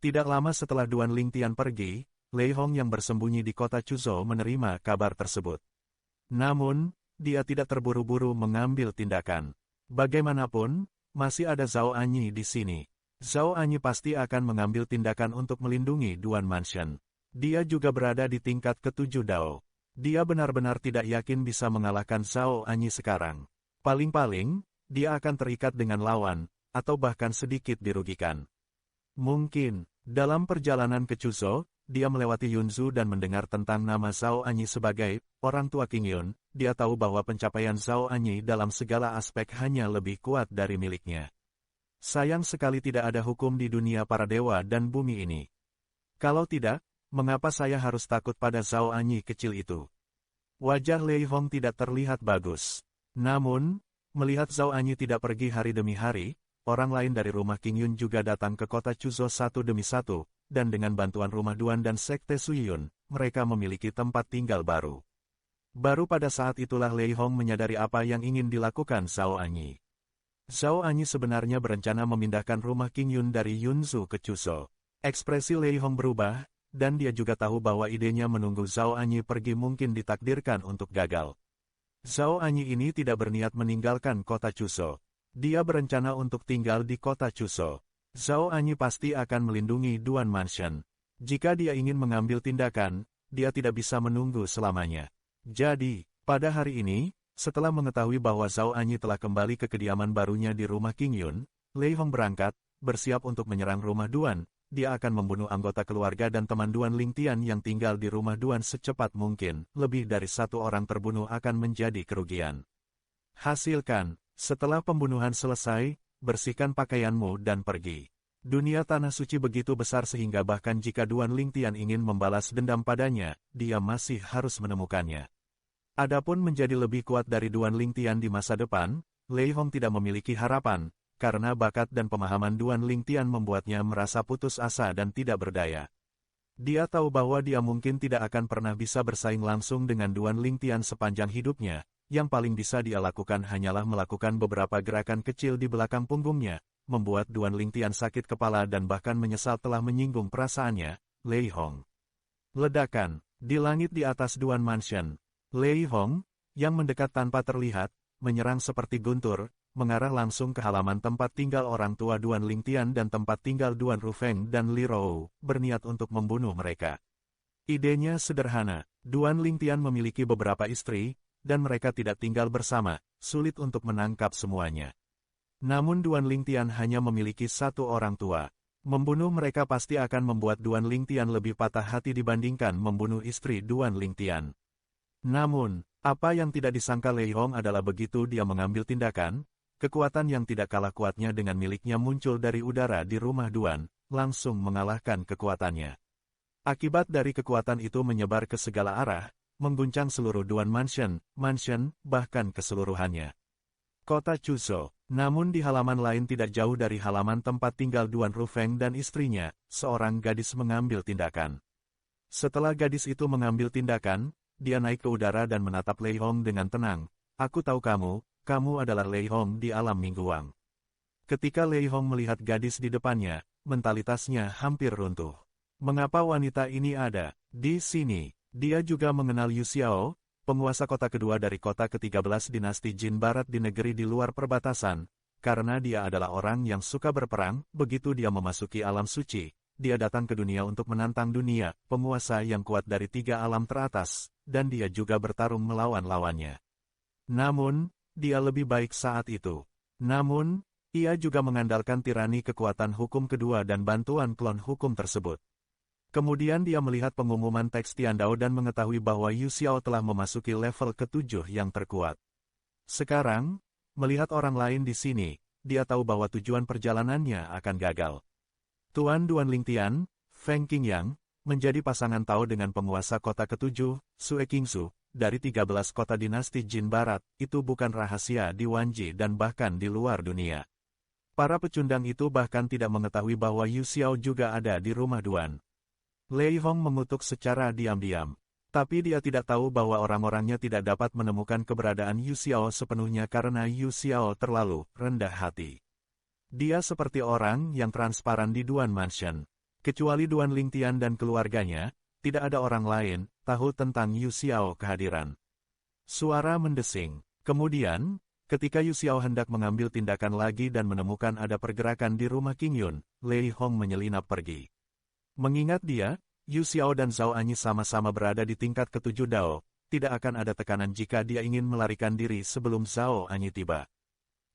Tidak lama setelah Duan Lingtian pergi, Lei Hong yang bersembunyi di kota Chuzhou menerima kabar tersebut. Namun, dia tidak terburu-buru mengambil tindakan. Bagaimanapun, masih ada Zhao Anyi di sini. Zhao Anyi pasti akan mengambil tindakan untuk melindungi Duan Mansion. Dia juga berada di tingkat ke-7 Dao. Dia benar-benar tidak yakin bisa mengalahkan Zhao Anyi sekarang. Paling-paling, dia akan terikat dengan lawan, atau bahkan sedikit dirugikan. Mungkin, dalam perjalanan ke Chuzhou, dia melewati Yunzu dan mendengar tentang nama Zhao Anyi sebagai orang tua King Yun. Dia tahu bahwa pencapaian Zhao Anyi dalam segala aspek hanya lebih kuat dari miliknya. Sayang sekali tidak ada hukum di dunia para dewa dan bumi ini. Kalau tidak, mengapa saya harus takut pada Zhao Anyi kecil itu? Wajah Lei Hong tidak terlihat bagus. Namun, melihat Zhao Anyi tidak pergi hari demi hari, orang lain dari rumah King Yun juga datang ke kota Chuzhou satu demi satu, dan dengan bantuan rumah Duan dan Sekte Suyun, mereka memiliki tempat tinggal baru. Baru pada saat itulah Lei Hong menyadari apa yang ingin dilakukan Zhao Anyi. Zhao Anyi sebenarnya berencana memindahkan rumah King Yun dari Yunzu ke Chuzhou. Ekspresi Lei Hong berubah, dan dia juga tahu bahwa idenya menunggu Zhao Anyi pergi mungkin ditakdirkan untuk gagal. Zhao Anyi ini tidak berniat meninggalkan kota Chuzhou. Dia berencana untuk tinggal di kota Chuzhou. Zhao Anyi pasti akan melindungi Duan Mansion. Jika dia ingin mengambil tindakan, dia tidak bisa menunggu selamanya. Jadi, pada hari ini, setelah mengetahui bahwa Zhao Anyi telah kembali ke kediaman barunya di rumah King Yun, Lei Hong berangkat, bersiap untuk menyerang rumah Duan. Dia akan membunuh anggota keluarga dan teman Duan Lingtian yang tinggal di rumah Duan secepat mungkin. Lebih dari satu orang terbunuh akan menjadi kerugian. Hasilkan, setelah pembunuhan selesai, bersihkan pakaianmu dan pergi. Dunia tanah suci begitu besar sehingga bahkan jika Duan Lingtian ingin membalas dendam padanya, dia masih harus menemukannya. Adapun menjadi lebih kuat dari Duan Lingtian di masa depan, Lei Hong tidak memiliki harapan, karena bakat dan pemahaman Duan Lingtian membuatnya merasa putus asa dan tidak berdaya. Dia tahu bahwa dia mungkin tidak akan pernah bisa bersaing langsung dengan Duan Lingtian sepanjang hidupnya. Yang paling bisa dia lakukan hanyalah melakukan beberapa gerakan kecil di belakang punggungnya, membuat Duan Lingtian sakit kepala dan bahkan menyesal telah menyinggung perasaannya. Lei Hong. Ledakan, di langit di atas Duan Mansion. Lei Hong, yang mendekat tanpa terlihat, menyerang seperti guntur, mengarah langsung ke halaman tempat tinggal orang tua Duan Lingtian dan tempat tinggal Duan Rufeng dan Li Rou, berniat untuk membunuh mereka. Idenya sederhana, Duan Lingtian memiliki beberapa istri, dan mereka tidak tinggal bersama, sulit untuk menangkap semuanya. Namun Duan Lingtian hanya memiliki satu orang tua. Membunuh mereka pasti akan membuat Duan Lingtian lebih patah hati dibandingkan membunuh istri Duan Lingtian. Namun, apa yang tidak disangka Lei Hong adalah begitu dia mengambil tindakan, kekuatan yang tidak kalah kuatnya dengan miliknya muncul dari udara di rumah Duan, langsung mengalahkan kekuatannya. Akibat dari kekuatan itu menyebar ke segala arah, mengguncang seluruh Duan Mansion, bahkan keseluruhannya. Kota Chuzhou, namun di halaman lain tidak jauh dari halaman tempat tinggal Duan Rufeng dan istrinya, seorang gadis mengambil tindakan. Setelah gadis itu mengambil tindakan, dia naik ke udara dan menatap Lei Hong dengan tenang. Aku tahu kamu adalah Lei Hong di alam mingguang. Ketika Lei Hong melihat gadis di depannya, mentalitasnya hampir runtuh. Mengapa wanita ini ada di sini? Dia juga mengenal Yu Xiao, penguasa kota kedua dari kota ke-13 dinasti Jin Barat di negeri di luar perbatasan, karena dia adalah orang yang suka berperang. Begitu dia memasuki alam suci, dia datang ke dunia untuk menantang dunia, penguasa yang kuat dari 3 alam teratas, dan dia juga bertarung melawan lawannya. Namun, dia lebih baik saat itu. Namun, ia juga mengandalkan tirani kekuatan hukum kedua dan bantuan klon hukum tersebut. Kemudian dia melihat pengumuman teks Tiandao dan mengetahui bahwa Yu Xiao telah memasuki level ke-7 yang terkuat. Sekarang, melihat orang lain di sini, dia tahu bahwa tujuan perjalanannya akan gagal. Tuan Duan Lingtian, Feng Qingyang, menjadi pasangan Tao dengan penguasa kota ke-7, Sue Qingsu, dari 13 kota dinasti Jin Barat. Itu bukan rahasia di Wanji dan bahkan di luar dunia. Para pecundang itu bahkan tidak mengetahui bahwa Yu Xiao juga ada di rumah Duan. Lei Hong mengutuk secara diam-diam. Tapi dia tidak tahu bahwa orang-orangnya tidak dapat menemukan keberadaan Yu Xiao sepenuhnya karena Yu Xiao terlalu rendah hati. Dia seperti orang yang transparan di Duan Mansion. Kecuali Duan Lingtian dan keluarganya, tidak ada orang lain tahu tentang Yu Xiao kehadiran. Suara mendesing. Kemudian, ketika Yu Xiao hendak mengambil tindakan lagi dan menemukan ada pergerakan di rumah King Yun, Lei Hong menyelinap pergi. Mengingat dia, Yu Xiao dan Zhao Anyi sama-sama berada di tingkat ketujuh Dao, tidak akan ada tekanan jika dia ingin melarikan diri sebelum Zhao Anyi tiba.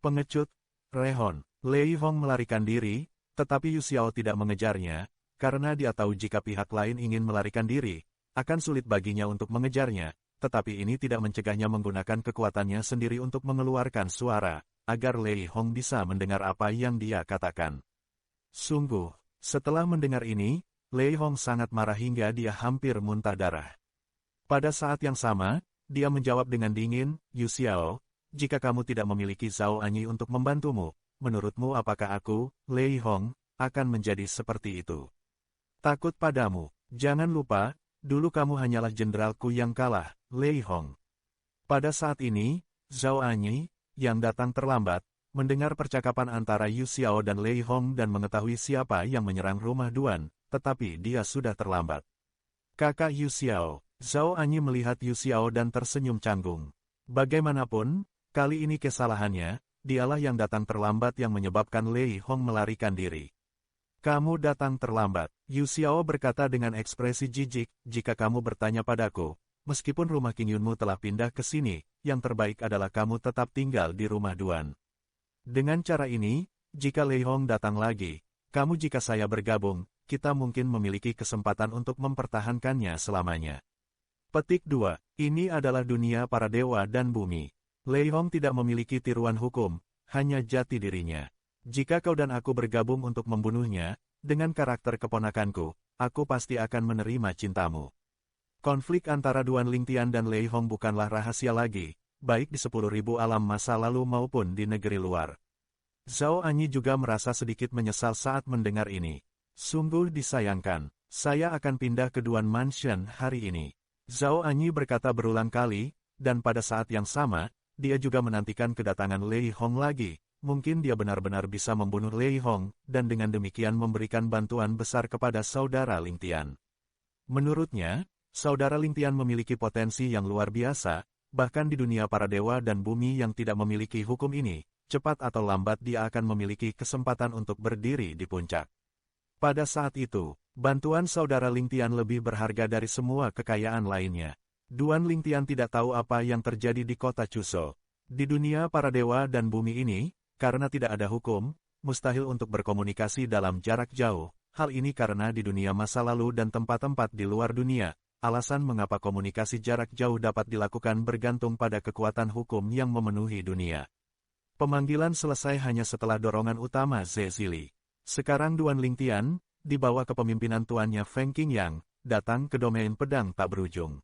Pengecut, Rehon, Lei Hong melarikan diri, tetapi Yu Xiao tidak mengejarnya, karena dia tahu jika pihak lain ingin melarikan diri, akan sulit baginya untuk mengejarnya, tetapi ini tidak mencegahnya menggunakan kekuatannya sendiri untuk mengeluarkan suara, agar Lei Hong bisa mendengar apa yang dia katakan. Sungguh, setelah mendengar ini, Lei Hong sangat marah hingga dia hampir muntah darah. Pada saat yang sama, dia menjawab dengan dingin, Yu Xiao, jika kamu tidak memiliki Zhao Anyi untuk membantumu, menurutmu apakah aku, Lei Hong, akan menjadi seperti itu? Takut padamu, jangan lupa, dulu kamu hanyalah jenderalku yang kalah, Lei Hong. Pada saat ini, Zhao Anyi, yang datang terlambat, mendengar percakapan antara Yu Xiao dan Lei Hong dan mengetahui siapa yang menyerang rumah Duan, tetapi dia sudah terlambat. Kakak Yu Xiao, Zhao Anyi melihat Yu Xiao dan tersenyum canggung. Bagaimanapun, kali ini kesalahannya, dialah yang datang terlambat yang menyebabkan Lei Hong melarikan diri. Kamu datang terlambat, Yu Xiao berkata dengan ekspresi jijik, jika kamu bertanya padaku, meskipun rumah King Yunmu telah pindah ke sini, yang terbaik adalah kamu tetap tinggal di rumah Duan. Dengan cara ini, jika Lei Hong datang lagi, kamu jika saya bergabung, kita mungkin memiliki kesempatan untuk mempertahankannya selamanya. Petik 2. Ini adalah dunia para dewa dan bumi. Lei Hong tidak memiliki tiruan hukum, hanya jati dirinya. Jika kau dan aku bergabung untuk membunuhnya, dengan karakter keponakanku, aku pasti akan menerima cintamu. Konflik antara Duan Lingtian dan Lei Hong bukanlah rahasia lagi, baik di 10.000 alam masa lalu maupun di negeri luar. Zhao Anyi juga merasa sedikit menyesal saat mendengar ini. Sungguh disayangkan, saya akan pindah ke Duan Mansion hari ini. Zhao Anyi berkata berulang kali, dan pada saat yang sama, dia juga menantikan kedatangan Lei Hong lagi. Mungkin dia benar-benar bisa membunuh Lei Hong, dan dengan demikian memberikan bantuan besar kepada saudara Lingtian. Menurutnya, saudara Lingtian memiliki potensi yang luar biasa, bahkan di dunia para dewa dan bumi yang tidak memiliki hukum ini, cepat atau lambat dia akan memiliki kesempatan untuk berdiri di puncak. Pada saat itu, bantuan saudara Lingtian lebih berharga dari semua kekayaan lainnya. Duan Lingtian tidak tahu apa yang terjadi di kota Chuso. Di dunia para dewa dan bumi ini, karena tidak ada hukum, mustahil untuk berkomunikasi dalam jarak jauh. Hal ini karena di dunia masa lalu dan tempat-tempat di luar dunia, alasan mengapa komunikasi jarak jauh dapat dilakukan bergantung pada kekuatan hukum yang memenuhi dunia. Pemanggilan selesai hanya setelah dorongan utama Zezili. Sekarang Duan Lingtian, di bawah kepemimpinan tuannya Feng Qingyang, datang ke domain pedang tak berujung.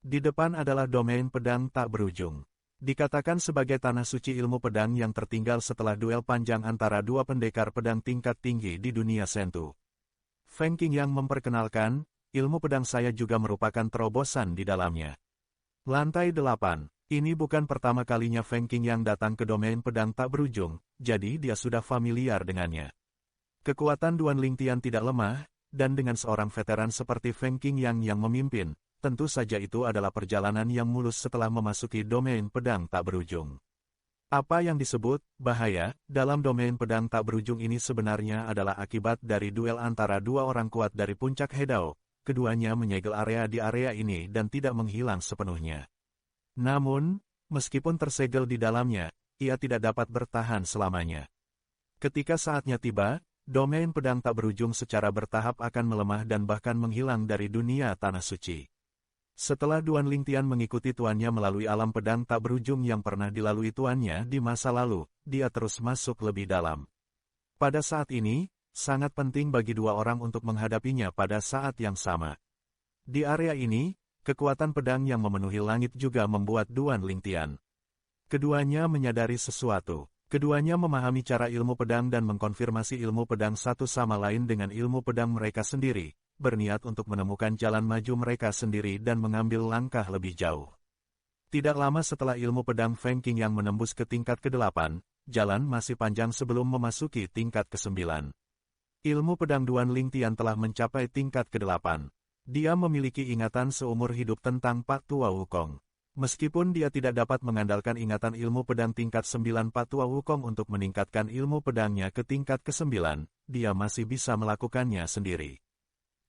Di depan adalah domain pedang tak berujung. Dikatakan sebagai tanah suci ilmu pedang yang tertinggal setelah duel panjang antara dua pendekar pedang tingkat tinggi di dunia Sentu. Feng Qingyang memperkenalkan, ilmu pedang saya juga merupakan terobosan di dalamnya. Lantai 8. Ini bukan pertama kalinya Feng Qingyang datang ke domain pedang tak berujung, jadi dia sudah familiar dengannya. Kekuatan Duan Lingtian tidak lemah, dan dengan seorang veteran seperti Feng Qingyang yang memimpin, tentu saja itu adalah perjalanan yang mulus setelah memasuki domain pedang tak berujung. Apa yang disebut bahaya dalam domain pedang tak berujung ini sebenarnya adalah akibat dari duel antara dua orang kuat dari puncak Hedao. Keduanya menyegel area di area ini dan tidak menghilang sepenuhnya. Namun, meskipun tersegel di dalamnya, ia tidak dapat bertahan selamanya. Ketika saatnya tiba, domain pedang tak berujung secara bertahap akan melemah dan bahkan menghilang dari dunia tanah suci. Setelah Duan Lingtian mengikuti tuannya melalui alam pedang tak berujung yang pernah dilalui tuannya di masa lalu, dia terus masuk lebih dalam. Pada saat ini, sangat penting bagi dua orang untuk menghadapinya pada saat yang sama. Di area ini, kekuatan pedang yang memenuhi langit juga membuat Duan Lingtian. Keduanya menyadari sesuatu. Keduanya memahami cara ilmu pedang dan mengkonfirmasi ilmu pedang satu sama lain dengan ilmu pedang mereka sendiri, berniat untuk menemukan jalan maju mereka sendiri dan mengambil langkah lebih jauh. Tidak lama setelah ilmu pedang Feng Qingyang menembus ke tingkat ke-8, jalan masih panjang sebelum memasuki tingkat ke-9. Ilmu pedang Duan Lingtian telah mencapai tingkat ke-8. Dia memiliki ingatan seumur hidup tentang Pak Tua Wukong. Meskipun dia tidak dapat mengandalkan ingatan ilmu pedang tingkat 9 Pak Tua Wukong untuk meningkatkan ilmu pedangnya ke tingkat ke-9, dia masih bisa melakukannya sendiri.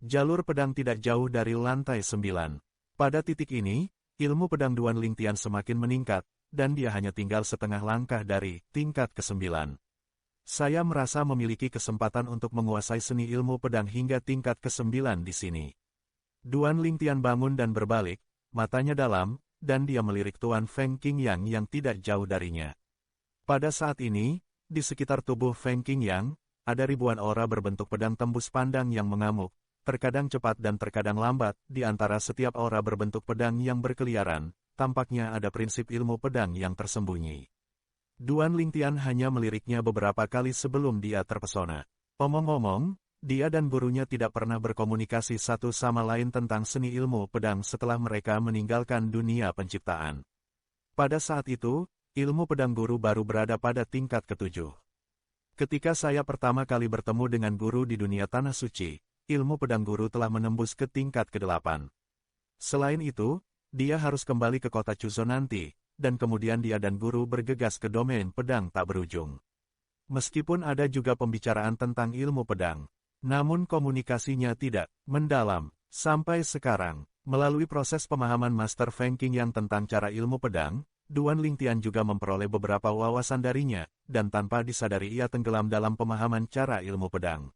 Jalur pedang tidak jauh dari lantai 9. Pada titik ini, ilmu pedang Duan Lingtian semakin meningkat, dan dia hanya tinggal setengah langkah dari tingkat ke-9. Saya merasa memiliki kesempatan untuk menguasai seni ilmu pedang hingga tingkat ke-9 di sini. Duan Lingtian bangun dan berbalik, matanya dalam, dan dia melirik Tuan Feng Qingyang yang tidak jauh darinya. Pada saat ini, di sekitar tubuh Feng Qingyang, ada ribuan aura berbentuk pedang tembus pandang yang mengamuk, terkadang cepat dan terkadang lambat. Di antara setiap aura berbentuk pedang yang berkeliaran, tampaknya ada prinsip ilmu pedang yang tersembunyi. Duan Lingtian hanya meliriknya beberapa kali sebelum dia terpesona. Omong-omong, dia dan gurunya tidak pernah berkomunikasi satu sama lain tentang seni ilmu pedang setelah mereka meninggalkan dunia penciptaan. Pada saat itu, ilmu pedang guru baru berada pada tingkat ke-7. Ketika saya pertama kali bertemu dengan guru di dunia Tanah Suci, ilmu pedang guru telah menembus ke tingkat ke-8. Selain itu, dia harus kembali ke kota Chuzhou nanti, dan kemudian dia dan guru bergegas ke domain pedang tak berujung. Meskipun ada juga pembicaraan tentang ilmu pedang, namun komunikasinya tidak mendalam. Sampai sekarang, melalui proses pemahaman Master Feng Qingyang tentang cara ilmu pedang, Duan Lingtian juga memperoleh beberapa wawasan darinya, dan tanpa disadari ia tenggelam dalam pemahaman cara ilmu pedang.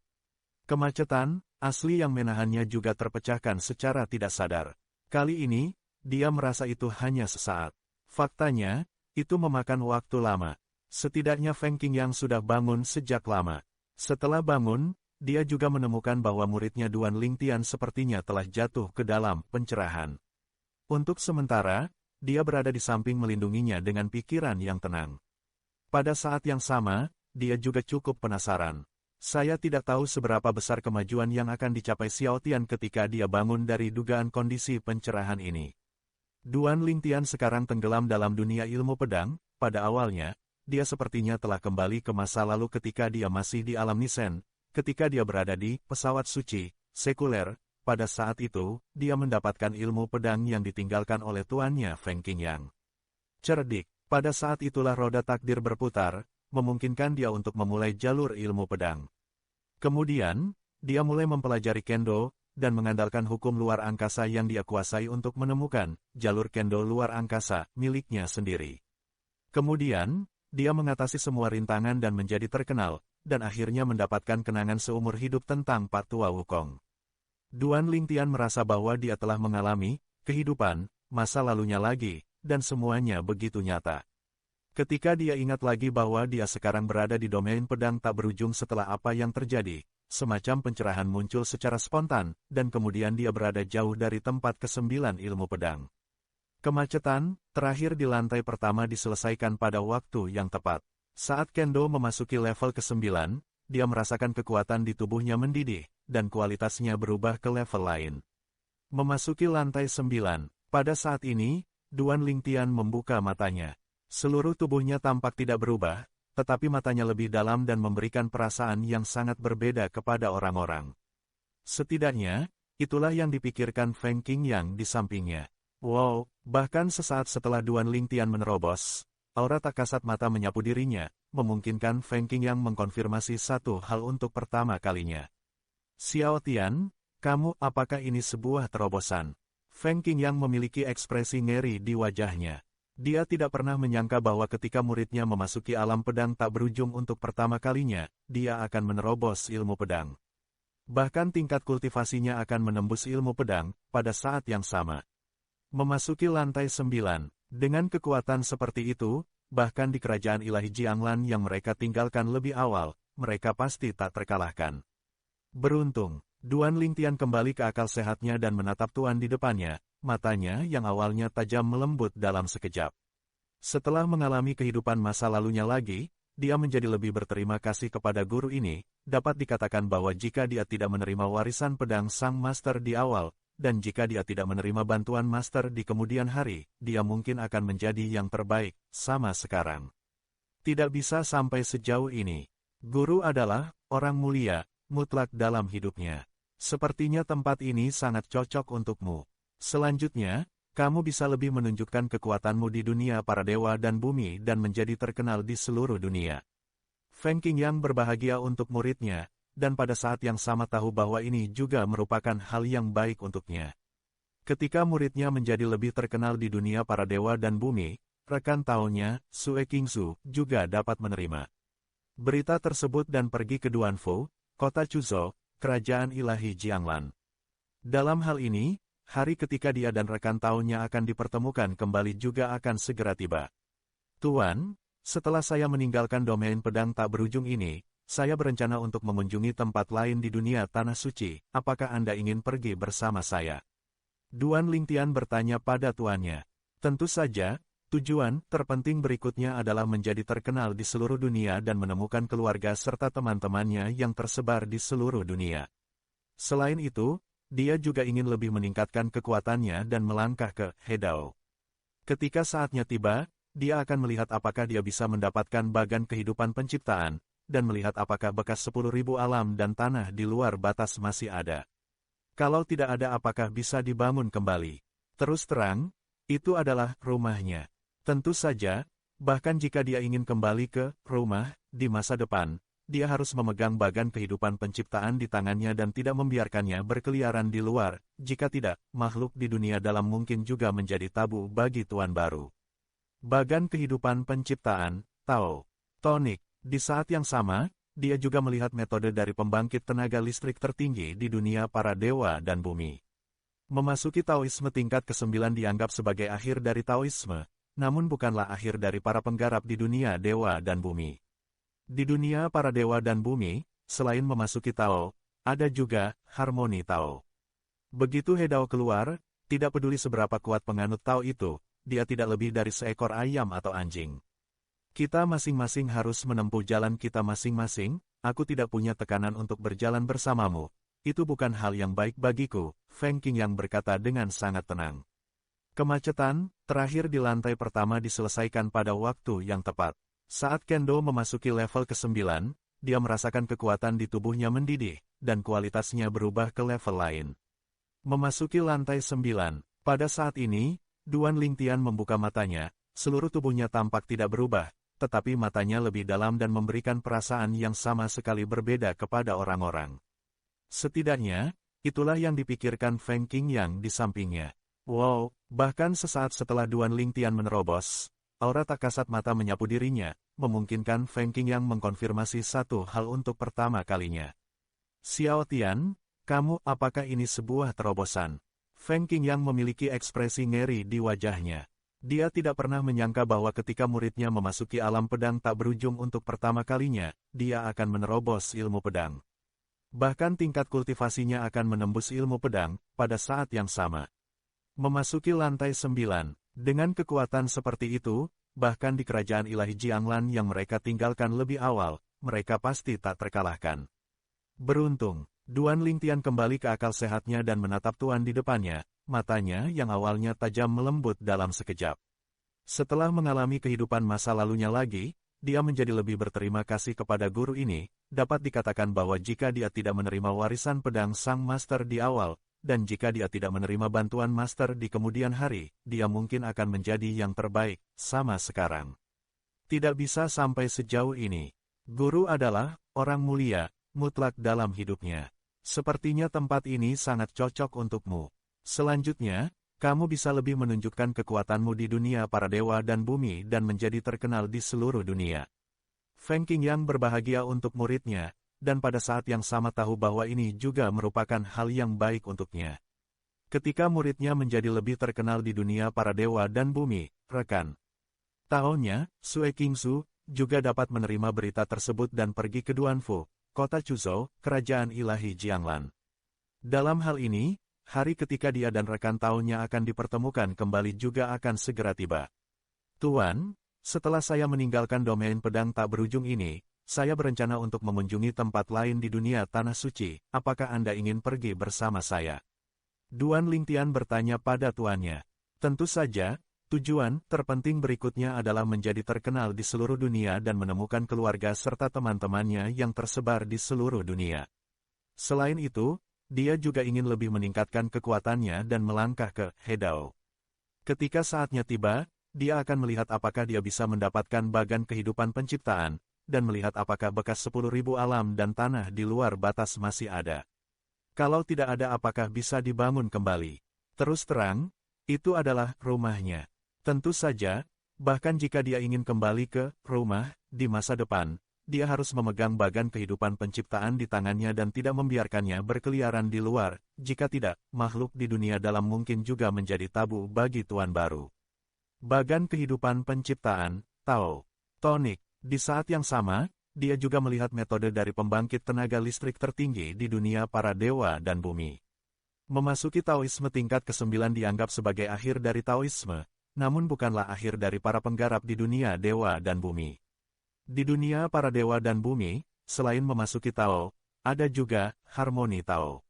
Kemacetan asli yang menahannya juga terpecahkan secara tidak sadar. Kali ini, dia merasa itu hanya sesaat. Faktanya, itu memakan waktu lama. Setidaknya Feng Qingyang sudah bangun sejak lama. Setelah bangun, dia juga menemukan bahwa muridnya Duan Lingtian sepertinya telah jatuh ke dalam pencerahan. Untuk sementara, dia berada di samping melindunginya dengan pikiran yang tenang. Pada saat yang sama, dia juga cukup penasaran. Saya tidak tahu seberapa besar kemajuan yang akan dicapai Xiao Tian ketika dia bangun dari dugaan kondisi pencerahan ini. Duan Lingtian sekarang tenggelam dalam dunia ilmu pedang. Pada awalnya, dia sepertinya telah kembali ke masa lalu ketika dia masih di alam Nisen, ketika dia berada di pesawat suci, sekuler. Pada saat itu, dia mendapatkan ilmu pedang yang ditinggalkan oleh tuannya Feng Qingyang. Cerdik, pada saat itulah roda takdir berputar, memungkinkan dia untuk memulai jalur ilmu pedang. Kemudian, dia mulai mempelajari kendo, dan mengandalkan hukum luar angkasa yang dia kuasai untuk menemukan jalur kendo luar angkasa miliknya sendiri. Kemudian, dia mengatasi semua rintangan dan menjadi terkenal, dan akhirnya mendapatkan kenangan seumur hidup tentang Pak Tua Wukong. Duan Lingtian merasa bahwa dia telah mengalami kehidupan masa lalunya lagi, dan semuanya begitu nyata. Ketika dia ingat lagi bahwa dia sekarang berada di domain pedang tak berujung setelah apa yang terjadi, semacam pencerahan muncul secara spontan, dan kemudian dia berada jauh dari tempat ke-9 ilmu pedang. Kemacetan terakhir di lantai pertama diselesaikan pada waktu yang tepat. Saat Kendo memasuki level ke-9, dia merasakan kekuatan di tubuhnya mendidih, dan kualitasnya berubah ke level lain. Memasuki lantai 9, pada saat ini, Duan Lingtian membuka matanya. Seluruh tubuhnya tampak tidak berubah, tetapi matanya lebih dalam dan memberikan perasaan yang sangat berbeda kepada orang-orang. Setidaknya, itulah yang dipikirkan Feng Qingyang di sampingnya. Wow, bahkan sesaat setelah Duan Lingtian menerobos, aura tak kasat mata menyapu dirinya, memungkinkan Feng Qingyang mengkonfirmasi satu hal untuk pertama kalinya. Xiao Tian, kamu apakah ini sebuah terobosan? Feng Qingyang memiliki ekspresi ngeri di wajahnya. Dia tidak pernah menyangka bahwa ketika muridnya memasuki alam pedang tak berujung untuk pertama kalinya, dia akan menerobos ilmu pedang. Bahkan tingkat kultivasinya akan menembus ilmu pedang, pada saat yang sama. Memasuki lantai 9, dengan kekuatan seperti itu, bahkan di kerajaan ilahi Jianglan yang mereka tinggalkan lebih awal, mereka pasti tak terkalahkan. Beruntung, Duan Lingtian kembali ke akal sehatnya dan menatap tuan di depannya. Matanya yang awalnya tajam melembut dalam sekejap. Setelah mengalami kehidupan masa lalunya lagi, dia menjadi lebih berterima kasih kepada guru ini. Dapat dikatakan bahwa jika dia tidak menerima warisan pedang sang master di awal, dan jika dia tidak menerima bantuan master di kemudian hari, dia mungkin akan menjadi yang terbaik, sama sekarang. Tidak bisa sampai sejauh ini. Guru adalah orang mulia, mutlak dalam hidupnya. Sepertinya tempat ini sangat cocok untukmu. Selanjutnya, kamu bisa lebih menunjukkan kekuatanmu di dunia para dewa dan bumi dan menjadi terkenal di seluruh dunia. Feng Qingyang berbahagia untuk muridnya, dan pada saat yang sama tahu bahwa ini juga merupakan hal yang baik untuknya. Ketika muridnya menjadi lebih terkenal di dunia para dewa dan bumi, rekan tahunnya, Sue Qingzu, juga dapat menerima berita tersebut dan pergi ke Duanfu, kota Chuzhou, kerajaan ilahi Jianglan. Dalam hal ini, hari ketika dia dan rekan tahunnya akan dipertemukan kembali juga akan segera tiba. Tuan, setelah saya meninggalkan domain pedang tak berujung ini, saya berencana untuk mengunjungi tempat lain di dunia Tanah Suci, apakah Anda ingin pergi bersama saya? Duan Lingtian bertanya pada tuannya. Tentu saja, tujuan terpenting berikutnya adalah menjadi terkenal di seluruh dunia dan menemukan keluarga serta teman-temannya yang tersebar di seluruh dunia. Selain itu, dia juga ingin lebih meningkatkan kekuatannya dan melangkah ke Hedao. Ketika saatnya tiba, dia akan melihat apakah dia bisa mendapatkan bagan kehidupan penciptaan, dan melihat apakah bekas 10.000 alam dan tanah di luar batas masih ada. Kalau tidak ada apakah bisa dibangun kembali. Terus terang, itu adalah rumahnya. Tentu saja, bahkan jika dia ingin kembali ke rumah di masa depan, dia harus memegang bagan kehidupan penciptaan di tangannya dan tidak membiarkannya berkeliaran di luar, jika tidak, makhluk di dunia dalam mungkin juga menjadi tabu bagi tuan baru. Bagan kehidupan penciptaan, Tao. Tonik. Di saat yang sama, dia juga melihat metode dari pembangkit tenaga listrik tertinggi di dunia para dewa dan bumi. Memasuki Taoisme tingkat ke-9 dianggap sebagai akhir dari Taoisme, namun bukanlah akhir dari para penggarap di dunia dewa dan bumi. Di dunia para dewa dan bumi, selain memasuki Tao, ada juga harmoni Tao. Begitu Hedao keluar, tidak peduli seberapa kuat penganut Tao itu, dia tidak lebih dari seekor ayam atau anjing. Kita masing-masing harus menempuh jalan kita masing-masing, aku tidak punya tekanan untuk berjalan bersamamu. Itu bukan hal yang baik bagiku, Feng Qingyang berkata dengan sangat tenang. Kemacetan, terakhir di lantai pertama diselesaikan pada waktu yang tepat. Saat Kendo memasuki level ke-9, dia merasakan kekuatan di tubuhnya mendidih, dan kualitasnya berubah ke level lain. Memasuki lantai 9, pada saat ini, Duan Lingtian membuka matanya, seluruh tubuhnya tampak tidak berubah, tetapi matanya lebih dalam dan memberikan perasaan yang sama sekali berbeda kepada orang-orang. Setidaknya, itulah yang dipikirkan Feng Qingyang di sampingnya. Wow, bahkan sesaat setelah Duan Lingtian menerobos, aura tak kasat mata menyapu dirinya, memungkinkan Feng Qingyang mengkonfirmasi satu hal untuk pertama kalinya. Xiao Tian, kamu apakah ini sebuah terobosan? Feng Qingyang memiliki ekspresi ngeri di wajahnya. Dia tidak pernah menyangka bahwa ketika muridnya memasuki alam pedang tak berujung untuk pertama kalinya, dia akan menerobos ilmu pedang. Bahkan tingkat kultivasinya akan menembus ilmu pedang, pada saat yang sama. Memasuki lantai 9, dengan kekuatan seperti itu, bahkan di kerajaan ilahi Jianglan yang mereka tinggalkan lebih awal, mereka pasti tak terkalahkan. Beruntung, Duan Lingtian kembali ke akal sehatnya dan menatap tuan di depannya, matanya yang awalnya tajam melembut dalam sekejap. Setelah mengalami kehidupan masa lalunya lagi, dia menjadi lebih berterima kasih kepada guru ini, dapat dikatakan bahwa jika dia tidak menerima warisan pedang sang master di awal, dan jika dia tidak menerima bantuan master di kemudian hari, dia mungkin akan menjadi yang terbaik, sama sekarang. Tidak bisa sampai sejauh ini. Guru adalah orang mulia, mutlak dalam hidupnya. Sepertinya tempat ini sangat cocok untukmu. Selanjutnya, kamu bisa lebih menunjukkan kekuatanmu di dunia para dewa dan bumi dan menjadi terkenal di seluruh dunia. Feng Qingyang berbahagia untuk muridnya, dan pada saat yang sama tahu bahwa ini juga merupakan hal yang baik untuknya. Ketika muridnya menjadi lebih terkenal di dunia para dewa dan bumi, rekan tahunnya, Sue Qingzu, juga dapat menerima berita tersebut dan pergi ke Duanfu, kota Chuzhou, kerajaan ilahi Jianglan. Dalam hal ini, hari ketika dia dan rekan tahunnya akan dipertemukan kembali juga akan segera tiba. Tuan, setelah saya meninggalkan domain pedang tak berujung ini, saya berencana untuk mengunjungi tempat lain di dunia Tanah Suci, apakah Anda ingin pergi bersama saya? Duan Lingtian bertanya pada tuannya. Tentu saja, tujuan terpenting berikutnya adalah menjadi terkenal di seluruh dunia dan menemukan keluarga serta teman-temannya yang tersebar di seluruh dunia. Selain itu, dia juga ingin lebih meningkatkan kekuatannya dan melangkah ke Hedao. Ketika saatnya tiba, dia akan melihat apakah dia bisa mendapatkan bagan kehidupan penciptaan, dan melihat apakah bekas 10.000 alam dan tanah di luar batas masih ada. Kalau tidak ada, apakah bisa dibangun kembali? Terus terang, itu adalah rumahnya. Tentu saja, bahkan jika dia ingin kembali ke rumah di masa depan, dia harus memegang bagan kehidupan penciptaan di tangannya dan tidak membiarkannya berkeliaran di luar. Jika tidak, makhluk di dunia dalam mungkin juga menjadi tabu bagi tuan baru. Bagan kehidupan penciptaan, Tao. Tonik. Di saat yang sama, dia juga melihat metode dari pembangkit tenaga listrik tertinggi di dunia para dewa dan bumi. Memasuki Taoisme tingkat ke-9 dianggap sebagai akhir dari Taoisme, namun bukanlah akhir dari para penggarap di dunia dewa dan bumi. Di dunia para dewa dan bumi, selain memasuki Tao, ada juga harmoni Tao.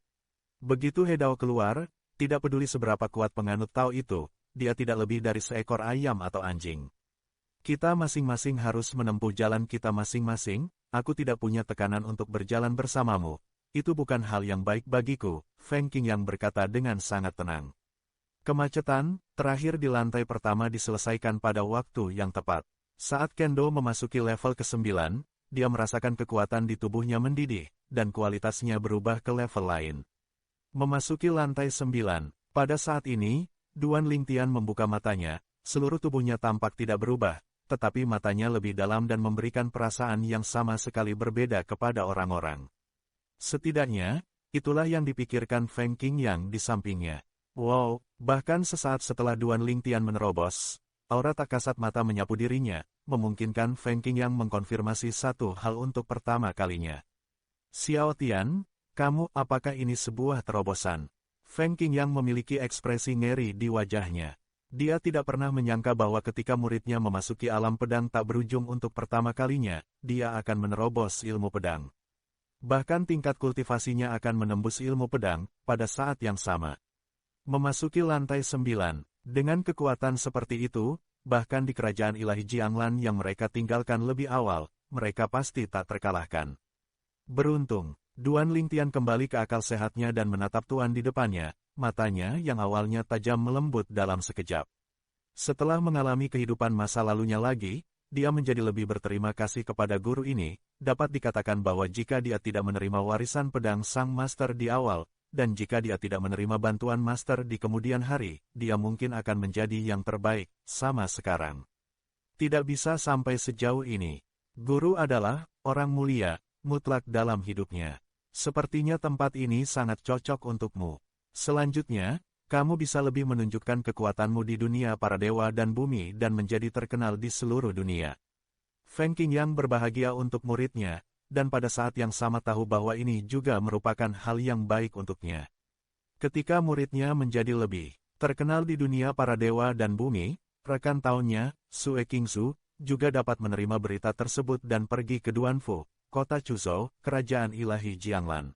Begitu Hedao keluar, tidak peduli seberapa kuat penganut Tao itu, dia tidak lebih dari seekor ayam atau anjing. Kita masing-masing harus menempuh jalan kita masing-masing, aku tidak punya tekanan untuk berjalan bersamamu. Itu bukan hal yang baik bagiku, Feng Qingyang berkata dengan sangat tenang. Kemacetan, terakhir di lantai pertama diselesaikan pada waktu yang tepat. Saat Kendo memasuki level ke-9, dia merasakan kekuatan di tubuhnya mendidih, dan kualitasnya berubah ke level lain. Memasuki lantai 9, pada saat ini, Duan Lingtian membuka matanya, seluruh tubuhnya tampak tidak berubah, tetapi matanya lebih dalam dan memberikan perasaan yang sama sekali berbeda kepada orang-orang. Setidaknya, itulah yang dipikirkan Feng Qingyang di sampingnya. Wow, bahkan sesaat setelah Duan Lingtian menerobos, aura tak kasat mata menyapu dirinya, memungkinkan Feng Qingyang mengkonfirmasi satu hal untuk pertama kalinya. Xiao Tian, kamu, apakah ini sebuah terobosan? Feng Qingyang memiliki ekspresi ngeri di wajahnya. Dia tidak pernah menyangka bahwa ketika muridnya memasuki alam pedang tak berujung untuk pertama kalinya, dia akan menerobos ilmu pedang. Bahkan tingkat kultivasinya akan menembus ilmu pedang pada saat yang sama. Memasuki lantai 9, dengan kekuatan seperti itu, bahkan di kerajaan ilahi Jianglan yang mereka tinggalkan lebih awal, mereka pasti tak terkalahkan. Beruntung, Duan Lingtian kembali ke akal sehatnya dan menatap Tuan di depannya, matanya yang awalnya tajam melembut dalam sekejap. Setelah mengalami kehidupan masa lalunya lagi, dia menjadi lebih berterima kasih kepada guru ini. Dapat dikatakan bahwa jika dia tidak menerima warisan pedang sang master di awal, dan jika dia tidak menerima bantuan master di kemudian hari, dia mungkin akan menjadi yang terbaik, sama sekarang. Tidak bisa sampai sejauh ini. Guru adalah orang mulia, mutlak dalam hidupnya. Sepertinya tempat ini sangat cocok untukmu. Selanjutnya, kamu bisa lebih menunjukkan kekuatanmu di dunia para dewa dan bumi dan menjadi terkenal di seluruh dunia. Feng Qingyang berbahagia untuk muridnya, dan pada saat yang sama tahu bahwa ini juga merupakan hal yang baik untuknya. Ketika muridnya menjadi lebih terkenal di dunia para dewa dan bumi, rekan tahunnya, Sue Qingzu, juga dapat menerima berita tersebut dan pergi ke Duanfu, kota Chuzhou, kerajaan ilahi Jianglan.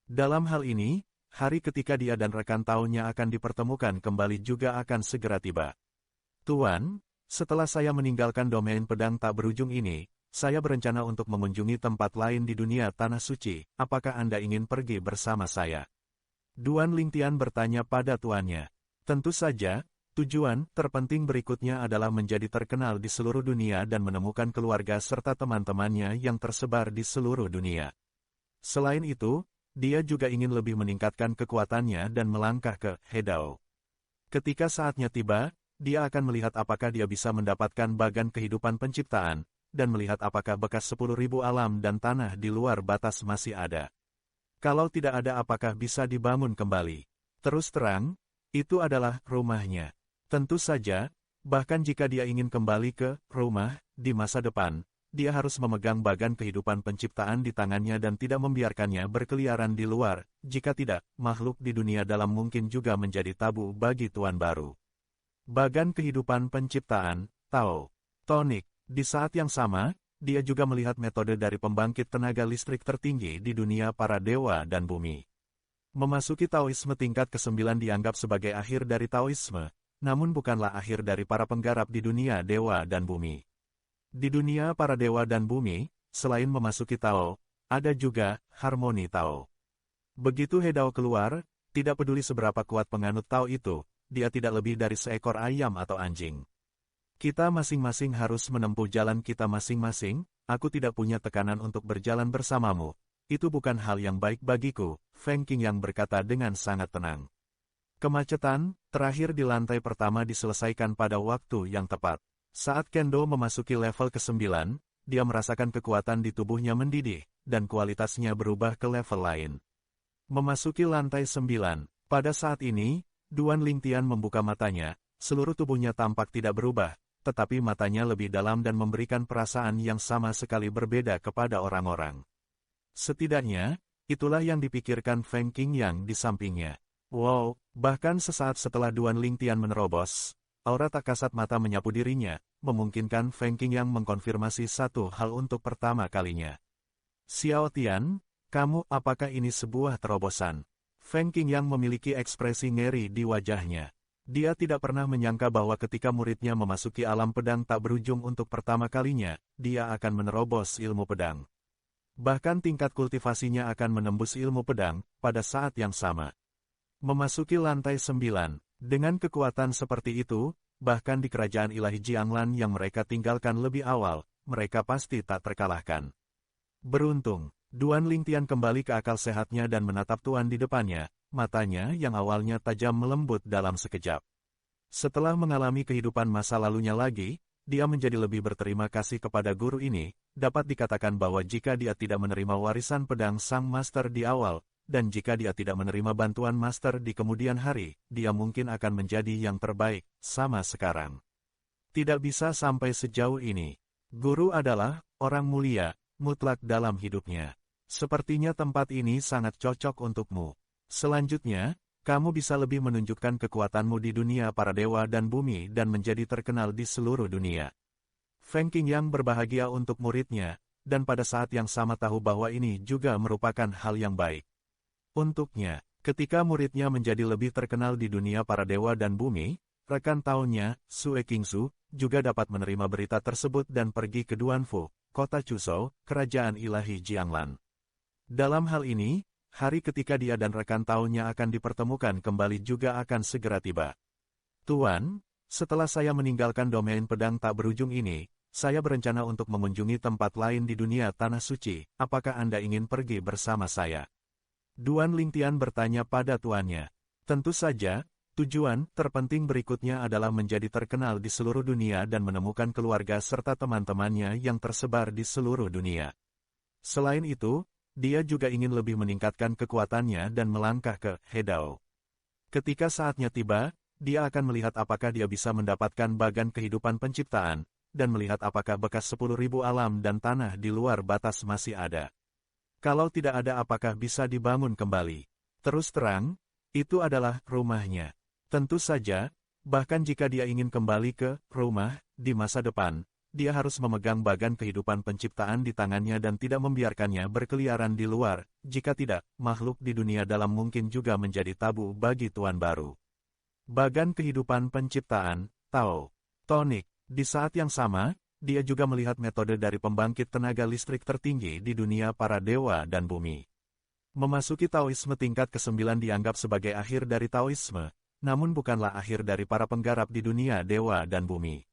Dalam hal ini, hari ketika dia dan rekan tahunnya akan dipertemukan kembali juga akan segera tiba. Tuan, setelah saya meninggalkan domain pedang tak berujung ini, saya berencana untuk mengunjungi tempat lain di dunia Tanah Suci, apakah Anda ingin pergi bersama saya? Duan Lingtian bertanya pada tuannya. Tentu saja, tujuan terpenting berikutnya adalah menjadi terkenal di seluruh dunia dan menemukan keluarga serta teman-temannya yang tersebar di seluruh dunia. Selain itu, dia juga ingin lebih meningkatkan kekuatannya dan melangkah ke Hedao. Ketika saatnya tiba, dia akan melihat apakah dia bisa mendapatkan bagan kehidupan penciptaan, dan melihat apakah bekas 10.000 alam dan tanah di luar batas masih ada. Kalau tidak ada, apakah bisa dibangun kembali? Terus terang, itu adalah rumahnya. Tentu saja, bahkan jika dia ingin kembali ke rumah di masa depan, dia harus memegang bagan kehidupan penciptaan di tangannya dan tidak membiarkannya berkeliaran di luar. Jika tidak, makhluk di dunia dalam mungkin juga menjadi tabu bagi tuan baru. Bagan kehidupan penciptaan, Tao. Tonik. Di saat yang sama, dia juga melihat metode dari pembangkit tenaga listrik tertinggi di dunia para dewa dan bumi. Memasuki Taoisme tingkat ke-9 dianggap sebagai akhir dari Taoisme, namun bukanlah akhir dari para penggarap di dunia dewa dan bumi. Di dunia para dewa dan bumi, selain memasuki Tao, ada juga harmoni Tao. Begitu He Dao keluar, tidak peduli seberapa kuat penganut Tao itu, dia tidak lebih dari seekor ayam atau anjing. Kita masing-masing harus menempuh jalan kita masing-masing, aku tidak punya tekanan untuk berjalan bersamamu. Itu bukan hal yang baik bagiku, Feng Qingyang berkata dengan sangat tenang. Kemacetan, terakhir di lantai pertama diselesaikan pada waktu yang tepat. Saat Kendo memasuki level ke-9, dia merasakan kekuatan di tubuhnya mendidih, dan kualitasnya berubah ke level lain. Memasuki lantai 9, pada saat ini, Duan Lingtian membuka matanya, seluruh tubuhnya tampak tidak berubah, tetapi matanya lebih dalam dan memberikan perasaan yang sama sekali berbeda kepada orang-orang. Setidaknya, itulah yang dipikirkan Feng Qingyang di sampingnya. Wow, bahkan sesaat setelah Duan Lingtian menerobos, aura tak kasat mata menyapu dirinya, memungkinkan Feng Qingyang mengkonfirmasi satu hal untuk pertama kalinya. Xiao Tian, kamu apakah ini sebuah terobosan? Feng Qingyang memiliki ekspresi ngeri di wajahnya. Dia tidak pernah menyangka bahwa ketika muridnya memasuki alam pedang tak berujung untuk pertama kalinya, dia akan menerobos ilmu pedang. Bahkan tingkat kultivasinya akan menembus ilmu pedang, pada saat yang sama. Memasuki lantai 9, dengan kekuatan seperti itu, bahkan di kerajaan ilahi Jianglan yang mereka tinggalkan lebih awal, mereka pasti tak terkalahkan. Beruntung, Duan Lingtian kembali ke akal sehatnya dan menatap Tuan di depannya, matanya yang awalnya tajam melembut dalam sekejap. Setelah mengalami kehidupan masa lalunya lagi, dia menjadi lebih berterima kasih kepada guru ini, dapat dikatakan bahwa jika dia tidak menerima warisan pedang sang master di awal, dan jika dia tidak menerima bantuan master di kemudian hari, dia mungkin akan menjadi yang terbaik, sama sekarang. Tidak bisa sampai sejauh ini. Guru adalah orang mulia, mutlak dalam hidupnya. Sepertinya tempat ini sangat cocok untukmu. Selanjutnya, kamu bisa lebih menunjukkan kekuatanmu di dunia para dewa dan bumi dan menjadi terkenal di seluruh dunia. Feng Qingyang berbahagia untuk muridnya, dan pada saat yang sama tahu bahwa ini juga merupakan hal yang baik. Untuknya, ketika muridnya menjadi lebih terkenal di dunia para dewa dan bumi, rekan tahunnya, Sue Qingsu, juga dapat menerima berita tersebut dan pergi ke Duanfu, kota Chuzhou, kerajaan ilahi Jianglan. Dalam hal ini, hari ketika dia dan rekan tahunnya akan dipertemukan kembali juga akan segera tiba. Tuan, setelah saya meninggalkan domain pedang tak berujung ini, saya berencana untuk mengunjungi tempat lain di dunia Tanah Suci, apakah Anda ingin pergi bersama saya? Duan Lingtian bertanya pada tuannya. Tentu saja, tujuan terpenting berikutnya adalah menjadi terkenal di seluruh dunia dan menemukan keluarga serta teman-temannya yang tersebar di seluruh dunia. Selain itu, dia juga ingin lebih meningkatkan kekuatannya dan melangkah ke He Dao. Ketika saatnya tiba, dia akan melihat apakah dia bisa mendapatkan bagan kehidupan penciptaan, dan melihat apakah bekas 10.000 alam dan tanah di luar batas masih ada. Kalau tidak ada apakah bisa dibangun kembali. Terus terang, itu adalah rumahnya. Tentu saja, bahkan jika dia ingin kembali ke rumah di masa depan, dia harus memegang bagan kehidupan penciptaan di tangannya dan tidak membiarkannya berkeliaran di luar, jika tidak, makhluk di dunia dalam mungkin juga menjadi tabu bagi tuan baru. Bagan kehidupan penciptaan, Tao. Tonik. Di saat yang sama, dia juga melihat metode dari pembangkit tenaga listrik tertinggi di dunia para dewa dan bumi. Memasuki Taoisme tingkat ke-9 dianggap sebagai akhir dari Taoisme, namun bukanlah akhir dari para penggarap di dunia dewa dan bumi.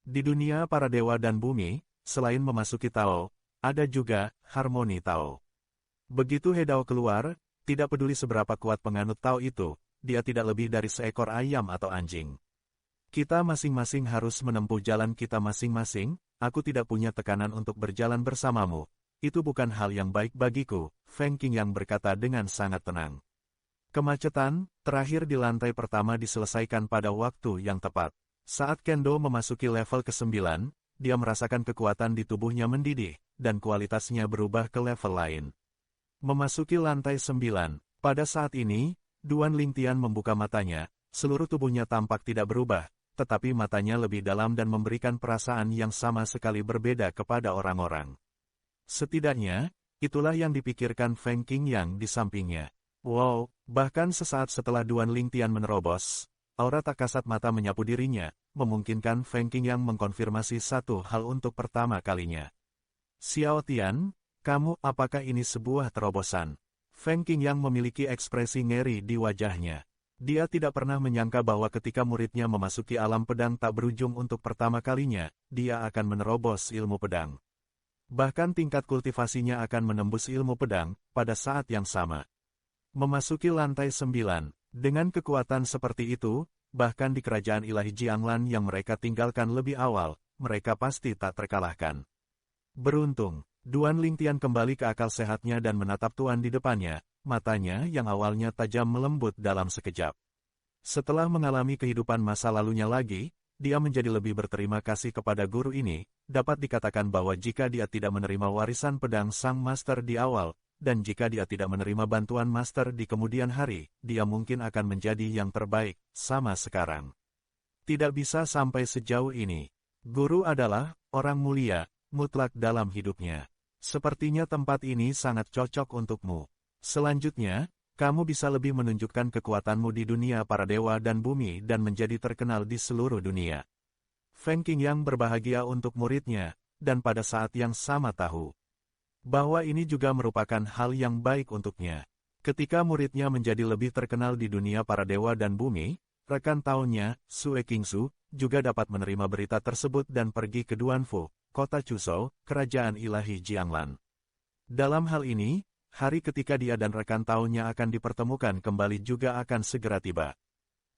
Di dunia para dewa dan bumi, selain memasuki Tao, ada juga harmoni Tao. Begitu He Dao keluar, tidak peduli seberapa kuat penganut Tao itu, dia tidak lebih dari seekor ayam atau anjing. Kita masing-masing harus menempuh jalan kita masing-masing, aku tidak punya tekanan untuk berjalan bersamamu. Itu bukan hal yang baik bagiku, Feng Qingyang berkata dengan sangat tenang. Kemacetan, terakhir di lantai pertama diselesaikan pada waktu yang tepat. Saat Kendo memasuki level ke-9, dia merasakan kekuatan di tubuhnya mendidih, dan kualitasnya berubah ke level lain. Memasuki lantai 9, pada saat ini, Duan Lingtian membuka matanya, seluruh tubuhnya tampak tidak berubah, tetapi matanya lebih dalam dan memberikan perasaan yang sama sekali berbeda kepada orang-orang. Setidaknya, itulah yang dipikirkan Feng Qingyang di sampingnya. Wow, bahkan sesaat setelah Duan Lingtian menerobos, aura tak kasat mata menyapu dirinya, memungkinkan Feng Qingyang mengkonfirmasi satu hal untuk pertama kalinya. Xiao Tian, kamu apakah ini sebuah terobosan? Feng Qingyang memiliki ekspresi ngeri di wajahnya. Dia tidak pernah menyangka bahwa ketika muridnya memasuki alam pedang tak berujung untuk pertama kalinya, dia akan menerobos ilmu pedang. Bahkan tingkat kultivasinya akan menembus ilmu pedang pada saat yang sama. Memasuki lantai 9, dengan kekuatan seperti itu, bahkan di kerajaan ilahi Jianglan yang mereka tinggalkan lebih awal, mereka pasti tak terkalahkan. Beruntung, Duan Lingtian kembali ke akal sehatnya dan menatap Tuan di depannya, matanya yang awalnya tajam melembut dalam sekejap. Setelah mengalami kehidupan masa lalunya lagi, dia menjadi lebih berterima kasih kepada guru ini. Dapat dikatakan bahwa jika dia tidak menerima warisan pedang sang master di awal, dan jika dia tidak menerima bantuan master di kemudian hari, dia mungkin akan menjadi yang terbaik, sama sekarang. Tidak bisa sampai sejauh ini. Guru adalah orang mulia, mutlak dalam hidupnya. Sepertinya tempat ini sangat cocok untukmu. Selanjutnya, kamu bisa lebih menunjukkan kekuatanmu di dunia para dewa dan bumi dan menjadi terkenal di seluruh dunia. Feng Qingyang berbahagia untuk muridnya, dan pada saat yang sama tahu bahwa ini juga merupakan hal yang baik untuknya. Ketika muridnya menjadi lebih terkenal di dunia para dewa dan bumi, rekan tahunnya, Sue Qingsu, juga dapat menerima berita tersebut dan pergi ke Duanfu, kota Chuzhou, kerajaan ilahi Jianglan. Dalam hal ini, hari ketika dia dan rekan tahunnya akan dipertemukan kembali juga akan segera tiba.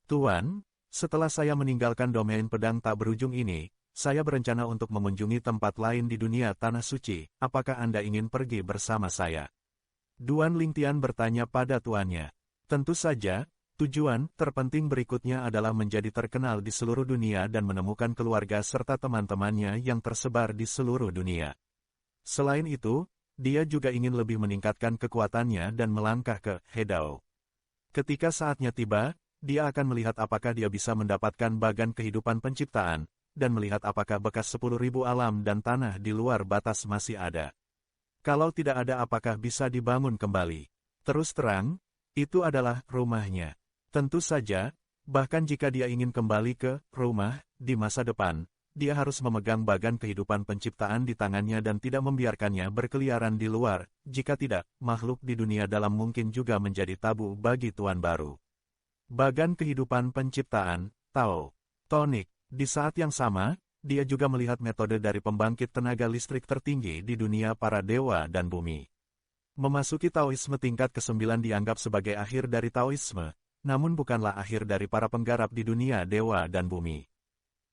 Tuan, setelah saya meninggalkan domain pedang tak berujung ini, saya berencana untuk mengunjungi tempat lain di dunia Tanah Suci. Apakah Anda ingin pergi bersama saya? Duan Lingtian bertanya pada tuannya. Tentu saja, tujuan terpenting berikutnya adalah menjadi terkenal di seluruh dunia dan menemukan keluarga serta teman-temannya yang tersebar di seluruh dunia. Selain itu, dia juga ingin lebih meningkatkan kekuatannya dan melangkah ke Hedao. Ketika saatnya tiba, dia akan melihat apakah dia bisa mendapatkan bagan kehidupan penciptaan, dan melihat apakah bekas 10.000 alam dan tanah di luar batas masih ada. Kalau tidak ada apakah bisa dibangun kembali. Terus terang, itu adalah rumahnya. Tentu saja, bahkan jika dia ingin kembali ke rumah di masa depan, dia harus memegang bagan kehidupan penciptaan di tangannya dan tidak membiarkannya berkeliaran di luar. Jika tidak, makhluk di dunia dalam mungkin juga menjadi tabu bagi tuan baru. Bagan kehidupan penciptaan, Tao. Tonik. Di saat yang sama, dia juga melihat metode dari pembangkit tenaga listrik tertinggi di dunia para dewa dan bumi. Memasuki Taoisme tingkat ke-9 dianggap sebagai akhir dari Taoisme, namun bukanlah akhir dari para penggarap di dunia dewa dan bumi.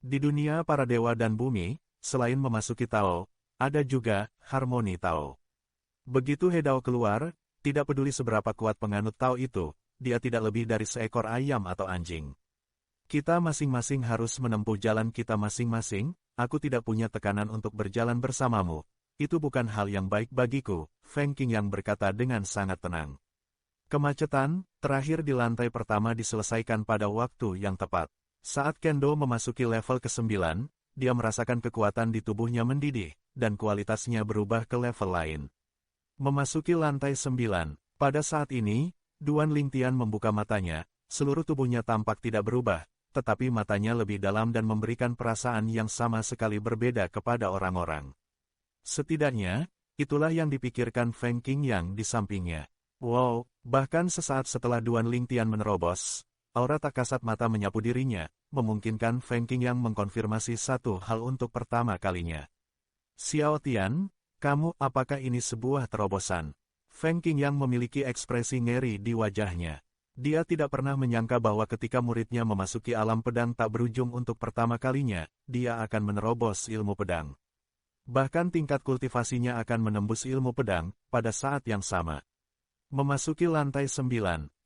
Di dunia para dewa dan bumi, selain memasuki Tao, ada juga harmoni Tao. Begitu Hedao keluar, tidak peduli seberapa kuat penganut Tao itu, dia tidak lebih dari seekor ayam atau anjing. Kita masing-masing harus menempuh jalan kita masing-masing. Aku tidak punya tekanan untuk berjalan bersamamu. Itu bukan hal yang baik bagiku, Feng Qingyang berkata dengan sangat tenang. Kemacetan terakhir di lantai pertama diselesaikan pada waktu yang tepat. Saat Kendo memasuki level ke-9, dia merasakan kekuatan di tubuhnya mendidih, dan kualitasnya berubah ke level lain. Memasuki lantai 9, pada saat ini, Duan Lingtian membuka matanya, seluruh tubuhnya tampak tidak berubah, tetapi matanya lebih dalam dan memberikan perasaan yang sama sekali berbeda kepada orang-orang. Setidaknya, itulah yang dipikirkan Feng Qingyang di sampingnya. Wow, bahkan sesaat setelah Duan Lingtian menerobos, aura tak kasat mata menyapu dirinya, memungkinkan Feng Qingyang mengkonfirmasi satu hal untuk pertama kalinya. Xiao Tian, kamu apakah ini sebuah terobosan? Feng Qingyang memiliki ekspresi ngeri di wajahnya. Dia tidak pernah menyangka bahwa ketika muridnya memasuki alam pedang tak berujung untuk pertama kalinya, dia akan menerobos ilmu pedang. Bahkan tingkat kultivasinya akan menembus ilmu pedang pada saat yang sama. Memasuki lantai 9,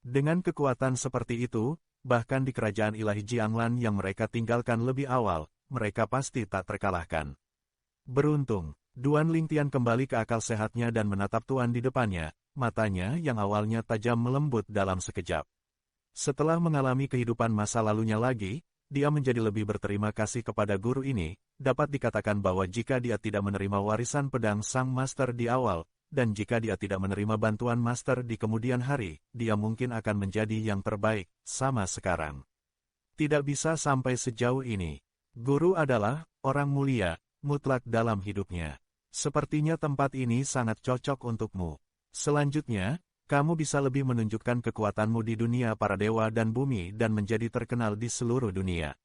dengan kekuatan seperti itu, bahkan di kerajaan ilahi Jianglan yang mereka tinggalkan lebih awal, mereka pasti tak terkalahkan. Beruntung, Duan Lingtian kembali ke akal sehatnya dan menatap tuan di depannya, matanya yang awalnya tajam melembut dalam sekejap. Setelah mengalami kehidupan masa lalunya lagi, dia menjadi lebih berterima kasih kepada guru ini. Dapat dikatakan bahwa jika dia tidak menerima warisan pedang sang master di awal, dan jika dia tidak menerima bantuan master di kemudian hari, dia mungkin akan menjadi yang terbaik, sama sekarang. Tidak bisa sampai sejauh ini. Guru adalah orang mulia, mutlak dalam hidupnya. Sepertinya tempat ini sangat cocok untukmu. Selanjutnya, kamu bisa lebih menunjukkan kekuatanmu di dunia para dewa dan bumi dan menjadi terkenal di seluruh dunia.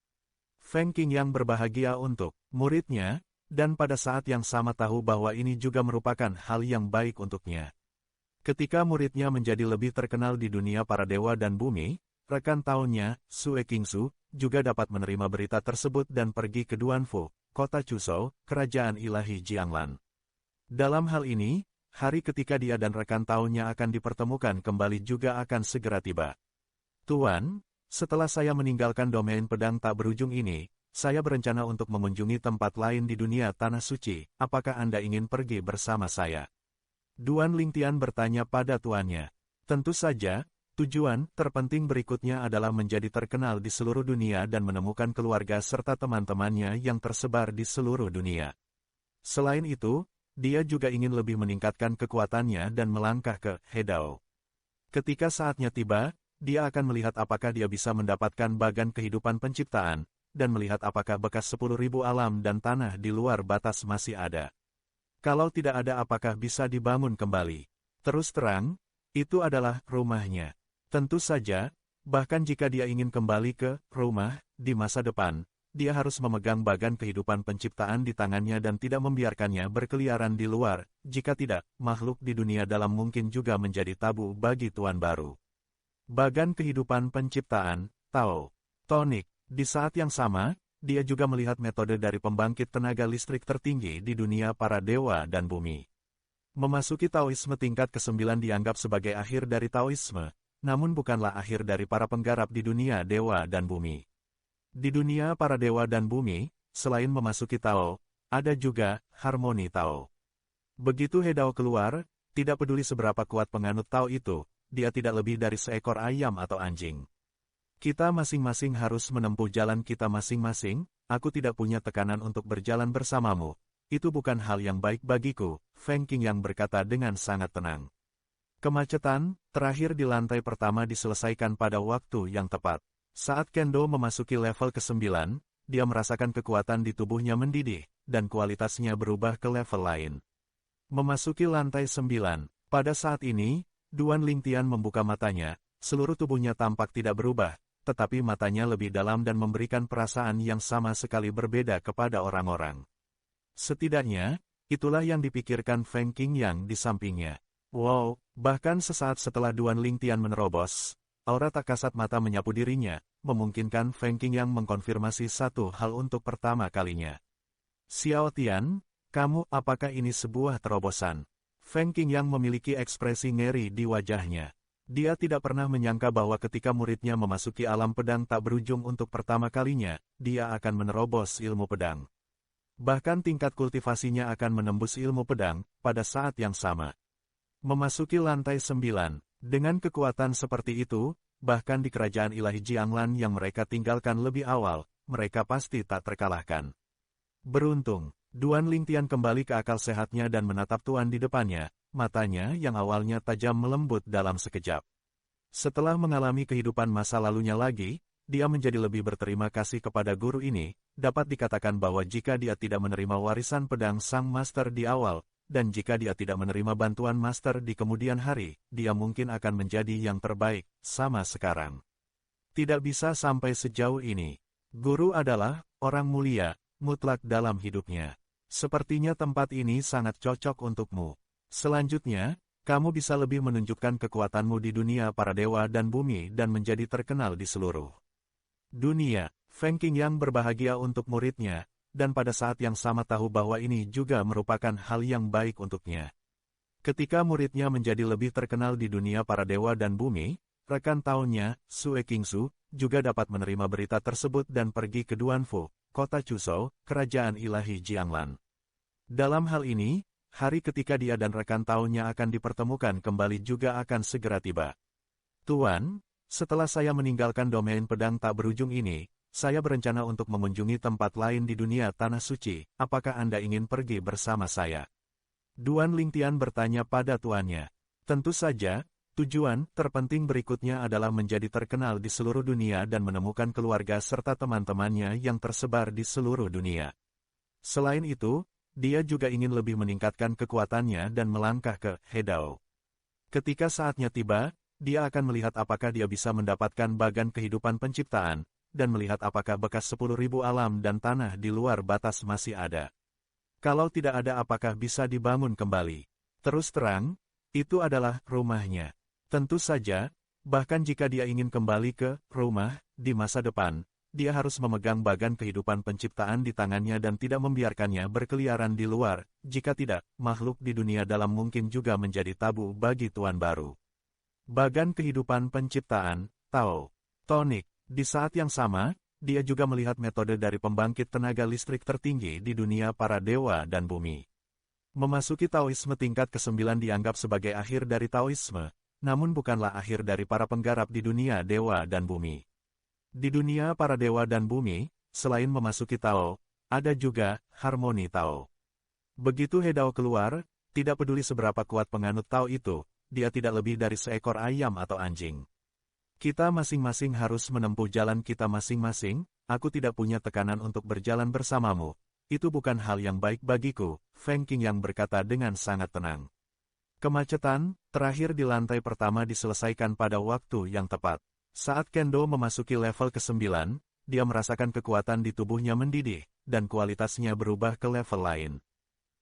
Feng Qingyang berbahagia untuk muridnya, dan pada saat yang sama tahu bahwa ini juga merupakan hal yang baik untuknya. Ketika muridnya menjadi lebih terkenal di dunia para dewa dan bumi, rekan tahunnya, Sue Qingsu, juga dapat menerima berita tersebut dan pergi ke Duanfu, kota Chuzhou, kerajaan ilahi Jianglan. Dalam hal ini, hari ketika dia dan rekan tahunnya akan dipertemukan kembali juga akan segera tiba. Tuan, setelah saya meninggalkan domain pedang tak berujung ini, saya berencana untuk mengunjungi tempat lain di dunia Tanah Suci, apakah Anda ingin pergi bersama saya? Duan Lingtian bertanya pada tuannya. Tentu saja, tujuan terpenting berikutnya adalah menjadi terkenal di seluruh dunia dan menemukan keluarga serta teman-temannya yang tersebar di seluruh dunia. Selain itu, dia juga ingin lebih meningkatkan kekuatannya dan melangkah ke Hedao. Ketika saatnya tiba, dia akan melihat apakah dia bisa mendapatkan bagan kehidupan penciptaan, dan melihat apakah bekas 10.000 alam dan tanah di luar batas masih ada. Kalau tidak ada apakah bisa dibangun kembali. Terus terang, itu adalah rumahnya. Tentu saja, bahkan jika dia ingin kembali ke rumah, di masa depan, dia harus memegang bagan kehidupan penciptaan di tangannya dan tidak membiarkannya berkeliaran di luar, jika tidak, makhluk di dunia dalam mungkin juga menjadi tabu bagi tuan baru. Bagan kehidupan penciptaan, Tao. Tonik, di saat yang sama, dia juga melihat metode dari pembangkit tenaga listrik tertinggi di dunia para dewa dan bumi. Memasuki Taoisme tingkat ke-9 dianggap sebagai akhir dari Taoisme, namun bukanlah akhir dari para penggarap di dunia dewa dan bumi. Di dunia para dewa dan bumi, selain memasuki Tao, ada juga harmoni Tao. Begitu Hedao keluar, tidak peduli seberapa kuat penganut Tao itu, dia tidak lebih dari seekor ayam atau anjing. Kita masing-masing harus menempuh jalan kita masing-masing, aku tidak punya tekanan untuk berjalan bersamamu. Itu bukan hal yang baik bagiku, Feng Qingyang berkata dengan sangat tenang. Kemacetan, terakhir di lantai pertama diselesaikan pada waktu yang tepat. Saat Kendo memasuki level ke-9, dia merasakan kekuatan di tubuhnya mendidih, dan kualitasnya berubah ke level lain. Memasuki lantai 9, pada saat ini, Duan Lingtian membuka matanya, seluruh tubuhnya tampak tidak berubah, tetapi matanya lebih dalam dan memberikan perasaan yang sama sekali berbeda kepada orang-orang. Setidaknya, itulah yang dipikirkan Feng Qingyang di sampingnya. Wow, bahkan sesaat setelah Duan Lingtian menerobos, aura tak kasat mata menyapu dirinya, memungkinkan Feng Qingyang mengkonfirmasi satu hal untuk pertama kalinya. Xiao Tian, kamu apakah ini sebuah terobosan? Feng Qingyang memiliki ekspresi ngeri di wajahnya. Dia tidak pernah menyangka bahwa ketika muridnya memasuki alam pedang tak berujung untuk pertama kalinya, dia akan menerobos ilmu pedang. Bahkan tingkat kultivasinya akan menembus ilmu pedang, pada saat yang sama. Memasuki lantai 9, dengan kekuatan seperti itu, bahkan di kerajaan ilahi Jianglan yang mereka tinggalkan lebih awal, mereka pasti tak terkalahkan. Beruntung, Duan Lingtian kembali ke akal sehatnya dan menatap tuan di depannya, matanya yang awalnya tajam melembut dalam sekejap. Setelah mengalami kehidupan masa lalunya lagi, dia menjadi lebih berterima kasih kepada guru ini, dapat dikatakan bahwa jika dia tidak menerima warisan pedang sang master di awal, dan jika dia tidak menerima bantuan master di kemudian hari, dia mungkin akan menjadi yang terbaik, sama sekarang. Tidak bisa sampai sejauh ini. Guru adalah orang mulia, mutlak dalam hidupnya. Sepertinya tempat ini sangat cocok untukmu. Selanjutnya, kamu bisa lebih menunjukkan kekuatanmu di dunia para dewa dan bumi dan menjadi terkenal di seluruh dunia. Feng Qingyang berbahagia untuk muridnya, dan pada saat yang sama tahu bahwa ini juga merupakan hal yang baik untuknya. Ketika muridnya menjadi lebih terkenal di dunia para dewa dan bumi, rekan tahunnya, Sue Qingsu, juga dapat menerima berita tersebut dan pergi ke Duanfu, kota Chuzhou, kerajaan ilahi Jianglan. Dalam hal ini, hari ketika dia dan rekan tahunnya akan dipertemukan kembali juga akan segera tiba. Tuan, setelah saya meninggalkan domain pedang tak berujung ini, saya berencana untuk mengunjungi tempat lain di dunia Tanah Suci, apakah Anda ingin pergi bersama saya? Duan Lingtian bertanya pada tuannya. Tentu saja, tujuan terpenting berikutnya adalah menjadi terkenal di seluruh dunia dan menemukan keluarga serta teman-temannya yang tersebar di seluruh dunia. Selain itu, dia juga ingin lebih meningkatkan kekuatannya dan melangkah ke Hedao. Ketika saatnya tiba, dia akan melihat apakah dia bisa mendapatkan bagan kehidupan penciptaan, dan melihat apakah bekas 10.000 alam dan tanah di luar batas masih ada. Kalau tidak ada apakah bisa dibangun kembali. Terus terang, itu adalah rumahnya. Tentu saja, bahkan jika dia ingin kembali ke rumah di masa depan, dia harus memegang bagan kehidupan penciptaan di tangannya dan tidak membiarkannya berkeliaran di luar. Jika tidak, makhluk di dunia dalam mungkin juga menjadi tabu bagi tuan baru. Bagan kehidupan penciptaan, Tao. Tonic. Di saat yang sama, dia juga melihat metode dari pembangkit tenaga listrik tertinggi di dunia para dewa dan bumi. Memasuki Taoisme tingkat ke-9 dianggap sebagai akhir dari Taoisme, namun bukanlah akhir dari para penggarap di dunia dewa dan bumi. Di dunia para dewa dan bumi, selain memasuki Tao, ada juga harmoni Tao. Begitu Hedao keluar, tidak peduli seberapa kuat penganut Tao itu, dia tidak lebih dari seekor ayam atau anjing. Kita masing-masing harus menempuh jalan kita masing-masing, aku tidak punya tekanan untuk berjalan bersamamu. Itu bukan hal yang baik bagiku, Feng Qingyang berkata dengan sangat tenang. Kemacetan, terakhir di lantai pertama diselesaikan pada waktu yang tepat. Saat Kendo memasuki level ke-9, dia merasakan kekuatan di tubuhnya mendidih, dan kualitasnya berubah ke level lain.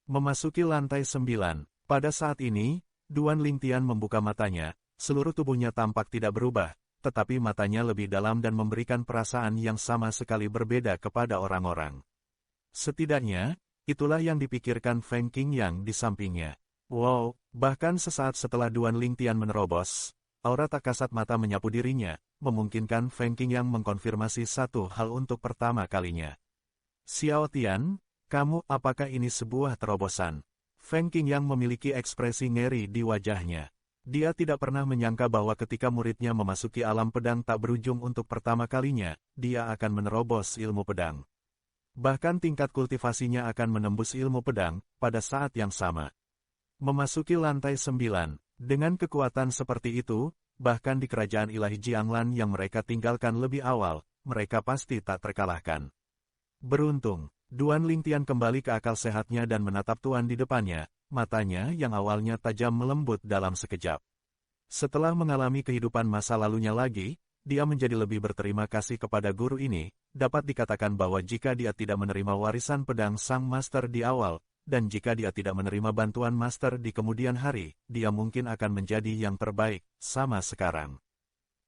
Memasuki lantai 9, pada saat ini, Duan Lingtian membuka matanya, seluruh tubuhnya tampak tidak berubah, tetapi matanya lebih dalam dan memberikan perasaan yang sama sekali berbeda kepada orang-orang. Setidaknya, itulah yang dipikirkan Feng Qingyang di sampingnya. Wow, bahkan sesaat setelah Duan Lingtian menerobos, aura tak kasat mata menyapu dirinya, memungkinkan Feng Qingyang mengkonfirmasi satu hal untuk pertama kalinya. Xiao Tian, kamu apakah ini sebuah terobosan? Feng Qingyang memiliki ekspresi ngeri di wajahnya. Dia tidak pernah menyangka bahwa ketika muridnya memasuki alam pedang tak berujung untuk pertama kalinya, dia akan menerobos ilmu pedang. Bahkan tingkat kultivasinya akan menembus ilmu pedang, pada saat yang sama. Memasuki lantai 9, dengan kekuatan seperti itu, bahkan di kerajaan ilahi Jianglan yang mereka tinggalkan lebih awal, mereka pasti tak terkalahkan. Beruntung, Duan Lingtian kembali ke akal sehatnya dan menatap tuan di depannya, matanya yang awalnya tajam melembut dalam sekejap. Setelah mengalami kehidupan masa lalunya lagi, dia menjadi lebih berterima kasih kepada guru ini. Dapat dikatakan bahwa jika dia tidak menerima warisan pedang sang master di awal, dan jika dia tidak menerima bantuan master di kemudian hari, dia mungkin akan menjadi yang terbaik, sama sekarang.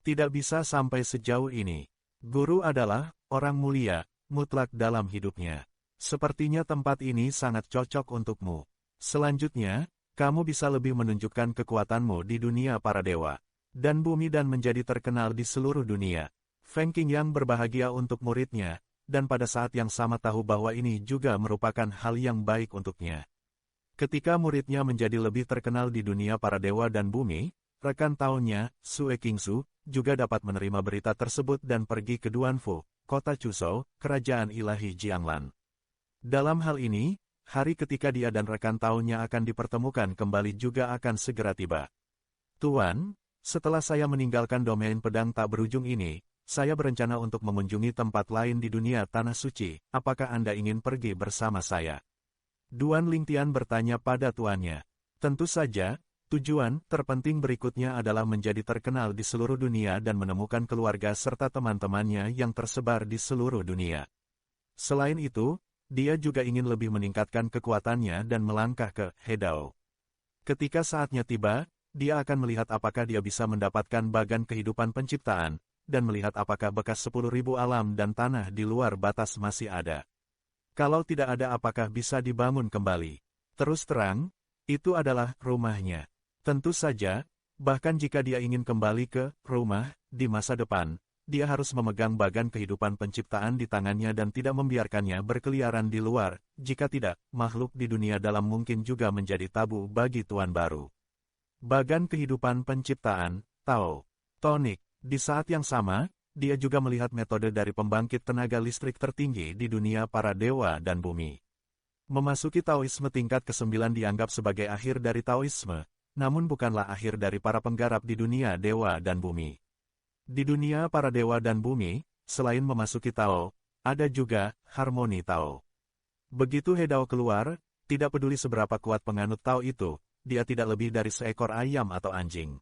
Tidak bisa sampai sejauh ini. Guru adalah orang mulia, mutlak dalam hidupnya. Sepertinya tempat ini sangat cocok untukmu. Selanjutnya, kamu bisa lebih menunjukkan kekuatanmu di dunia para dewa dan bumi dan menjadi terkenal di seluruh dunia. Feng Qingyang berbahagia untuk muridnya, dan pada saat yang sama tahu bahwa ini juga merupakan hal yang baik untuknya. Ketika muridnya menjadi lebih terkenal di dunia para dewa dan bumi, rekan tahunnya, Sue Qingsu, juga dapat menerima berita tersebut dan pergi ke Duanfu, kota Chuzhou, kerajaan ilahi Jianglan. Dalam hal ini, hari ketika dia dan rekan tahunnya akan dipertemukan kembali juga akan segera tiba. Tuan, setelah saya meninggalkan domain pedang tak berujung ini, saya berencana untuk mengunjungi tempat lain di dunia Tanah Suci. Apakah Anda ingin pergi bersama saya? Duan Lingtian bertanya pada tuannya. Tentu saja, tujuan terpenting berikutnya adalah menjadi terkenal di seluruh dunia dan menemukan keluarga serta teman-temannya yang tersebar di seluruh dunia. Selain itu, dia juga ingin lebih meningkatkan kekuatannya dan melangkah ke Hedao. Ketika saatnya tiba, dia akan melihat apakah dia bisa mendapatkan bagan kehidupan penciptaan, dan melihat apakah bekas 10.000 alam dan tanah di luar batas masih ada. Kalau tidak ada apakah bisa dibangun kembali. Terus terang, itu adalah rumahnya. Tentu saja, bahkan jika dia ingin kembali ke rumah di masa depan, dia harus memegang bagan kehidupan penciptaan di tangannya dan tidak membiarkannya berkeliaran di luar. Jika tidak, makhluk di dunia dalam mungkin juga menjadi tabu bagi tuan baru. Bagan kehidupan penciptaan, Tao. Tonic. Di saat yang sama, dia juga melihat metode dari pembangkit tenaga listrik tertinggi di dunia para dewa dan bumi. Memasuki Taoisme tingkat ke-9 dianggap sebagai akhir dari Taoisme, namun bukanlah akhir dari para penggarap di dunia dewa dan bumi. Di dunia para dewa dan bumi, selain memasuki Tao, ada juga harmoni Tao. Begitu Hedao keluar, tidak peduli seberapa kuat penganut Tao itu, dia tidak lebih dari seekor ayam atau anjing.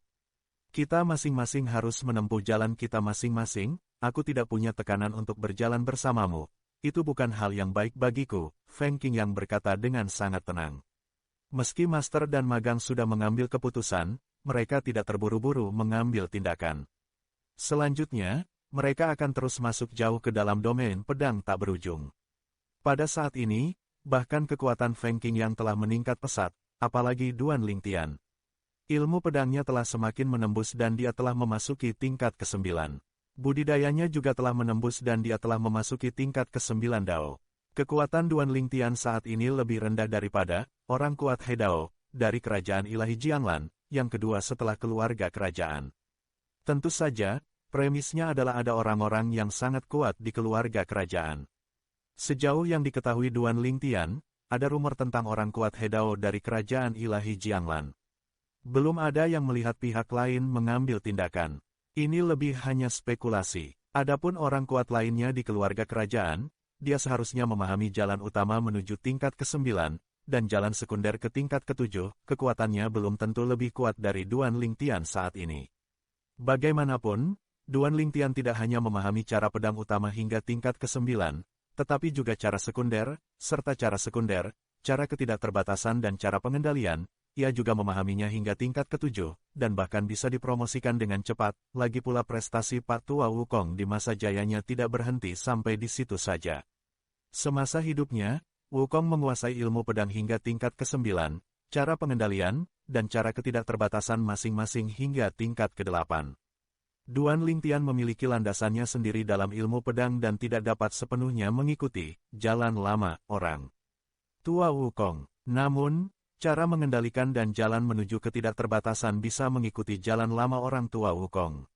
Kita masing-masing harus menempuh jalan kita masing-masing, aku tidak punya tekanan untuk berjalan bersamamu. Itu bukan hal yang baik bagiku, Feng Qingyang berkata dengan sangat tenang. Meski master dan magang sudah mengambil keputusan, mereka tidak terburu-buru mengambil tindakan. Selanjutnya, mereka akan terus masuk jauh ke dalam domain pedang tak berujung. Pada saat ini, bahkan kekuatan Feng Qingyang telah meningkat pesat, apalagi Duan Lingtian. Ilmu pedangnya telah semakin menembus dan dia telah memasuki tingkat ke-9. Budidayanya juga telah menembus dan dia telah memasuki tingkat ke-9 Dao. Kekuatan Duan Lingtian saat ini lebih rendah daripada orang kuat He Dao dari kerajaan ilahi Jianglan, yang kedua setelah keluarga kerajaan. Tentu saja, premisnya adalah ada orang-orang yang sangat kuat di keluarga kerajaan. Sejauh yang diketahui Duan Lingtian, ada rumor tentang orang kuat He Dao dari kerajaan ilahi Jianglan. Belum ada yang melihat pihak lain mengambil tindakan. Ini lebih hanya spekulasi. Adapun orang kuat lainnya di keluarga kerajaan, dia seharusnya memahami jalan utama menuju tingkat ke-9, dan jalan sekunder ke tingkat ke-7, kekuatannya belum tentu lebih kuat dari Duan Lingtian saat ini. Bagaimanapun, Duan Lingtian tidak hanya memahami cara pedang utama hingga tingkat ke-9, tetapi juga cara sekunder, serta cara sekunder, cara ketidakterbatasan dan cara pengendalian. Ia juga memahaminya hingga tingkat ke-7, dan bahkan bisa dipromosikan dengan cepat. Lagi pula prestasi Pak Tua Wukong di masa jayanya tidak berhenti sampai di situ saja. Semasa hidupnya, Wukong menguasai ilmu pedang hingga tingkat ke-9, cara pengendalian, dan cara ketidakterbatasan masing-masing hingga tingkat ke-8. Duan Lingtian memiliki landasannya sendiri dalam ilmu pedang dan tidak dapat sepenuhnya mengikuti jalan lama orang Tua Wukong. Namun, cara mengendalikan dan jalan menuju ketidakterbatasan bisa mengikuti jalan lama orang tua Wukong.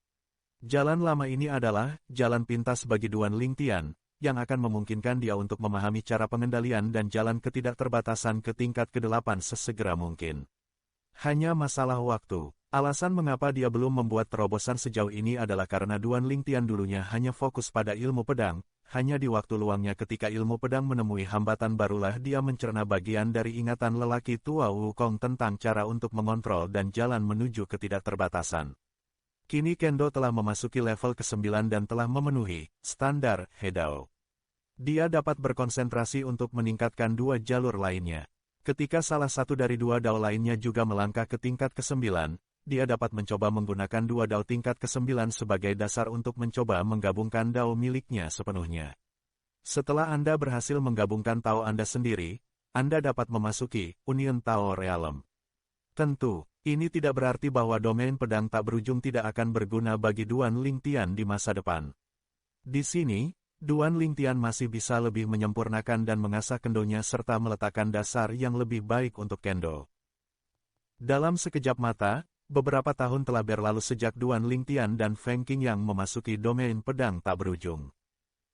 Jalan lama ini adalah jalan pintas bagi Duan Lingtian, yang akan memungkinkan dia untuk memahami cara pengendalian dan jalan ketidakterbatasan ke tingkat ke-8 sesegera mungkin. Hanya masalah waktu. Alasan mengapa dia belum membuat terobosan sejauh ini adalah karena Duan Lingtian dulunya hanya fokus pada ilmu pedang. Hanya di waktu luangnya ketika ilmu pedang menemui hambatan barulah dia mencerna bagian dari ingatan lelaki tua Wukong tentang cara untuk mengontrol dan jalan menuju ketidakterbatasan. Kini Kendo telah memasuki level ke-9 dan telah memenuhi standar He Dao. Dia dapat berkonsentrasi untuk meningkatkan dua jalur lainnya. Ketika salah satu dari dua Dao lainnya juga melangkah ke tingkat ke-9, dia dapat mencoba menggunakan dua Dao tingkat ke-9 sebagai dasar untuk mencoba menggabungkan Dao miliknya sepenuhnya. Setelah Anda berhasil menggabungkan Tao Anda sendiri, Anda dapat memasuki Union Tao Realm. Tentu, ini tidak berarti bahwa domain pedang tak berujung tidak akan berguna bagi Duan Lingtian di masa depan. Di sini, Duan Lingtian masih bisa lebih menyempurnakan dan mengasah kendonya serta meletakkan dasar yang lebih baik untuk kendo. Dalam sekejap mata, beberapa tahun telah berlalu sejak Duan Lingtian dan Feng Qingyang memasuki domain pedang tak berujung.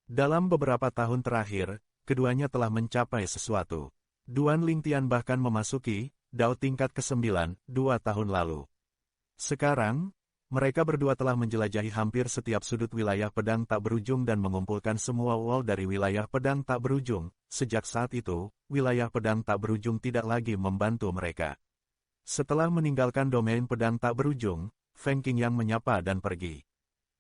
Dalam beberapa tahun terakhir, keduanya telah mencapai sesuatu. Duan Lingtian bahkan memasuki Dao tingkat ke-9, 2 tahun lalu. Sekarang, mereka berdua telah menjelajahi hampir setiap sudut wilayah pedang tak berujung dan mengumpulkan semua wall dari wilayah pedang tak berujung. Sejak saat itu, wilayah pedang tak berujung tidak lagi membantu mereka. Setelah meninggalkan domain pedang tak berujung, Feng Qingyang menyapa dan pergi.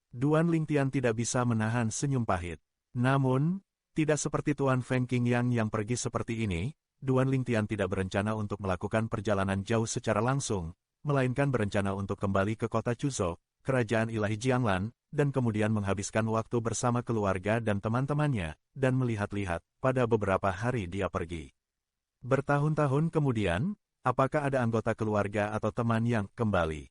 Duan Lingtian tidak bisa menahan senyum pahit. Namun, tidak seperti Tuan Feng Qingyang yang pergi seperti ini, Duan Lingtian tidak berencana untuk melakukan perjalanan jauh secara langsung, melainkan berencana untuk kembali ke kota Chuzhou, kerajaan ilahi Jianglan, dan kemudian menghabiskan waktu bersama keluarga dan teman-temannya, dan melihat-lihat. Pada beberapa hari dia pergi. Bertahun-tahun kemudian, apakah ada anggota keluarga atau teman yang kembali?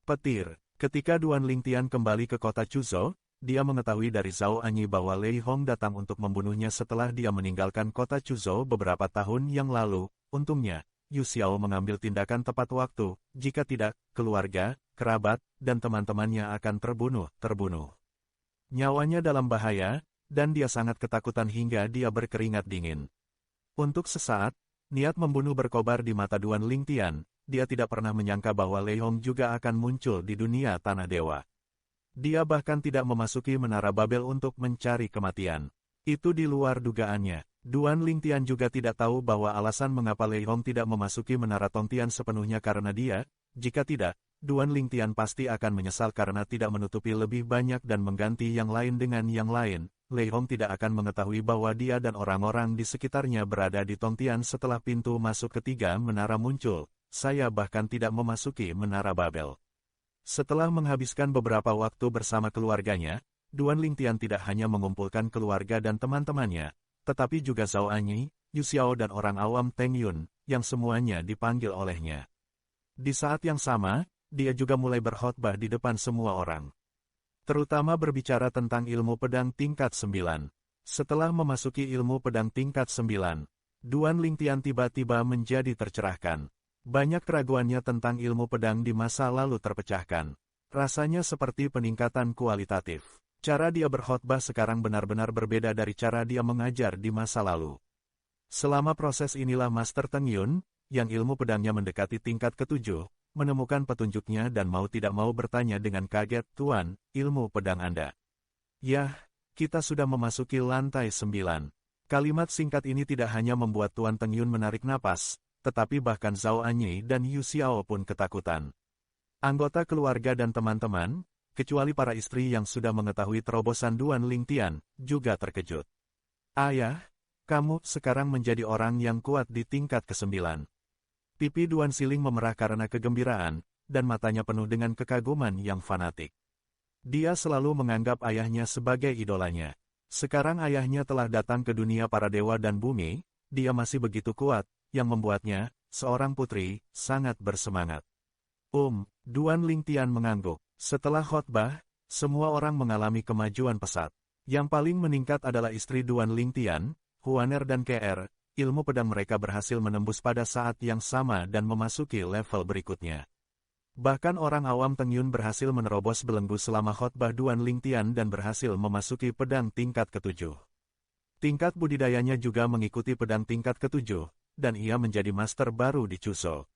Petir. Ketika Duan Lingtian kembali ke kota Chuzhou, dia mengetahui dari Zhao Anyi bahwa Lei Hong datang untuk membunuhnya setelah dia meninggalkan kota Chuzhou beberapa tahun yang lalu. Untungnya, Yu Xiao mengambil tindakan tepat waktu. Jika tidak, keluarga, kerabat, dan teman-temannya akan terbunuh. Nyawanya dalam bahaya, dan dia sangat ketakutan hingga dia berkeringat dingin. Untuk sesaat, niat membunuh berkobar di mata Duan Lingtian. Dia tidak pernah menyangka bahwa Lei Hong juga akan muncul di dunia Tanah Dewa. Dia bahkan tidak memasuki Menara Babel untuk mencari kematian. Itu di luar dugaannya. Duan Lingtian juga tidak tahu bahwa alasan mengapa Lei Hong tidak memasuki Menara Tongtian sepenuhnya karena dia, jika tidak, Duan Lingtian pasti akan menyesal karena tidak menutupi lebih banyak dan mengganti yang lain dengan yang lain. Lei Hong tidak akan mengetahui bahwa dia dan orang-orang di sekitarnya berada di Tongtian setelah pintu masuk ketiga menara muncul. Saya bahkan tidak memasuki Menara Babel. Setelah menghabiskan beberapa waktu bersama keluarganya, Duan Lingtian tidak hanya mengumpulkan keluarga dan teman-temannya, tetapi juga Zhao Anyi, Yu Xiao dan orang awam Teng Yun, yang semuanya dipanggil olehnya. Di saat yang sama, dia juga mulai berkhotbah di depan semua orang. Terutama berbicara tentang ilmu pedang tingkat 9. Setelah memasuki ilmu pedang tingkat 9, Duan Lingtian tiba-tiba menjadi tercerahkan. Banyak keraguannya tentang ilmu pedang di masa lalu terpecahkan. Rasanya seperti peningkatan kualitatif. Cara dia berkhotbah sekarang benar-benar berbeda dari cara dia mengajar di masa lalu. Selama proses inilah Master Teng Yun, yang ilmu pedangnya mendekati tingkat ke-7, menemukan petunjuknya dan mau tidak mau bertanya dengan kaget, "Tuan, ilmu pedang Anda." "Yah, kita sudah memasuki lantai 9. Kalimat singkat ini tidak hanya membuat Tuan Teng Yun menarik napas, tetapi bahkan Zhao Anyi dan Yu Xiao pun ketakutan. Anggota keluarga dan teman-teman, kecuali para istri yang sudah mengetahui terobosan Duan Lingtian, juga terkejut. "Ayah, kamu sekarang menjadi orang yang kuat di tingkat ke-9. Pipi Duan Siling memerah karena kegembiraan, dan matanya penuh dengan kekaguman yang fanatik. Dia selalu menganggap ayahnya sebagai idolanya. Sekarang ayahnya telah datang ke dunia para dewa dan bumi, dia masih begitu kuat, yang membuatnya, seorang putri, sangat bersemangat. Duan Lingtian mengangguk. Setelah khotbah, semua orang mengalami kemajuan pesat. Yang paling meningkat adalah istri Duan Lingtian, Huaner dan KR. Ilmu pedang mereka berhasil menembus pada saat yang sama dan memasuki level berikutnya. Bahkan orang awam Teng Yun berhasil menerobos belenggu selama khotbah Duan Lingtian dan berhasil memasuki pedang tingkat ke-7. Tingkat budidayanya juga mengikuti pedang tingkat ke-7, dan ia menjadi master baru di Chuso.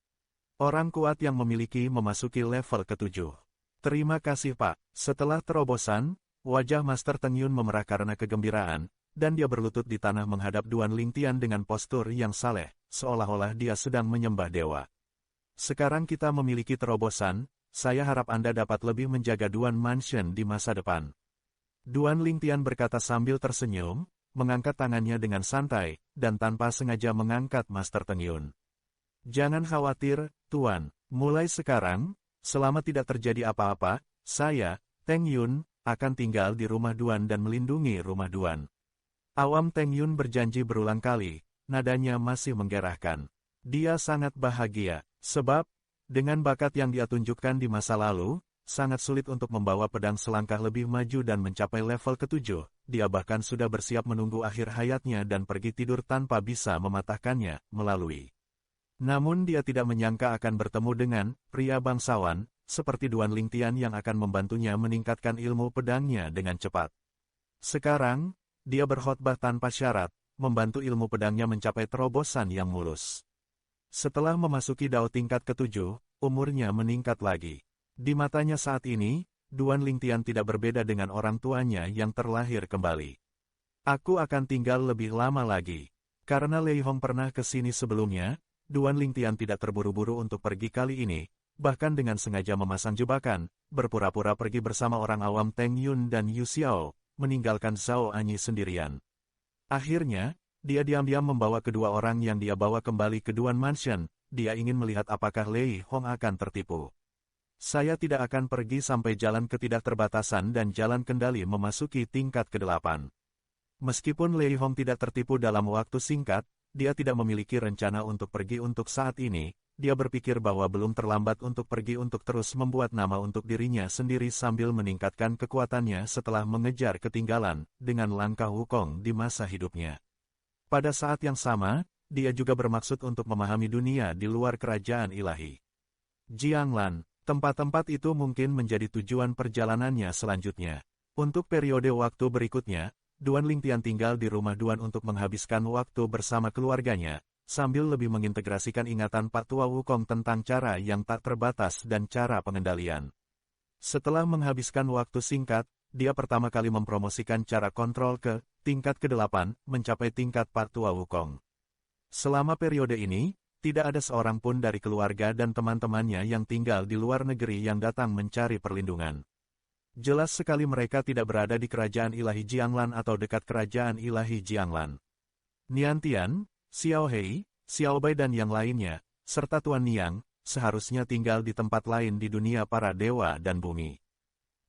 Orang kuat yang memasuki level ke-7. "Terima kasih Pak." Setelah terobosan, wajah Master Teng Yun memerah karena kegembiraan, dan dia berlutut di tanah menghadap Duan Lingtian dengan postur yang saleh, seolah-olah dia sedang menyembah dewa. "Sekarang kita memiliki terobosan, saya harap Anda dapat lebih menjaga Duan Mansion di masa depan." Duan Lingtian berkata sambil tersenyum, mengangkat tangannya dengan santai, dan tanpa sengaja mengangkat Master Teng Yun. "Jangan khawatir, Tuan. Mulai sekarang, selama tidak terjadi apa-apa, saya, Teng Yun, akan tinggal di rumah Duan dan melindungi rumah Duan." Awam Teng Yun berjanji berulang kali, nadanya masih menggerahkan. Dia sangat bahagia, sebab, dengan bakat yang dia tunjukkan di masa lalu, sangat sulit untuk membawa pedang selangkah lebih maju dan mencapai level ke-7, dia bahkan sudah bersiap menunggu akhir hayatnya dan pergi tidur tanpa bisa mematahkannya, melalui. Namun dia tidak menyangka akan bertemu dengan pria bangsawan, seperti Duan Lingtian yang akan membantunya meningkatkan ilmu pedangnya dengan cepat. Sekarang, dia berkhotbah tanpa syarat, membantu ilmu pedangnya mencapai terobosan yang mulus. Setelah memasuki dao tingkat ke-7, umurnya meningkat lagi. Di matanya saat ini, Duan Lingtian tidak berbeda dengan orang tuanya yang terlahir kembali. "Aku akan tinggal lebih lama lagi." Karena Lei Hong pernah ke sini sebelumnya, Duan Lingtian tidak terburu-buru untuk pergi kali ini, bahkan dengan sengaja memasang jebakan, berpura-pura pergi bersama orang awam Teng Yun dan Yu Xiao, meninggalkan Zhao Anyi sendirian. Akhirnya, dia diam-diam membawa kedua orang yang dia bawa kembali ke Duan Mansion. Dia ingin melihat apakah Lei Hong akan tertipu. "Saya tidak akan pergi sampai jalan ketidakterbatasan dan jalan kendali memasuki tingkat ke-8. Meskipun Lei Hong tidak tertipu dalam waktu singkat, dia tidak memiliki rencana untuk pergi untuk saat ini. Dia berpikir bahwa belum terlambat untuk pergi untuk terus membuat nama untuk dirinya sendiri sambil meningkatkan kekuatannya setelah mengejar ketinggalan dengan langkah Wukong di masa hidupnya. Pada saat yang sama, dia juga bermaksud untuk memahami dunia di luar kerajaan ilahi. Jianglan, tempat-tempat itu mungkin menjadi tujuan perjalanannya selanjutnya. Untuk periode waktu berikutnya, Duan Lingtian tinggal di rumah Duan untuk menghabiskan waktu bersama keluarganya, sambil lebih mengintegrasikan ingatan Pak Tua Wukong tentang cara yang tak terbatas dan cara pengendalian. Setelah menghabiskan waktu singkat, dia pertama kali mempromosikan cara kontrol ke tingkat ke-8, mencapai tingkat Patua Wukong. Selama periode ini, tidak ada seorang pun dari keluarga dan teman-temannya yang tinggal di luar negeri yang datang mencari perlindungan. Jelas sekali mereka tidak berada di kerajaan ilahi Jianglan atau dekat kerajaan ilahi Jianglan. Niantian, Xiao Hei, Xiao Bai dan yang lainnya, serta Tuan Niang, seharusnya tinggal di tempat lain di dunia para dewa dan bumi.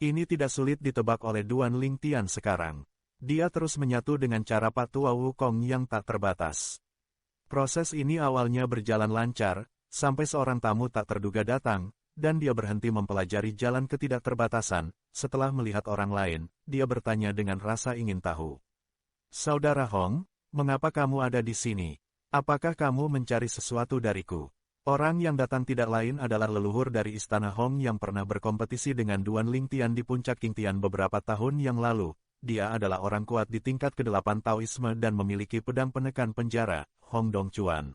Ini tidak sulit ditebak oleh Duan Lingtian sekarang. Dia terus menyatu dengan cara Patua Wukong yang tak terbatas. Proses ini awalnya berjalan lancar, sampai seorang tamu tak terduga datang, dan dia berhenti mempelajari jalan ketidakterbatasan. Setelah melihat orang lain, dia bertanya dengan rasa ingin tahu. "Saudara Hong, mengapa kamu ada di sini? Apakah kamu mencari sesuatu dariku?" Orang yang datang tidak lain adalah leluhur dari Istana Hong yang pernah berkompetisi dengan Duan Lingtian di puncak Qingtian beberapa tahun yang lalu. Dia adalah orang kuat di tingkat ke-8 Taoisme dan memiliki pedang penekan penjara, Hong Dongchuan.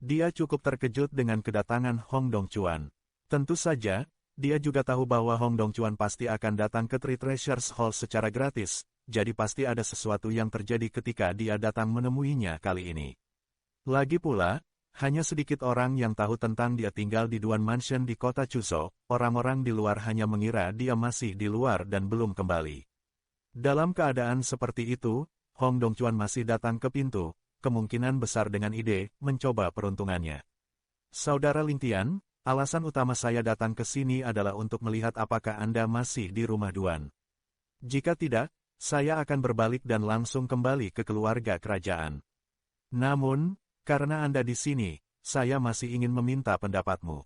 Dia cukup terkejut dengan kedatangan Hong Dongchuan. Tentu saja, dia juga tahu bahwa Hong Dongchuan pasti akan datang ke Three Treasures Hall secara gratis, jadi pasti ada sesuatu yang terjadi ketika dia datang menemuinya kali ini. Lagi pula, hanya sedikit orang yang tahu tentang dia tinggal di Duan Mansion di kota Chuzhou. Orang-orang di luar hanya mengira dia masih di luar dan belum kembali. Dalam keadaan seperti itu, Hong Dongchuan masih datang ke pintu, kemungkinan besar dengan ide mencoba peruntungannya. "Saudara Lingtian, alasan utama saya datang ke sini adalah untuk melihat apakah Anda masih di rumah Duan. Jika tidak, saya akan berbalik dan langsung kembali ke keluarga kerajaan. Namun, karena Anda di sini, saya masih ingin meminta pendapatmu."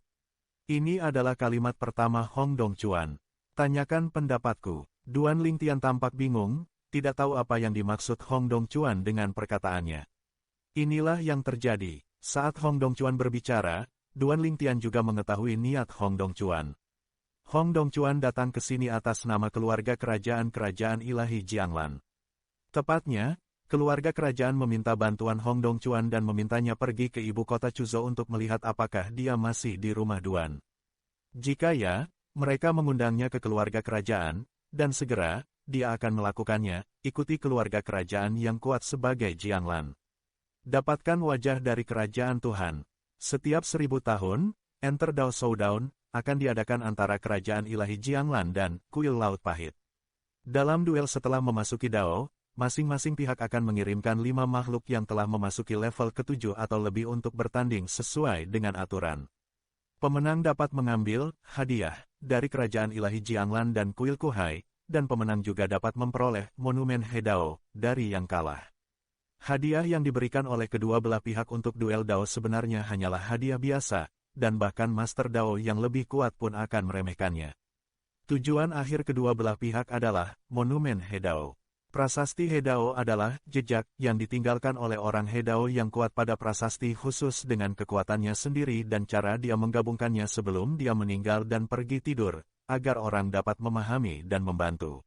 Ini adalah kalimat pertama Hong Dongchuan. "Tanyakan pendapatku." Duan Lingtian tampak bingung, tidak tahu apa yang dimaksud Hong Dongchuan dengan perkataannya. Inilah yang terjadi. Saat Hong Dongchuan berbicara, Duan Lingtian juga mengetahui niat Hong Dongchuan. Hong Dongchuan datang ke sini atas nama keluarga kerajaan ilahi Jianglan. Tepatnya, keluarga kerajaan meminta bantuan Hong Dongchuan dan memintanya pergi ke ibu kota Chuzhou untuk melihat apakah dia masih di rumah Duan. Jika ya, mereka mengundangnya ke keluarga kerajaan, dan segera, dia akan melakukannya, ikuti keluarga kerajaan yang kuat sebagai Jianglan. Dapatkan wajah dari kerajaan Tuhan. Setiap 1000 tahun, Enter Dao Showdown, akan diadakan antara kerajaan ilahi Jianglan dan Kuil Laut Pahit. Dalam duel setelah memasuki Dao, masing-masing pihak akan mengirimkan 5 makhluk yang telah memasuki level ke-7 atau lebih untuk bertanding sesuai dengan aturan. Pemenang dapat mengambil hadiah dari kerajaan ilahi Jianglan dan Kuil Kuhai, dan pemenang juga dapat memperoleh monumen Hedao dari yang kalah. Hadiah yang diberikan oleh kedua belah pihak untuk duel Dao sebenarnya hanyalah hadiah biasa, dan bahkan Master Dao yang lebih kuat pun akan meremehkannya. Tujuan akhir kedua belah pihak adalah monumen Hedao. Prasasti Hedao adalah jejak yang ditinggalkan oleh orang Hedao yang kuat pada prasasti khusus dengan kekuatannya sendiri dan cara dia menggabungkannya sebelum dia meninggal dan pergi tidur, agar orang dapat memahami dan membantu.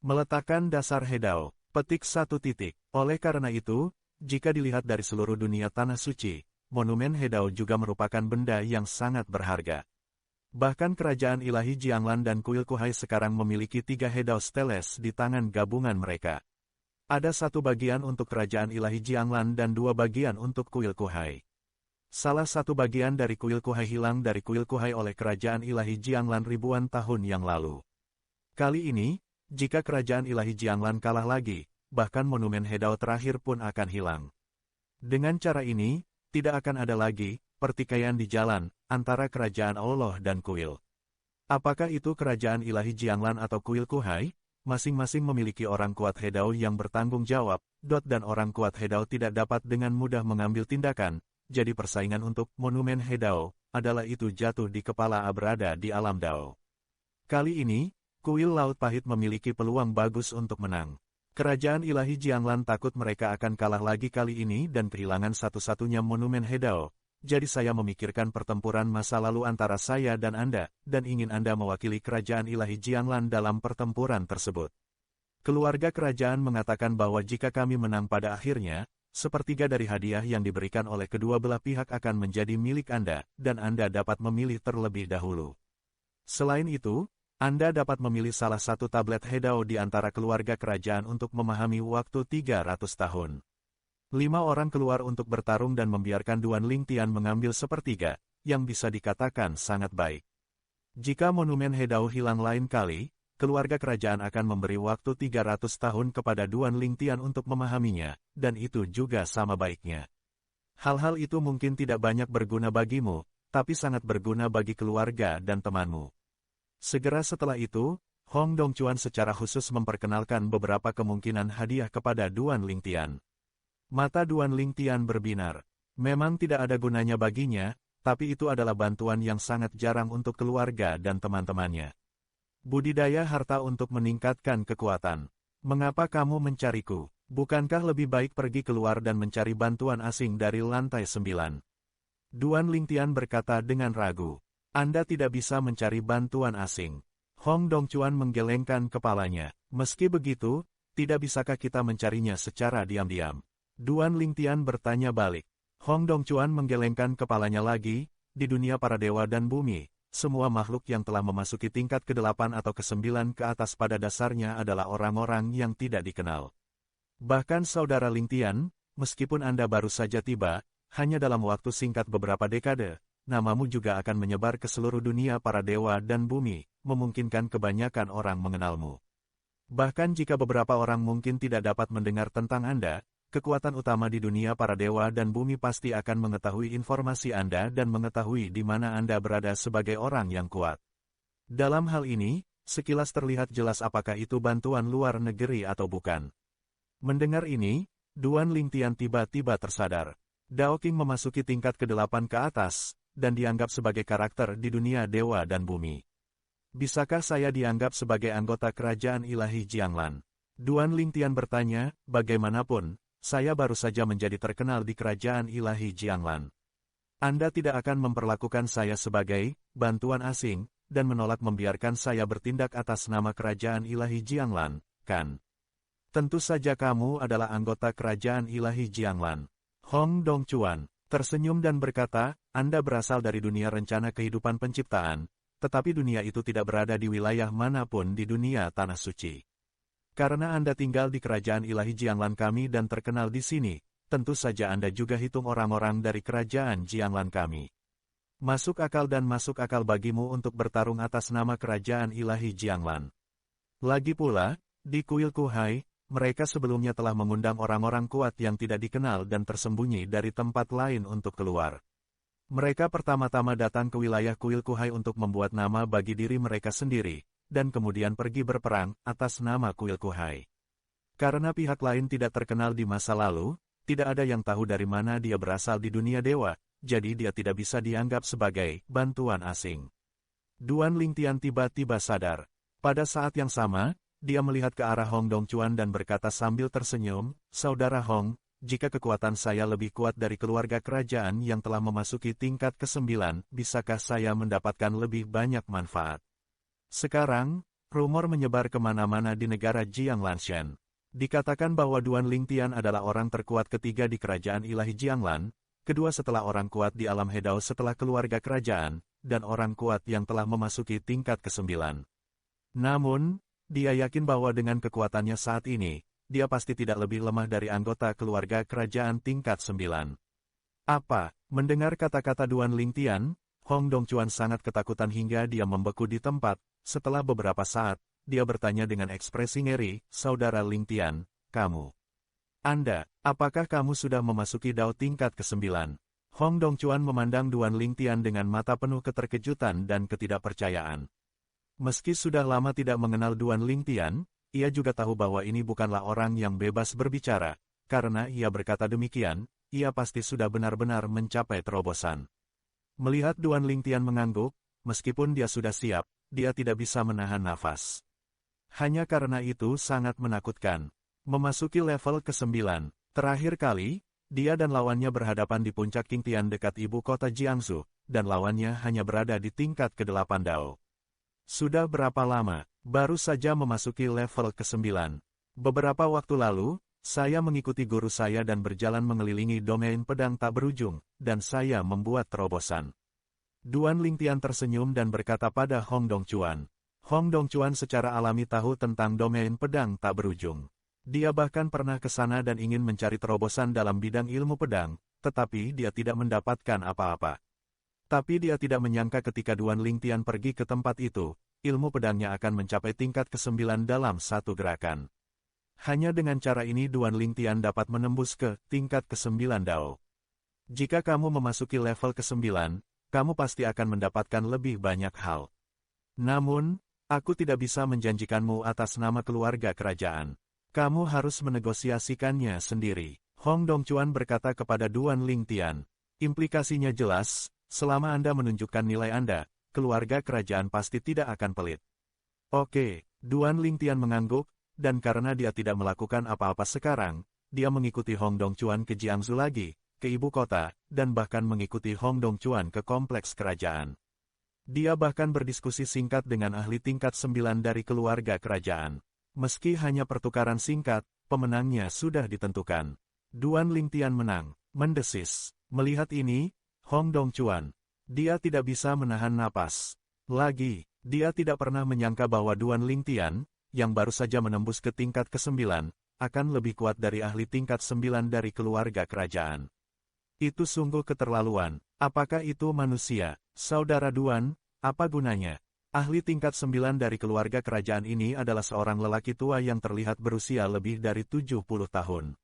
Meletakkan dasar Hedao, petik 1 titik. Oleh karena itu, jika dilihat dari seluruh dunia tanah suci, monumen Hedao juga merupakan benda yang sangat berharga. Bahkan kerajaan ilahi Jianglan dan Kuil Kuhai sekarang memiliki 3 Hedao Steles di tangan gabungan mereka. Ada 1 bagian untuk kerajaan ilahi Jianglan dan 2 bagian untuk Kuil Kuhai. Salah satu bagian dari Kuil Kuhai hilang dari Kuil Kuhai oleh kerajaan ilahi Jianglan ribuan tahun yang lalu. Kali ini, jika kerajaan ilahi Jianglan kalah lagi, bahkan monumen Hedao terakhir pun akan hilang. Dengan cara ini, tidak akan ada lagi pertikaian di jalan antara kerajaan Allah dan kuil. Apakah itu kerajaan ilahi Jianglan atau Kuil Kuhai? Masing-masing memiliki orang kuat Hedao yang bertanggung jawab, dan orang kuat Hedao tidak dapat dengan mudah mengambil tindakan, jadi persaingan untuk monumen Hedao adalah itu jatuh di kepala berada di alam Dao. Kali ini, Kuil Laut Pahit memiliki peluang bagus untuk menang. Kerajaan ilahi Jianglan takut mereka akan kalah lagi kali ini dan kehilangan satu-satunya monumen Hedao. Jadi saya memikirkan pertempuran masa lalu antara saya dan Anda, dan ingin Anda mewakili kerajaan ilahi Jianglan dalam pertempuran tersebut. Keluarga kerajaan mengatakan bahwa jika kami menang pada akhirnya, sepertiga dari hadiah yang diberikan oleh kedua belah pihak akan menjadi milik Anda, dan Anda dapat memilih terlebih dahulu. Selain itu, Anda dapat memilih salah satu tablet Hedao di antara keluarga kerajaan untuk memahami waktu 300 tahun. 5 orang keluar untuk bertarung dan membiarkan Duan Lingtian mengambil sepertiga, yang bisa dikatakan sangat baik. Jika monumen Hedao hilang lain kali, keluarga kerajaan akan memberi waktu 300 tahun kepada Duan Lingtian untuk memahaminya, dan itu juga sama baiknya. Hal-hal itu mungkin tidak banyak berguna bagimu, tapi sangat berguna bagi keluarga dan temanmu. Segera setelah itu, Hong Dongchuan secara khusus memperkenalkan beberapa kemungkinan hadiah kepada Duan Lingtian. Mata Duan Lingtian berbinar. Memang tidak ada gunanya baginya, tapi itu adalah bantuan yang sangat jarang untuk keluarga dan teman-temannya. Budidaya harta untuk meningkatkan kekuatan. Mengapa kamu mencariku? Bukankah lebih baik pergi keluar dan mencari bantuan asing dari lantai 9? Duan Lingtian berkata dengan ragu. Anda tidak bisa mencari bantuan asing. Hong Dongchuan menggelengkan kepalanya. Meski begitu, tidak bisakah kita mencarinya secara diam-diam? Duan Lingtian bertanya balik. Hong Dongchuan menggelengkan kepalanya lagi. Di dunia para dewa dan bumi, semua makhluk yang telah memasuki tingkat ke-8 atau ke-9 ke atas pada dasarnya adalah orang-orang yang tidak dikenal. Bahkan saudara Lingtian, meskipun Anda baru saja tiba, hanya dalam waktu singkat beberapa dekade, namamu juga akan menyebar ke seluruh dunia para dewa dan bumi, memungkinkan kebanyakan orang mengenalmu. Bahkan jika beberapa orang mungkin tidak dapat mendengar tentang Anda, kekuatan utama di dunia para dewa dan bumi pasti akan mengetahui informasi Anda dan mengetahui di mana Anda berada sebagai orang yang kuat. Dalam hal ini, sekilas terlihat jelas apakah itu bantuan luar negeri atau bukan. Mendengar ini, Duan Lingtian tiba-tiba tersadar. Dao King memasuki tingkat ke-8 ke atas, dan dianggap sebagai karakter di dunia dewa dan bumi. Bisakah saya dianggap sebagai anggota kerajaan ilahi Jianglan? Duan Lingtian bertanya, bagaimanapun, saya baru saja menjadi terkenal di kerajaan ilahi Jianglan. Anda tidak akan memperlakukan saya sebagai bantuan asing, dan menolak membiarkan saya bertindak atas nama kerajaan ilahi Jianglan, kan? Tentu saja kamu adalah anggota kerajaan ilahi Jianglan. Hong Dongchuan tersenyum dan berkata, Anda berasal dari dunia rencana kehidupan penciptaan, tetapi dunia itu tidak berada di wilayah manapun di dunia Tanah Suci. Karena Anda tinggal di kerajaan ilahi Jianglan kami dan terkenal di sini, tentu saja Anda juga hitung orang-orang dari kerajaan Jianglan kami. Masuk akal dan masuk akal bagimu untuk bertarung atas nama kerajaan ilahi Jianglan. Lagi pula, di kuil Kuhai, mereka sebelumnya telah mengundang orang-orang kuat yang tidak dikenal dan tersembunyi dari tempat lain untuk keluar. Mereka pertama-tama datang ke wilayah kuil Kuhai untuk membuat nama bagi diri mereka sendiri, dan kemudian pergi berperang atas nama kuil Kuhai. Karena pihak lain tidak terkenal di masa lalu, tidak ada yang tahu dari mana dia berasal di dunia dewa, jadi dia tidak bisa dianggap sebagai bantuan asing. Duan Lingtian tiba-tiba sadar. Pada saat yang sama, dia melihat ke arah Hong Dongchuan dan berkata sambil tersenyum, Saudara Hong, jika kekuatan saya lebih kuat dari keluarga kerajaan yang telah memasuki tingkat ke-9, bisakah saya mendapatkan lebih banyak manfaat? Sekarang, rumor menyebar kemana-mana di negara Jianglanshan. Dikatakan bahwa Duan Lingtian adalah orang terkuat ketiga di kerajaan ilahi Jianglan, kedua setelah orang kuat di alam Hedao setelah keluarga kerajaan, dan orang kuat yang telah memasuki tingkat ke-9. Namun, dia yakin bahwa dengan kekuatannya saat ini, dia pasti tidak lebih lemah dari anggota keluarga kerajaan tingkat 9. Apa? Mendengar kata-kata Duan Lingtian, Hong Dongchuan sangat ketakutan hingga dia membeku di tempat. Setelah beberapa saat, dia bertanya dengan ekspresi ngeri, Saudara Lingtian, kamu. Anda, apakah kamu sudah memasuki Dao tingkat ke-9? Hong Dongchuan memandang Duan Lingtian dengan mata penuh keterkejutan dan ketidakpercayaan. Meski sudah lama tidak mengenal Duan Lingtian, ia juga tahu bahwa ini bukanlah orang yang bebas berbicara. Karena ia berkata demikian, ia pasti sudah benar-benar mencapai terobosan. Melihat Duan Lingtian mengangguk, meskipun dia sudah siap, dia tidak bisa menahan nafas. Hanya karena itu sangat menakutkan. Memasuki level ke-9, terakhir kali, dia dan lawannya berhadapan di puncak Qingtian dekat ibu kota Jiangsu, dan lawannya hanya berada di tingkat ke-8 Dao. Sudah berapa lama? Baru saja memasuki level ke-9. Beberapa waktu lalu, saya mengikuti guru saya dan berjalan mengelilingi domain pedang tak berujung, dan saya membuat terobosan. Duan Lingtian tersenyum dan berkata pada Hong Dongchuan, Hong Dongchuan secara alami tahu tentang domain pedang tak berujung. Dia bahkan pernah ke sana dan ingin mencari terobosan dalam bidang ilmu pedang, tetapi dia tidak mendapatkan apa-apa. Tapi dia tidak menyangka ketika Duan Lingtian pergi ke tempat itu, ilmu pedangnya akan mencapai tingkat ke-9 dalam satu gerakan. Hanya dengan cara ini Duan Lingtian dapat menembus ke tingkat ke-9 Dao. Jika kamu memasuki level ke-9, kamu pasti akan mendapatkan lebih banyak hal. Namun, aku tidak bisa menjanjikanmu atas nama keluarga kerajaan. Kamu harus menegosiasikannya sendiri. Hong Dongchuan berkata kepada Duan Lingtian. Implikasinya jelas, selama Anda menunjukkan nilai Anda, keluarga kerajaan pasti tidak akan pelit. Oke, Duan Lingtian mengangguk, dan karena dia tidak melakukan apa-apa sekarang, dia mengikuti Hong Dongchuan ke Jiangsu lagi, ke ibu kota, dan bahkan mengikuti Hong Dongchuan ke kompleks kerajaan. Dia bahkan berdiskusi singkat dengan ahli tingkat 9 dari keluarga kerajaan. Meski hanya pertukaran singkat, pemenangnya sudah ditentukan. Duan Lingtian menang, mendesis. Melihat ini, Hong Dongchuan, dia tidak bisa menahan napas. Lagi, dia tidak pernah menyangka bahwa Duan Lingtian, yang baru saja menembus ke tingkat ke-9, akan lebih kuat dari ahli tingkat 9 dari keluarga kerajaan. Itu sungguh keterlaluan. Apakah itu manusia? Saudara Duan, apa gunanya? Ahli tingkat 9 dari keluarga kerajaan ini adalah seorang lelaki tua yang terlihat berusia lebih dari 70 tahun.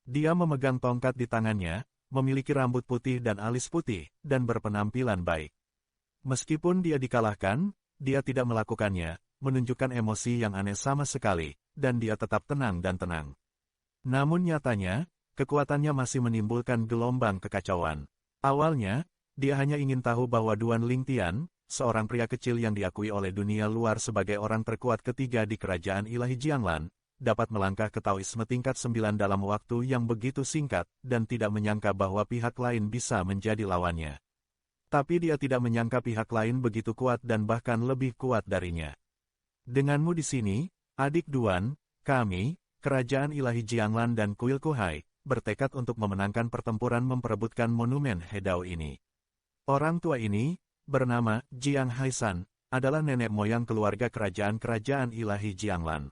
Dia memegang tongkat di tangannya, memiliki rambut putih dan alis putih, dan berpenampilan baik. Meskipun dia dikalahkan, dia tidak melakukannya, menunjukkan emosi yang aneh sama sekali, dan dia tetap tenang dan tenang. Namun nyatanya, kekuatannya masih menimbulkan gelombang kekacauan. Awalnya, dia hanya ingin tahu bahwa Duan Lingtian, seorang pria kecil yang diakui oleh dunia luar sebagai orang terkuat ketiga di kerajaan ilahi Jianglan, dapat melangkah ke Taoisme tingkat 9 dalam waktu yang begitu singkat, dan tidak menyangka bahwa pihak lain bisa menjadi lawannya. Tapi dia tidak menyangka pihak lain begitu kuat dan bahkan lebih kuat darinya. Denganmu di sini, adik Duan, kami, kerajaan ilahi Jianglan dan Kuil Kuhai, bertekad untuk memenangkan pertempuran memperebutkan monumen Hedao ini. Orang tua ini, bernama Jiang Haisan, adalah nenek moyang keluarga kerajaan-kerajaan ilahi Jianglan.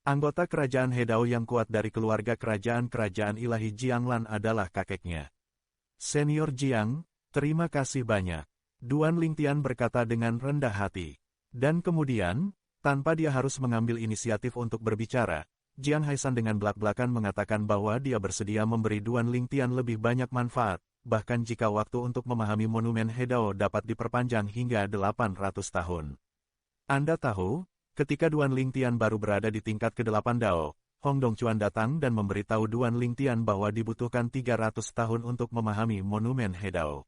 Anggota kerajaan Hedao yang kuat dari keluarga kerajaan-kerajaan ilahi Jianglan adalah kakeknya. Senior Jiang, terima kasih banyak. Duan Lingtian berkata dengan rendah hati. Dan kemudian, tanpa dia harus mengambil inisiatif untuk berbicara, Jiang Haisan dengan belak-belakan mengatakan bahwa dia bersedia memberi Duan Lingtian lebih banyak manfaat, bahkan jika waktu untuk memahami monumen Hedao dapat diperpanjang hingga 800 tahun. Anda tahu, ketika Duan Lingtian baru berada di tingkat ke-8 Dao, Hong Dongchuan datang dan memberitahu Duan Lingtian bahwa dibutuhkan 300 tahun untuk memahami monumen Hedao.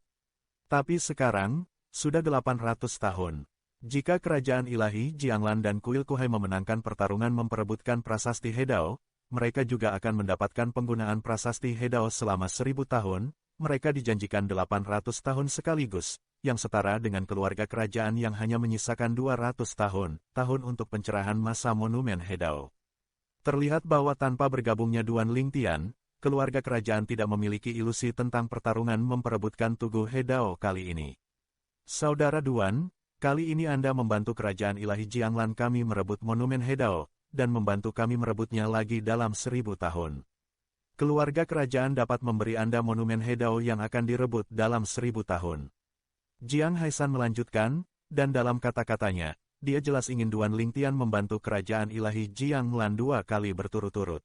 Tapi sekarang, sudah 800 tahun. Jika kerajaan ilahi Jianglan dan Kuil Kuhai memenangkan pertarungan memperebutkan prasasti Hedao, mereka juga akan mendapatkan penggunaan prasasti Hedao selama 1000 tahun, mereka dijanjikan 800 tahun sekaligus, yang setara dengan keluarga kerajaan yang hanya menyisakan 200 tahun untuk pencerahan masa monumen Hedao. Terlihat bahwa tanpa bergabungnya Duan Lingtian, keluarga kerajaan tidak memiliki ilusi tentang pertarungan memperebutkan Tugu Hedao kali ini. Saudara Duan, kali ini Anda membantu kerajaan ilahi Jianglan kami merebut monumen Hedao, dan membantu kami merebutnya lagi dalam 1000 tahun. Keluarga kerajaan dapat memberi Anda monumen Hedao yang akan direbut dalam 1000 tahun. Jiang Haisan melanjutkan, dan dalam kata-katanya, dia jelas ingin Duan Lingtian membantu kerajaan ilahi Jianglan 2 kali berturut-turut.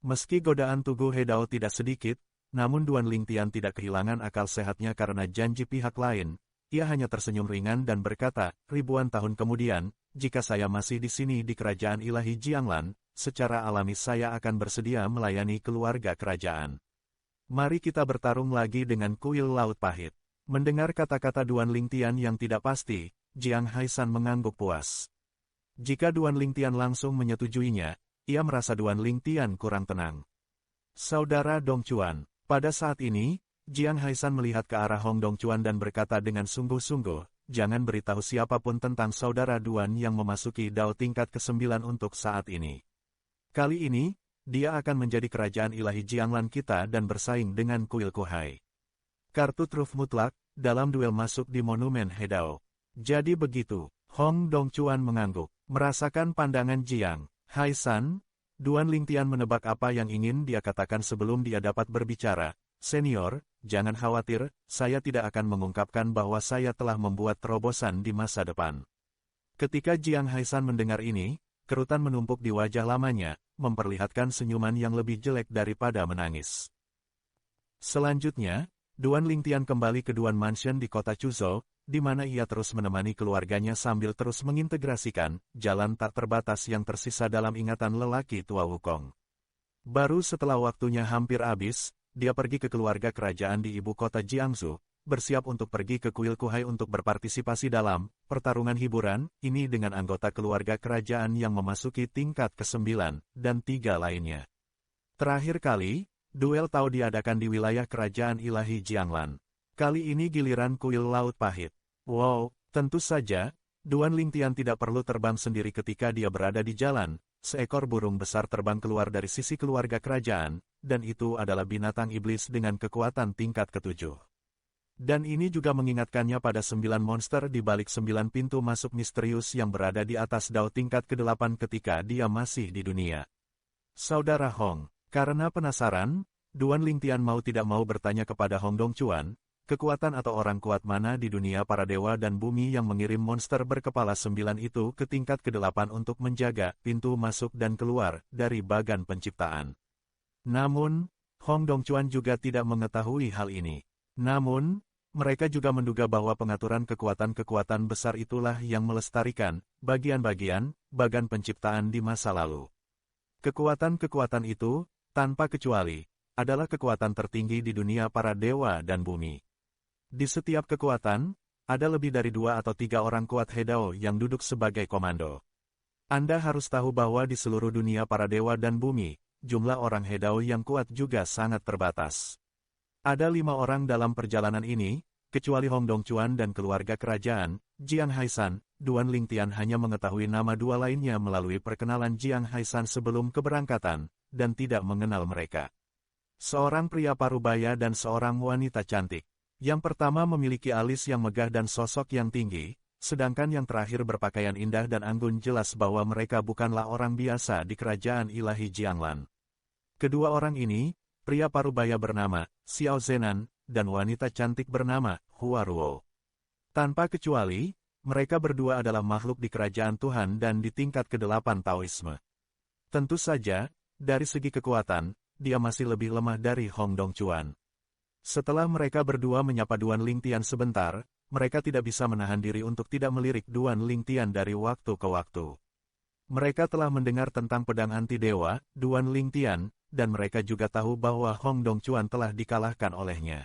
Meski godaan Tugu Hedao tidak sedikit, namun Duan Lingtian tidak kehilangan akal sehatnya karena janji pihak lain. Ia hanya tersenyum ringan dan berkata, ribuan tahun kemudian, jika saya masih di sini di kerajaan ilahi Jianglan, secara alami saya akan bersedia melayani keluarga kerajaan. Mari kita bertarung lagi dengan kuil Laut Pahit. Mendengar kata-kata Duan Lingtian yang tidak pasti, Jiang Haisan mengangguk puas. Jika Duan Lingtian langsung menyetujuinya, ia merasa Duan Lingtian kurang tenang. Saudara Dongchuan, pada saat ini, Jiang Haisan melihat ke arah Hong Dongchuan dan berkata dengan sungguh-sungguh, jangan beritahu siapapun tentang saudara Duan yang memasuki Dao tingkat ke-9 untuk saat ini. Kali ini, dia akan menjadi kerajaan ilahi Jianglan kita dan bersaing dengan Kuil Kuhai. Kartu truf mutlak, dalam duel masuk di monumen Hedao. Jadi begitu, Hong Dongchuan mengangguk. Merasakan pandangan Jiang Haisan, Duan Lingtian menebak apa yang ingin dia katakan sebelum dia dapat berbicara. Senior, jangan khawatir, saya tidak akan mengungkapkan bahwa saya telah membuat terobosan di masa depan. Ketika Jiang Haisan mendengar ini, kerutan menumpuk di wajah lamanya, memperlihatkan senyuman yang lebih jelek daripada menangis. Selanjutnya, Duan Lingtian kembali ke Duan Mansion di kota Chuzhou, di mana ia terus menemani keluarganya sambil terus mengintegrasikan jalan tak terbatas yang tersisa dalam ingatan lelaki tua Wukong. Baru setelah waktunya hampir habis, dia pergi ke keluarga kerajaan di ibu kota Jiangsu, bersiap untuk pergi ke kuil Kuhai untuk berpartisipasi dalam pertarungan hiburan ini dengan anggota keluarga kerajaan yang memasuki tingkat ke-9 dan 3 lainnya. Terakhir kali, duel Tao diadakan di wilayah kerajaan ilahi Jianglan. Kali ini giliran kuil Laut Pahit. Wow, tentu saja, Duan Lingtian tidak perlu terbang sendiri ketika dia berada di jalan. Seekor burung besar terbang keluar dari sisi keluarga kerajaan, dan itu adalah binatang iblis dengan kekuatan tingkat ke-7. Dan ini juga mengingatkannya pada 9 monster di balik 9 pintu masuk misterius yang berada di atas dao tingkat ke-8 ketika dia masih di dunia. Saudara Hong, karena penasaran, Duan Lingtian mau tidak mau bertanya kepada Hong Dongchuan, kekuatan atau orang kuat mana di dunia para dewa dan bumi yang mengirim monster berkepala 9 itu ke tingkat ke-8 untuk menjaga pintu masuk dan keluar dari bagan penciptaan. Namun, Hong Dongchuan juga tidak mengetahui hal ini. Namun, mereka juga menduga bahwa pengaturan kekuatan-kekuatan besar itulah yang melestarikan bagian-bagian bagan penciptaan di masa lalu. Kekuatan-kekuatan itu, tanpa kecuali, adalah kekuatan tertinggi di dunia para dewa dan bumi. Di setiap kekuatan, ada lebih dari 2 atau 3 orang kuat Hedao yang duduk sebagai komando. Anda harus tahu bahwa di seluruh dunia para dewa dan bumi, jumlah orang Hedao yang kuat juga sangat terbatas. Ada 5 orang dalam perjalanan ini, kecuali Hong Dongchuan dan keluarga kerajaan, Jiang Haisan. Duan Lingtian hanya mengetahui nama 2 lainnya melalui perkenalan Jiang Haisan sebelum keberangkatan, dan tidak mengenal mereka. Seorang pria parubaya dan seorang wanita cantik. Yang pertama memiliki alis yang megah dan sosok yang tinggi, sedangkan yang terakhir berpakaian indah dan anggun jelas bahwa mereka bukanlah orang biasa di kerajaan ilahi Jianglan. Kedua orang ini, pria parubaya bernama Xiao Zenan, dan wanita cantik bernama Hua Ruo. Tanpa kecuali, mereka berdua adalah makhluk di kerajaan Tuhan dan di tingkat ke-8 Taoisme. Tentu saja, dari segi kekuatan, dia masih lebih lemah dari Hong Dongchuan. Setelah mereka berdua menyapa Duan Lingtian sebentar, mereka tidak bisa menahan diri untuk tidak melirik Duan Lingtian dari waktu ke waktu. Mereka telah mendengar tentang pedang anti-dewa, Duan Lingtian, dan mereka juga tahu bahwa Hong Dongchuan telah dikalahkan olehnya.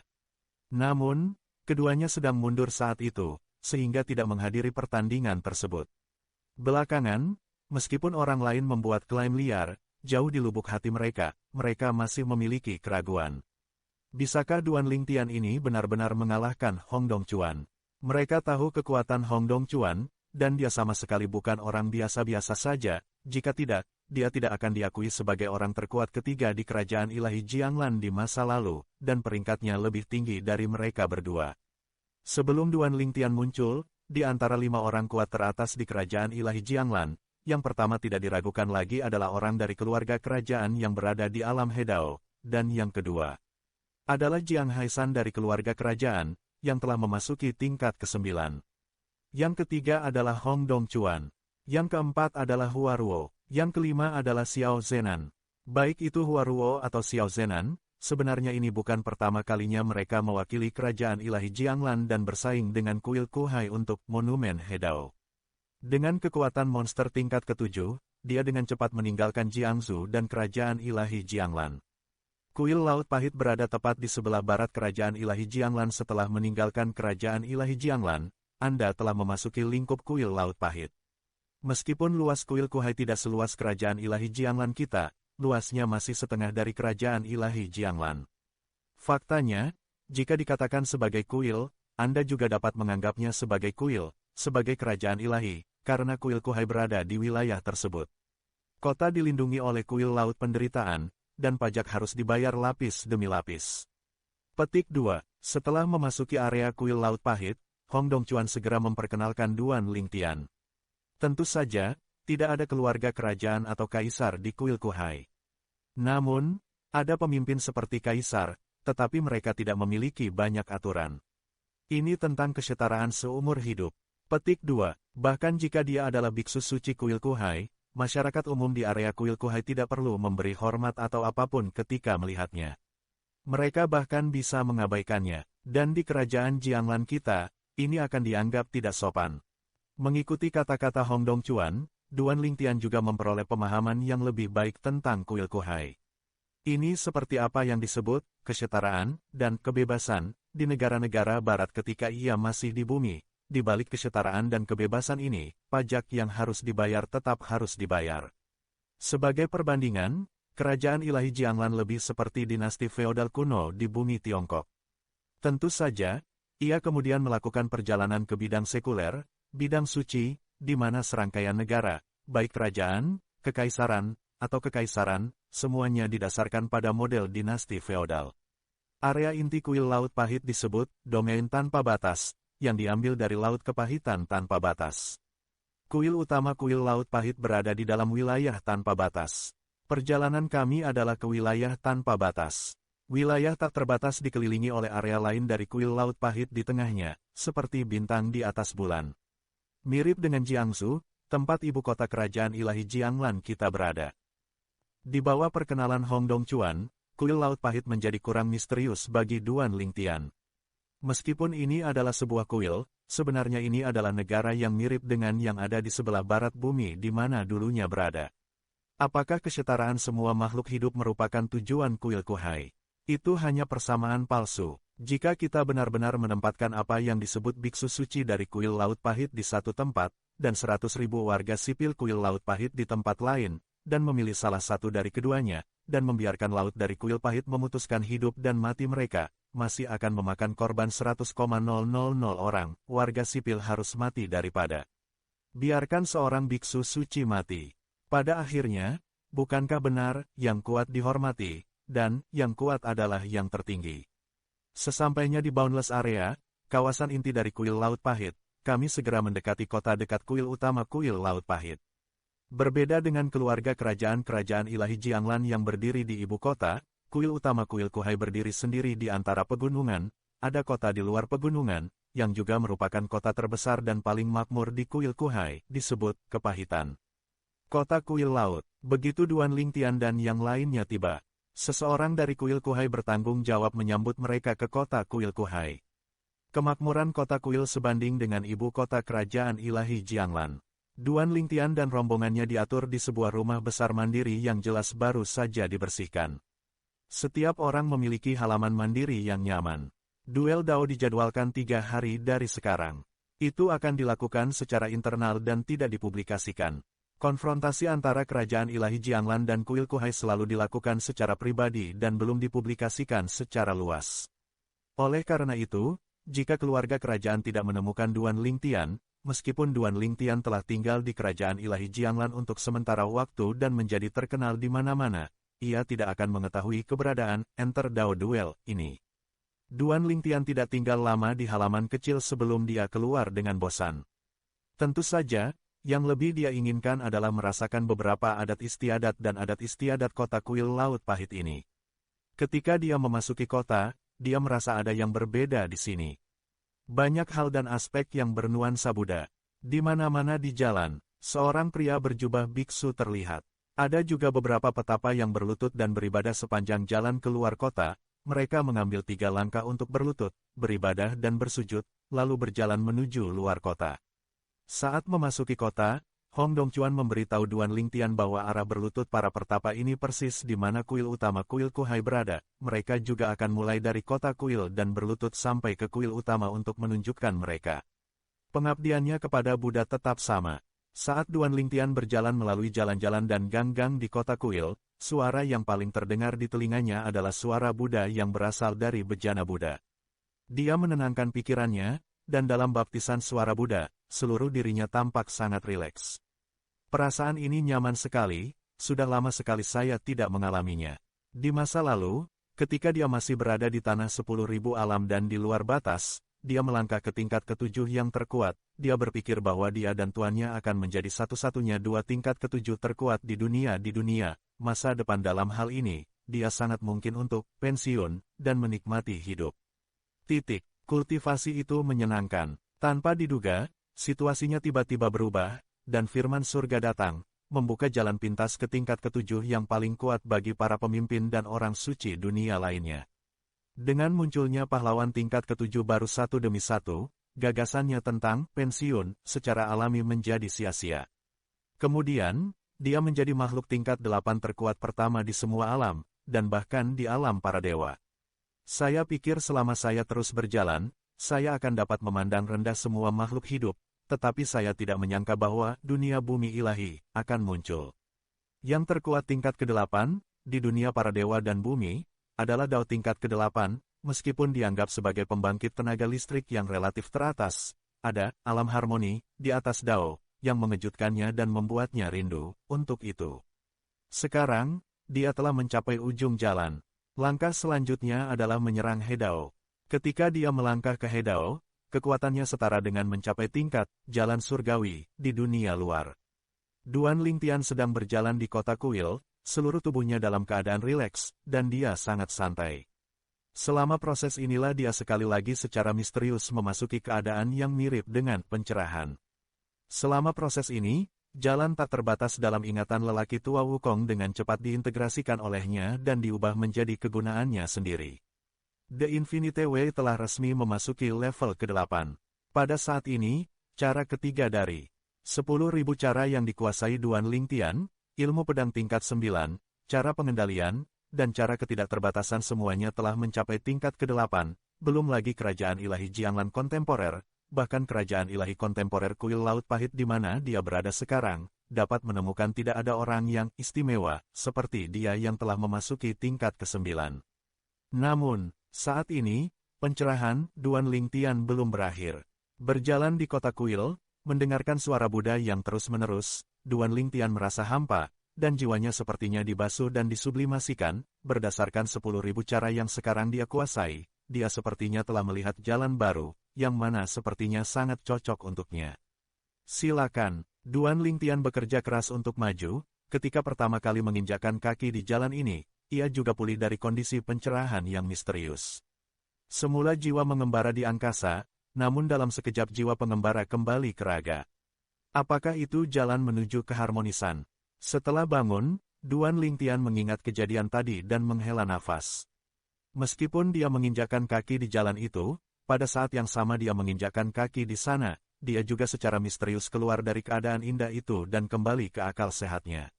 Namun, keduanya sedang mundur saat itu, sehingga tidak menghadiri pertandingan tersebut. Belakangan, meskipun orang lain membuat klaim liar, jauh di lubuk hati mereka, mereka masih memiliki keraguan. Bisakah Duan Lingtian ini benar-benar mengalahkan Hong Dongchuan? Mereka tahu kekuatan Hong Dongchuan, dan dia sama sekali bukan orang biasa-biasa saja. Jika tidak, dia tidak akan diakui sebagai orang terkuat ketiga di kerajaan ilahi Jianglan di masa lalu, dan peringkatnya lebih tinggi dari mereka berdua. Sebelum Duan Lingtian muncul, di antara 5 orang kuat teratas di kerajaan ilahi Jianglan, yang pertama tidak diragukan lagi adalah orang dari keluarga kerajaan yang berada di alam Hedao, dan yang kedua adalah Jiang Haisan dari keluarga kerajaan, yang telah memasuki tingkat ke-9. Yang ketiga adalah Hong Dongchuan. Yang keempat adalah Hua Ruo. Yang kelima adalah Xiao Zenan. Baik itu Hua Ruo atau Xiao Zenan, sebenarnya ini bukan pertama kalinya mereka mewakili kerajaan ilahi Jianglan dan bersaing dengan kuil Kuhai untuk monumen Hedao. Dengan kekuatan monster tingkat ke-7, dia dengan cepat meninggalkan Jiangsu dan kerajaan ilahi Jianglan. Kuil Laut Pahit berada tepat di sebelah barat kerajaan ilahi Jianglan. Setelah meninggalkan kerajaan ilahi Jianglan, Anda telah memasuki lingkup kuil Laut Pahit. Meskipun luas kuil Kuhai tidak seluas kerajaan ilahi Jianglan kita, luasnya masih setengah dari kerajaan ilahi Jianglan. Faktanya, jika dikatakan sebagai kuil, Anda juga dapat menganggapnya sebagai kuil, sebagai kerajaan ilahi, karena kuil Kuhai berada di wilayah tersebut. Kota dilindungi oleh kuil Laut Penderitaan, dan pajak harus dibayar lapis demi lapis. Petik 2. Setelah memasuki area kuil Laut Pahit, Hong Dongchuan segera memperkenalkan Duan Lingtian. Tentu saja, tidak ada keluarga kerajaan atau kaisar di kuil Kuhai. Namun, ada pemimpin seperti kaisar, tetapi mereka tidak memiliki banyak aturan. Ini tentang kesetaraan seumur hidup. Petik 2. Bahkan jika dia adalah biksu suci kuil Kuhai, masyarakat umum di area kuil Kuhai tidak perlu memberi hormat atau apapun ketika melihatnya. Mereka bahkan bisa mengabaikannya, dan di kerajaan Jianglan kita, ini akan dianggap tidak sopan. Mengikuti kata-kata Hong Dongchuan, Duan Lingtian juga memperoleh pemahaman yang lebih baik tentang kuil Kuhai. Ini seperti apa yang disebut kesetaraan dan kebebasan di negara-negara barat ketika ia masih di bumi. Di balik kesetaraan dan kebebasan ini, pajak yang harus dibayar tetap harus dibayar. Sebagai perbandingan, kerajaan ilahi Jianglan lebih seperti dinasti feodal kuno di bumi Tiongkok. Tentu saja, ia kemudian melakukan perjalanan ke bidang sekuler, bidang suci, di mana serangkaian negara, baik kerajaan, kekaisaran, atau kekaisaran, semuanya didasarkan pada model dinasti feodal. Area inti kuil Laut Pahit disebut domain tanpa batas, yang diambil dari Laut Kepahitan tanpa batas. Kuil utama kuil Laut Pahit berada di dalam wilayah tanpa batas. Perjalanan kami adalah ke wilayah tanpa batas. Wilayah tak terbatas dikelilingi oleh area lain dari kuil Laut Pahit di tengahnya, seperti bintang di atas bulan. Mirip dengan Jiangsu, tempat ibu kota kerajaan ilahi Jianglan kita berada. Di bawah perkenalan Hong Dongchuan, kuil Laut Pahit menjadi kurang misterius bagi Duan Lingtian. Meskipun ini adalah sebuah kuil, sebenarnya ini adalah negara yang mirip dengan yang ada di sebelah barat bumi di mana dulunya berada. Apakah kesetaraan semua makhluk hidup merupakan tujuan kuil Kuhai? Itu hanya persamaan palsu. Jika kita benar-benar menempatkan apa yang disebut biksu suci dari kuil Laut Pahit di satu tempat, dan 100.000 warga sipil kuil Laut Pahit di tempat lain, dan memilih salah satu dari keduanya, dan membiarkan Laut dari kuil Pahit memutuskan hidup dan mati mereka, masih akan memakan korban 100,000 orang, warga sipil harus mati daripada biarkan seorang biksu suci mati. Pada akhirnya, bukankah benar, yang kuat dihormati, dan yang kuat adalah yang tertinggi. Sesampainya di Boundless Area, kawasan inti dari kuil Laut Pahit, kami segera mendekati kota dekat kuil utama kuil Laut Pahit. Berbeda dengan keluarga kerajaan-kerajaan ilahi Jianglan yang berdiri di ibu kota, kuil utama kuil Kuhai berdiri sendiri di antara pegunungan, ada kota di luar pegunungan, yang juga merupakan kota terbesar dan paling makmur di kuil Kuhai, disebut Kepahitan. Kota kuil laut, begitu Duan Lingtian dan yang lainnya tiba. Seseorang dari kuil Kuhai bertanggung jawab menyambut mereka ke kota kuil Kuhai. Kemakmuran kota kuil sebanding dengan ibu kota kerajaan ilahi Jianglan. Duan Lingtian dan rombongannya diatur di sebuah rumah besar mandiri yang jelas baru saja dibersihkan. Setiap orang memiliki halaman mandiri yang nyaman. Duel Dao dijadwalkan 3 hari dari sekarang. Itu akan dilakukan secara internal dan tidak dipublikasikan. Konfrontasi antara kerajaan ilahi Jianglan dan kuil Kuhai selalu dilakukan secara pribadi dan belum dipublikasikan secara luas. Oleh karena itu, jika keluarga kerajaan tidak menemukan Duan Lingtian, meskipun Duan Lingtian telah tinggal di kerajaan ilahi Jianglan untuk sementara waktu dan menjadi terkenal di mana-mana, ia tidak akan mengetahui keberadaan Enter Dao Duel ini. Duan Lingtian tidak tinggal lama di halaman kecil sebelum dia keluar dengan bosan. Tentu saja, yang lebih dia inginkan adalah merasakan beberapa adat istiadat dan adat istiadat kota kuil Laut Pahit ini. Ketika dia memasuki kota, dia merasa ada yang berbeda di sini. Banyak hal dan aspek yang bernuansa Buddha. Di mana-mana di jalan, seorang pria berjubah biksu terlihat. Ada juga beberapa petapa yang berlutut dan beribadah sepanjang jalan keluar kota. Mereka mengambil 3 langkah untuk berlutut, beribadah dan bersujud, lalu berjalan menuju luar kota. Saat memasuki kota, Hong Dongchuan memberitahu Duan Lingtian bahwa arah berlutut para pertapa ini persis di mana kuil utama kuil Kuhai berada. Mereka juga akan mulai dari kota kuil dan berlutut sampai ke kuil utama untuk menunjukkan mereka. Pengabdiannya kepada Buddha tetap sama. Saat Duan Lingtian berjalan melalui jalan-jalan dan gang-gang di kota kuil, suara yang paling terdengar di telinganya adalah suara Buddha yang berasal dari bejana Buddha. Dia menenangkan pikirannya, dan dalam baptisan suara Buddha, seluruh dirinya tampak sangat rileks. Perasaan ini nyaman sekali, sudah lama sekali saya tidak mengalaminya. Di masa lalu, ketika dia masih berada di tanah 10.000 alam dan di luar batas, dia melangkah ke tingkat ketujuh yang terkuat. Dia berpikir bahwa dia dan tuannya akan menjadi satu-satunya dua tingkat ketujuh terkuat di dunia. Masa depan dalam hal ini, dia sangat mungkin untuk pensiun dan menikmati hidup. Kultivasi itu menyenangkan. Tanpa diduga, situasinya tiba-tiba berubah, dan firman surga datang, membuka jalan pintas ke tingkat ketujuh yang paling kuat bagi para pemimpin dan orang suci dunia lainnya. Dengan munculnya pahlawan tingkat ketujuh baru satu demi satu, gagasannya tentang pensiun secara alami menjadi sia-sia. Kemudian, dia menjadi makhluk tingkat 8 terkuat pertama di semua alam, dan bahkan di alam para dewa. Saya pikir selama saya terus berjalan, saya akan dapat memandang rendah semua makhluk hidup, tetapi saya tidak menyangka bahwa dunia bumi ilahi akan muncul. Yang terkuat tingkat ke-8, di dunia para dewa dan bumi, adalah Dao tingkat ke-8, meskipun dianggap sebagai pembangkit tenaga listrik yang relatif teratas, ada alam harmoni di atas Dao, yang mengejutkannya dan membuatnya rindu untuk itu. Sekarang, dia telah mencapai ujung jalan. Langkah selanjutnya adalah menyerang Hedao. Ketika dia melangkah ke Hedao, kekuatannya setara dengan mencapai tingkat jalan surgawi di dunia luar. Duan Lingtian sedang berjalan di kota kuil, seluruh tubuhnya dalam keadaan rileks, dan dia sangat santai. Selama proses inilah dia sekali lagi secara misterius memasuki keadaan yang mirip dengan pencerahan. Selama proses ini, jalan tak terbatas dalam ingatan lelaki tua Wukong dengan cepat diintegrasikan olehnya dan diubah menjadi kegunaannya sendiri. The Infinite Way telah resmi memasuki level ke-8. Pada saat ini, cara ketiga dari 10.000 cara yang dikuasai Duan Lingtian, ilmu pedang tingkat 9, cara pengendalian, dan cara ketidakterbatasan semuanya telah mencapai tingkat ke-8, belum lagi kerajaan ilahi Jianglan kontemporer, bahkan kerajaan ilahi kontemporer kuil Laut Pahit di mana dia berada sekarang, dapat menemukan tidak ada orang yang istimewa, seperti dia yang telah memasuki tingkat ke-9. Namun, saat ini, pencerahan Duan Lingtian belum berakhir. Berjalan di kota kuil, mendengarkan suara Buddha yang terus-menerus, Duan Lingtian merasa hampa, dan jiwanya sepertinya dibasuh dan disublimasikan, berdasarkan 10.000 cara yang sekarang dia kuasai, dia sepertinya telah melihat jalan baru, yang mana sepertinya sangat cocok untuknya. Silakan, Duan Lingtian bekerja keras untuk maju, ketika pertama kali menginjakkan kaki di jalan ini, ia juga pulih dari kondisi pencerahan yang misterius. Semula jiwa mengembara di angkasa, namun dalam sekejap jiwa pengembara kembali ke raga. Apakah itu jalan menuju keharmonisan? Setelah bangun, Duan Lingtian mengingat kejadian tadi dan menghela nafas. Meskipun dia menginjakkan kaki di jalan itu, pada saat yang sama dia menginjakkan kaki di sana, dia juga secara misterius keluar dari keadaan indah itu dan kembali ke akal sehatnya.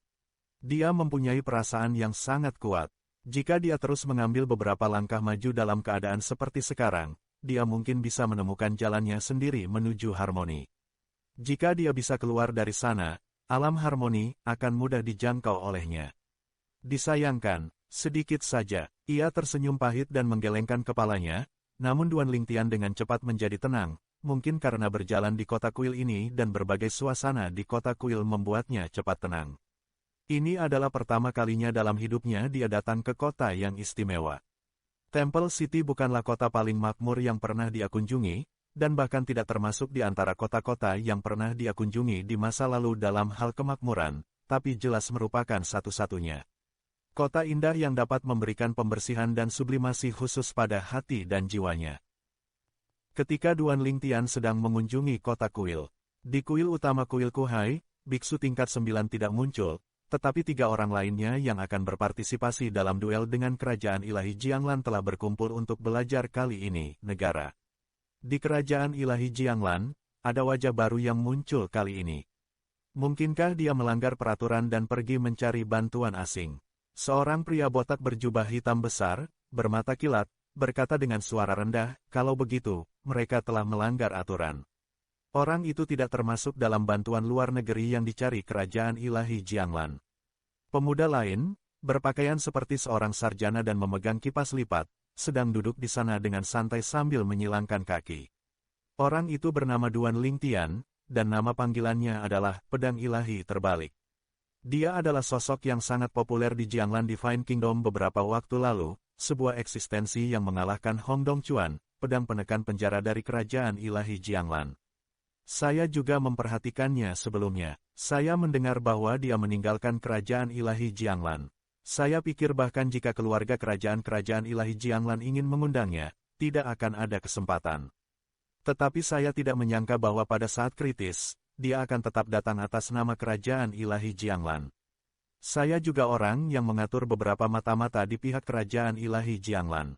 Dia mempunyai perasaan yang sangat kuat. Jika dia terus mengambil beberapa langkah maju dalam keadaan seperti sekarang, dia mungkin bisa menemukan jalannya sendiri menuju harmoni. Jika dia bisa keluar dari sana, alam harmoni akan mudah dijangkau olehnya. Disayangkan, sedikit saja, ia tersenyum pahit dan menggelengkan kepalanya, namun Duan Lingtian dengan cepat menjadi tenang, mungkin karena berjalan di kota kuil ini dan berbagai suasana di kota kuil membuatnya cepat tenang. Ini adalah pertama kalinya dalam hidupnya dia datang ke kota yang istimewa. Temple City bukanlah kota paling makmur yang pernah dia kunjungi, dan bahkan tidak termasuk di antara kota-kota yang pernah dia kunjungi di masa lalu dalam hal kemakmuran, tapi jelas merupakan satu-satunya kota indah yang dapat memberikan pembersihan dan sublimasi khusus pada hati dan jiwanya. Ketika Duan Lingtian sedang mengunjungi kota kuil, di kuil utama kuil Kuhai, biksu tingkat 9 tidak muncul, tetapi 3 orang lainnya yang akan berpartisipasi dalam duel dengan kerajaan ilahi Jianglan telah berkumpul untuk belajar kali ini, negara. Di kerajaan ilahi Jianglan, ada wajah baru yang muncul kali ini. Mungkinkah dia melanggar peraturan dan pergi mencari bantuan asing? Seorang pria botak berjubah hitam besar, bermata kilat, berkata dengan suara rendah, kalau begitu, mereka telah melanggar aturan. Orang itu tidak termasuk dalam bantuan luar negeri yang dicari kerajaan ilahi Jianglan. Pemuda lain, berpakaian seperti seorang sarjana dan memegang kipas lipat, sedang duduk di sana dengan santai sambil menyilangkan kaki. Orang itu bernama Duan Lingtian, dan nama panggilannya adalah Pedang Ilahi Terbalik. Dia adalah sosok yang sangat populer di Jianglan Divine Kingdom beberapa waktu lalu, sebuah eksistensi yang mengalahkan Hong Dongchuan, pedang penekan penjara dari kerajaan ilahi Jianglan. Saya juga memperhatikannya sebelumnya. Saya mendengar bahwa dia meninggalkan kerajaan ilahi Jianglan. Saya pikir bahkan jika keluarga kerajaan ilahi Jianglan ingin mengundangnya, tidak akan ada kesempatan. Tetapi saya tidak menyangka bahwa pada saat kritis, dia akan tetap datang atas nama kerajaan ilahi Jianglan. Saya juga orang yang mengatur beberapa mata-mata di pihak kerajaan ilahi Jianglan.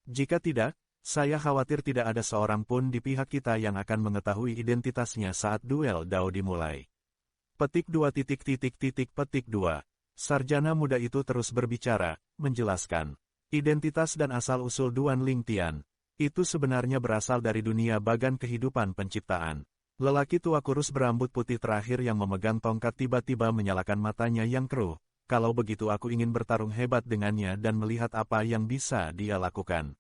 Jika tidak, saya khawatir tidak ada seorang pun di pihak kita yang akan mengetahui identitasnya saat duel Dao dimulai. Petik 2. Sarjana muda itu terus berbicara, menjelaskan. Identitas dan asal-usul Duan Lingtian, itu sebenarnya berasal dari dunia bagan kehidupan penciptaan. Lelaki tua kurus berambut putih terakhir yang memegang tongkat tiba-tiba menyalakan matanya yang keruh. Kalau begitu aku ingin bertarung hebat dengannya dan melihat apa yang bisa dia lakukan.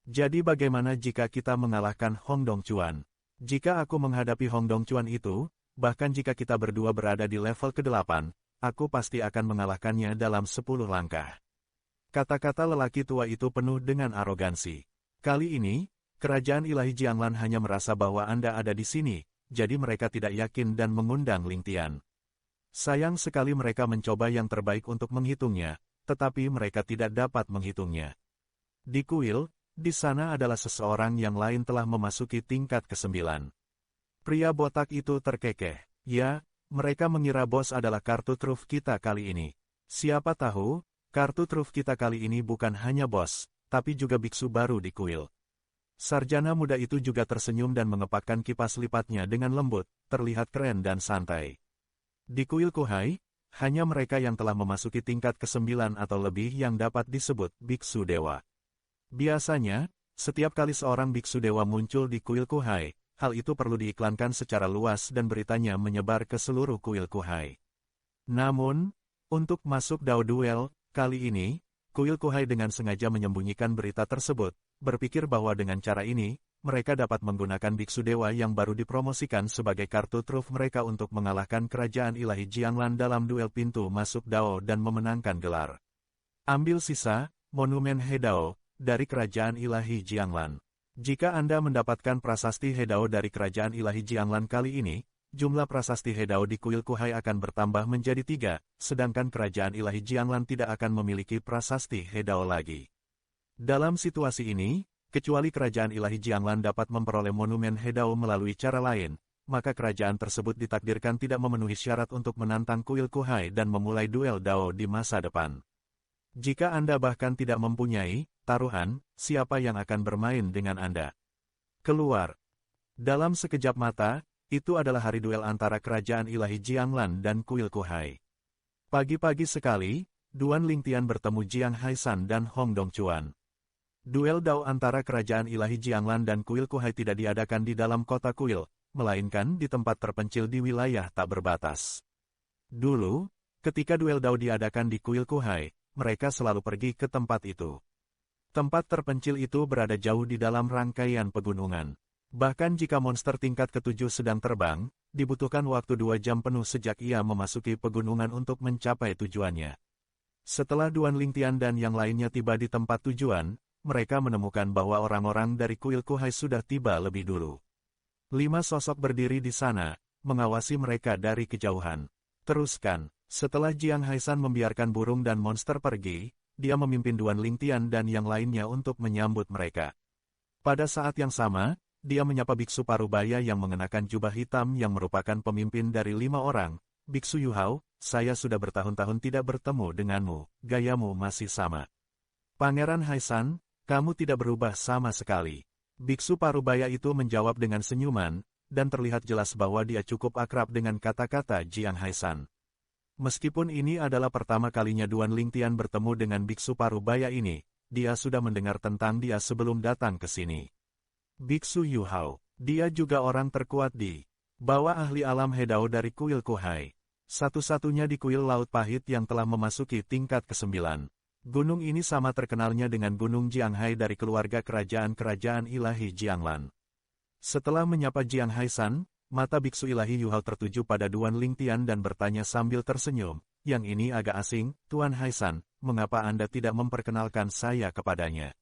Jadi bagaimana jika kita mengalahkan Hong Dongchuan? Jika aku menghadapi Hong Dongchuan itu, bahkan jika kita berdua berada di level ke-8, aku pasti akan mengalahkannya dalam 10 langkah. Kata-kata lelaki tua itu penuh dengan arogansi. Kali ini, kerajaan ilahi Jianglan hanya merasa bahwa Anda ada di sini, jadi mereka tidak yakin dan mengundang Lingtian. Sayang sekali mereka mencoba yang terbaik untuk menghitungnya, tetapi mereka tidak dapat menghitungnya. Di kuil, di sana adalah seseorang yang lain telah memasuki tingkat ke-9. Pria botak itu terkekeh. Ya, mereka mengira bos adalah kartu truf kita kali ini. Siapa tahu, kartu truf kita kali ini bukan hanya bos, tapi juga biksu baru di kuil. Sarjana muda itu juga tersenyum dan mengepakkan kipas lipatnya dengan lembut, terlihat keren dan santai. Di kuil Kuhai, hanya mereka yang telah memasuki tingkat ke-9 atau lebih yang dapat disebut biksu dewa. Biasanya, setiap kali seorang biksu dewa muncul di kuil Kuhai, hal itu perlu diiklankan secara luas dan beritanya menyebar ke seluruh kuil Kuhai. Namun, untuk masuk Dao Duel, kali ini, kuil Kuhai dengan sengaja menyembunyikan berita tersebut, berpikir bahwa dengan cara ini, mereka dapat menggunakan biksu dewa yang baru dipromosikan sebagai kartu truf mereka untuk mengalahkan kerajaan ilahi Jianglan dalam duel pintu masuk Dao dan memenangkan gelar. Ambil sisa, Monumen Hedao, dari kerajaan ilahi Jianglan. Jika Anda mendapatkan prasasti Hedao dari kerajaan ilahi Jianglan kali ini, jumlah prasasti Hedao di kuil Kuhai akan bertambah menjadi 3, sedangkan kerajaan ilahi Jianglan tidak akan memiliki prasasti Hedao lagi. Dalam situasi ini, kecuali kerajaan ilahi Jianglan dapat memperoleh monumen Hedao melalui cara lain, maka kerajaan tersebut ditakdirkan tidak memenuhi syarat untuk menantang kuil Kuhai dan memulai duel Dao di masa depan. Jika Anda bahkan tidak mempunyai taruhan, siapa yang akan bermain dengan Anda? Keluar. Dalam sekejap mata, itu adalah hari duel antara kerajaan ilahi Jianglan dan kuil Kuhai. Pagi-pagi sekali, Duan Lingtian bertemu Jiang Haishan dan Hong Dongchuan. Duel Dao antara kerajaan ilahi Jianglan dan kuil Kuhai tidak diadakan di dalam kota kuil, melainkan di tempat terpencil di wilayah tak berbatas. Dulu, ketika duel Dao diadakan di kuil Kuhai, mereka selalu pergi ke tempat itu. Tempat terpencil itu berada jauh di dalam rangkaian pegunungan. Bahkan jika monster tingkat ke-7 sedang terbang, dibutuhkan waktu 2 jam penuh sejak ia memasuki pegunungan untuk mencapai tujuannya. Setelah Duan Lingtian dan yang lainnya tiba di tempat tujuan, mereka menemukan bahwa orang-orang dari kuil Kuhai sudah tiba lebih dulu. 5 sosok berdiri di sana, mengawasi mereka dari kejauhan. Teruskan, setelah Jiang Haishan membiarkan burung dan monster pergi, dia memimpin Duan Lingtian dan yang lainnya untuk menyambut mereka. Pada saat yang sama, dia menyapa biksu parubaya yang mengenakan jubah hitam yang merupakan pemimpin dari 5 orang. Biksu Yuhao, saya sudah bertahun-tahun tidak bertemu denganmu, gayamu masih sama. Pangeran Haishan, kamu tidak berubah sama sekali. Biksu parubaya itu menjawab dengan senyuman, dan terlihat jelas bahwa dia cukup akrab dengan kata-kata Jiang Haishan. Meskipun ini adalah pertama kalinya Duan Lingtian bertemu dengan biksu parubaya ini, dia sudah mendengar tentang dia sebelum datang ke sini. Biksu Yuhao, dia juga orang terkuat di bawah ahli alam Hedao dari kuil Kuhai. Satu-satunya di kuil Laut Pahit yang telah memasuki tingkat ke-9. Gunung ini sama terkenalnya dengan Gunung Jianghai dari keluarga kerajaan-kerajaan ilahi Jianglan. Setelah menyapa Jiang Haishan, mata biksu ilahi Yuhao tertuju pada Duan Lingtian dan bertanya sambil tersenyum, yang ini agak asing, Tuan Haishan, mengapa Anda tidak memperkenalkan saya kepadanya?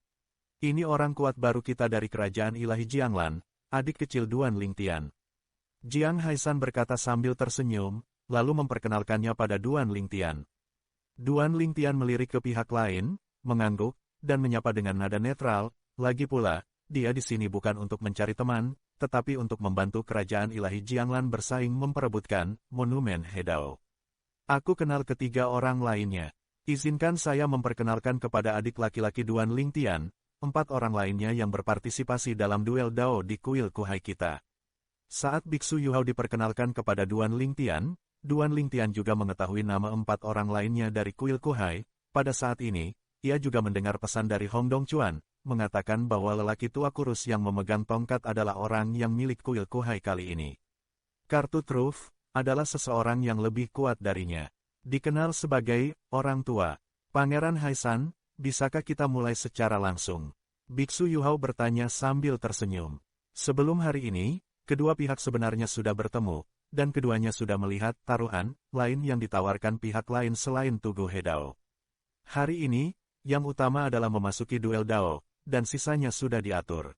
Ini orang kuat baru kita dari kerajaan ilahi Jianglan, adik kecil Duan Lingtian. Jiang Haisan berkata sambil tersenyum, lalu memperkenalkannya pada Duan Lingtian. Duan Lingtian melirik ke pihak lain, mengangguk, dan menyapa dengan nada netral, lagi pula, dia di sini bukan untuk mencari teman, tetapi untuk membantu kerajaan ilahi Jianglan bersaing memperebutkan Monumen Hedao. Aku kenal ketiga orang lainnya. Izinkan saya memperkenalkan kepada adik laki-laki Duan Lingtian, 4 orang lainnya yang berpartisipasi dalam duel Dao di kuil Kuhai kita. Saat Biksu Yuhao diperkenalkan kepada Duan Lingtian juga mengetahui nama 4 orang lainnya dari kuil Kuhai. Pada saat ini, ia juga mendengar pesan dari Hong Dongchuan, mengatakan bahwa lelaki tua kurus yang memegang tongkat adalah orang yang milik kuil Kuhai kali ini. Kartu truf adalah seseorang yang lebih kuat darinya. Dikenal sebagai orang tua. Pangeran Haisan, bisakah kita mulai secara langsung? Biksu Yuhao bertanya sambil tersenyum. Sebelum hari ini, kedua pihak sebenarnya sudah bertemu, dan keduanya sudah melihat taruhan lain yang ditawarkan pihak lain selain Tugu Hedao. Hari ini, yang utama adalah memasuki duel Dao, dan sisanya sudah diatur.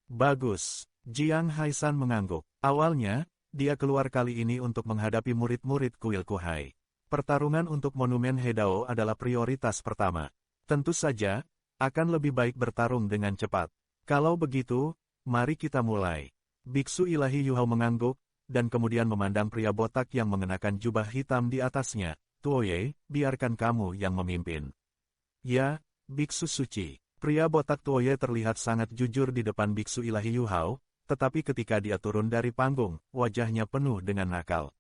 Bagus, Jiang Haisan mengangguk. Awalnya, dia keluar kali ini untuk menghadapi murid-murid kuil Kuhai. Pertarungan untuk Monumen Hedao adalah prioritas pertama. Tentu saja, akan lebih baik bertarung dengan cepat. Kalau begitu, mari kita mulai. Biksu ilahi Yuhao mengangguk, dan kemudian memandang pria botak yang mengenakan jubah hitam di atasnya. Tuoye, biarkan kamu yang memimpin. Ya, Biksu suci. Pria botak Tuoye terlihat sangat jujur di depan Biksu ilahi Yuhao, tetapi ketika dia turun dari panggung, wajahnya penuh dengan nakal.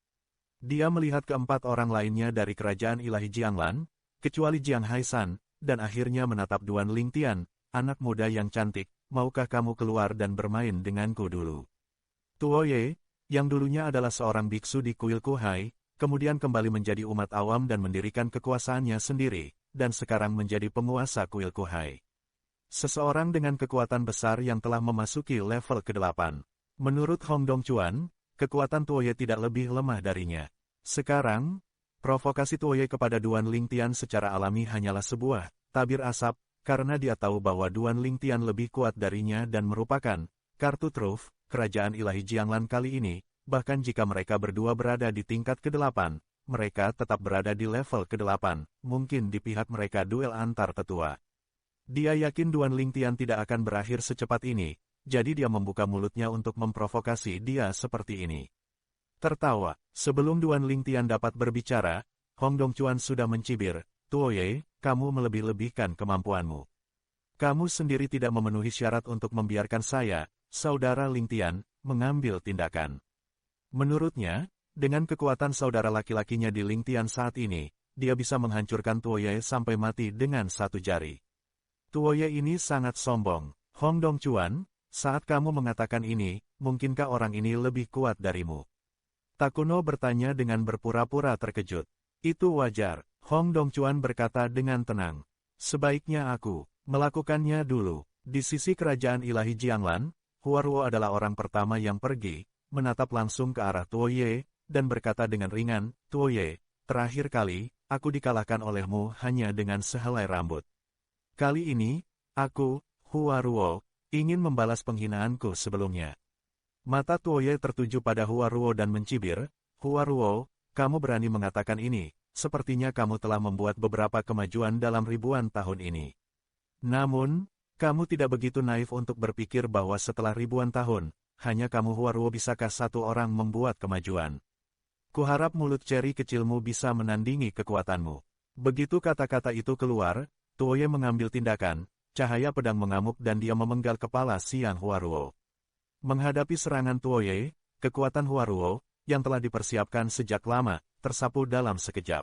Dia melihat keempat orang lainnya dari kerajaan ilahi Jianglan, kecuali Jiang Haisan, dan akhirnya menatap Duan Lingtian, anak muda yang cantik, maukah kamu keluar dan bermain denganku dulu? Tuoye, yang dulunya adalah seorang biksu di kuil Kuhai, kemudian kembali menjadi umat awam dan mendirikan kekuasaannya sendiri, dan sekarang menjadi penguasa kuil Kuhai. Seseorang dengan kekuatan besar yang telah memasuki level ke-8. Menurut Hong Dongchuan, kekuatan Tuoye tidak lebih lemah darinya. Sekarang, provokasi Tuoye kepada Duan Lingtian secara alami hanyalah sebuah tabir asap, karena dia tahu bahwa Duan Lingtian lebih kuat darinya dan merupakan kartu truf kerajaan ilahi Jianglan kali ini. Bahkan jika mereka berdua berada di tingkat ke-8, mereka tetap berada di level ke-8, mungkin di pihak mereka duel antar tetua. Dia yakin Duan Lingtian tidak akan berakhir secepat ini, jadi dia membuka mulutnya untuk memprovokasi dia seperti ini. Tertawa, sebelum Duan Lingtian dapat berbicara, Hong Dongchuan sudah mencibir, Tuoye, kamu melebih-lebihkan kemampuanmu. Kamu sendiri tidak memenuhi syarat untuk membiarkan saya, saudara Lingtian, mengambil tindakan. Menurutnya, dengan kekuatan saudara laki-lakinya di Lingtian saat ini, dia bisa menghancurkan Tuoye sampai mati dengan satu jari. Tuoye ini sangat sombong. Hong Dongchuan, saat kamu mengatakan ini, mungkinkah orang ini lebih kuat darimu? Takuno bertanya dengan berpura-pura terkejut. Itu wajar, Hong Dongchuan berkata dengan tenang. Sebaiknya aku melakukannya dulu. Di sisi kerajaan ilahi Jianglan, Huaruo adalah orang pertama yang pergi, menatap langsung ke arah Tuoye, dan berkata dengan ringan, Tuoye, terakhir kali, aku dikalahkan olehmu hanya dengan sehelai rambut. Kali ini, aku, Huaruo, ingin membalas penghinaanku sebelumnya. Mata Tuoye tertuju pada Huaruo dan mencibir, Huaruo, kamu berani mengatakan ini, sepertinya kamu telah membuat beberapa kemajuan dalam ribuan tahun ini. Namun, kamu tidak begitu naif untuk berpikir bahwa setelah ribuan tahun, hanya kamu Huaruo bisakah satu orang membuat kemajuan. Kuharap mulut ceri kecilmu bisa menandingi kekuatanmu. Begitu kata-kata itu keluar, Tuoye mengambil tindakan, cahaya pedang mengamuk dan dia memenggal kepala Siang Huaruo. Menghadapi serangan Tuoye, kekuatan Huaruo, yang telah dipersiapkan sejak lama, tersapu dalam sekejap.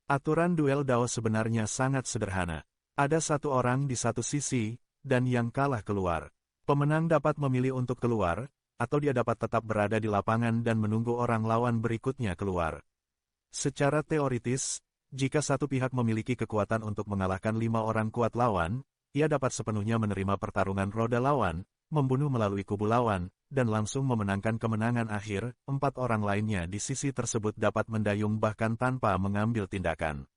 Aturan duel Dao sebenarnya sangat sederhana. Ada satu orang di satu sisi, dan yang kalah keluar. Pemenang dapat memilih untuk keluar, atau dia dapat tetap berada di lapangan dan menunggu orang lawan berikutnya keluar. Secara teoritis, jika satu pihak memiliki kekuatan untuk mengalahkan 5 orang kuat lawan, ia dapat sepenuhnya menerima pertarungan roda lawan, membunuh melalui kubu lawan, dan langsung memenangkan kemenangan akhir. 4 orang lainnya di sisi tersebut dapat mendayung bahkan tanpa mengambil tindakan.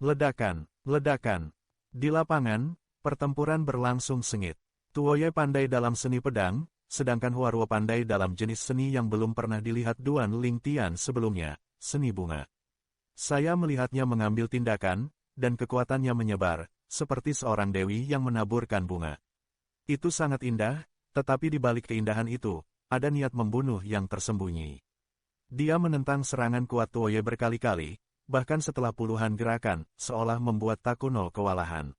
Ledakan, ledakan. Di lapangan, Pertempuran berlangsung sengit. Tuoye pandai dalam seni pedang, sedangkan Huaruo pandai dalam jenis seni yang belum pernah dilihat Duan Lingtian sebelumnya, seni bunga. Saya melihatnya mengambil tindakan, dan kekuatannya menyebar, seperti seorang dewi yang menaburkan bunga. Itu sangat indah, tetapi di balik keindahan itu, ada niat membunuh yang tersembunyi. Dia menentang serangan kuat Tuoye berkali-kali, bahkan setelah puluhan gerakan, seolah membuat Takuno kewalahan.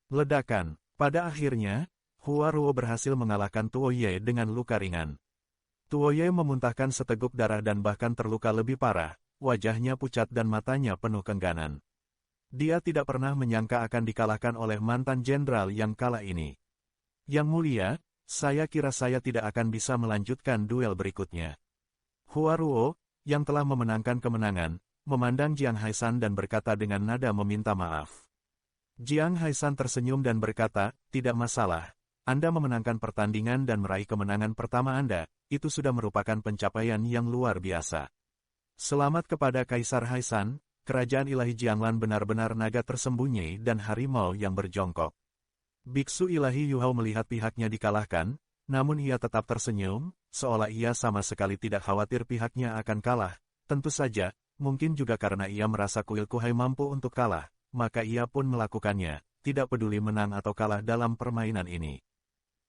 Ledakan. Pada akhirnya, Huaruo berhasil mengalahkan Tuoye dengan luka ringan. Tuoye memuntahkan seteguk darah dan bahkan terluka lebih parah, wajahnya pucat dan matanya penuh kengganan. Dia tidak pernah menyangka akan dikalahkan oleh mantan jenderal yang kalah ini. Yang mulia, saya kira saya tidak akan bisa melanjutkan duel berikutnya. Huaruo, yang telah memenangkan kemenangan, memandang Jiang Haishan dan berkata dengan nada meminta maaf. Jiang Haishan tersenyum dan berkata, tidak masalah. Anda memenangkan pertandingan dan meraih kemenangan pertama Anda, itu sudah merupakan pencapaian yang luar biasa. Selamat kepada Kaisar Haishan, kerajaan ilahi Jianglan benar-benar naga tersembunyi dan harimau yang berjongkok. Biksu ilahi Yuhao melihat pihaknya dikalahkan, namun ia tetap tersenyum, seolah ia sama sekali tidak khawatir pihaknya akan kalah. Tentu saja, mungkin juga karena ia merasa kuil Kuhai mampu untuk kalah. Maka ia pun melakukannya, tidak peduli menang atau kalah dalam permainan ini.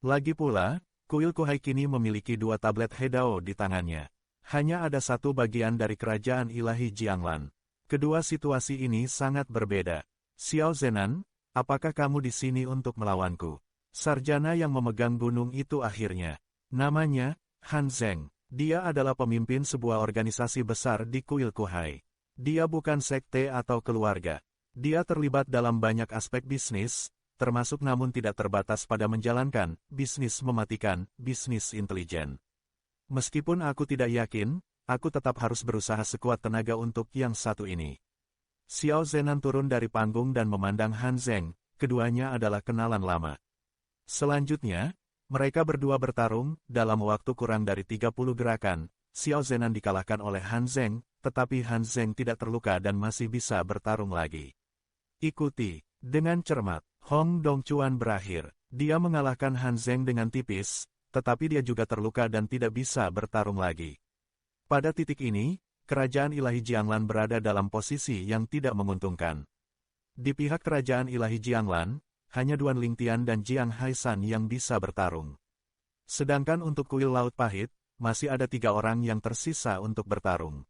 Lagi pula, kuil Kuhai kini memiliki 2 tablet Hedao di tangannya. Hanya ada satu bagian dari kerajaan ilahi Jianglan. Kedua situasi ini sangat berbeda. Xiao Zenan, apakah kamu di sini untuk melawanku? Sarjana yang memegang gunung itu akhirnya. Namanya, Han Zeng. Dia adalah pemimpin sebuah organisasi besar di kuil Kuhai. Dia bukan sekte atau keluarga. Dia terlibat dalam banyak aspek bisnis, termasuk namun tidak terbatas pada menjalankan, bisnis mematikan, bisnis intelijen. Meskipun aku tidak yakin, aku tetap harus berusaha sekuat tenaga untuk yang satu ini. Xiao Zenan turun dari panggung dan memandang Han Zeng, keduanya adalah kenalan lama. Selanjutnya, mereka berdua bertarung, dalam waktu kurang dari 30 gerakan, Xiao Zenan dikalahkan oleh Han Zeng, tetapi Han Zeng tidak terluka dan masih bisa bertarung lagi. Ikuti, dengan cermat, Hong Dongchuan berakhir. Dia mengalahkan Han Zeng dengan tipis, tetapi dia juga terluka dan tidak bisa bertarung lagi. Pada titik ini, kerajaan ilahi Jianglan berada dalam posisi yang tidak menguntungkan. Di pihak kerajaan ilahi Jianglan, hanya Duan Lingtian dan Jiang Haishan yang bisa bertarung. Sedangkan untuk kuil Laut Pahit, masih ada 3 orang yang tersisa untuk bertarung.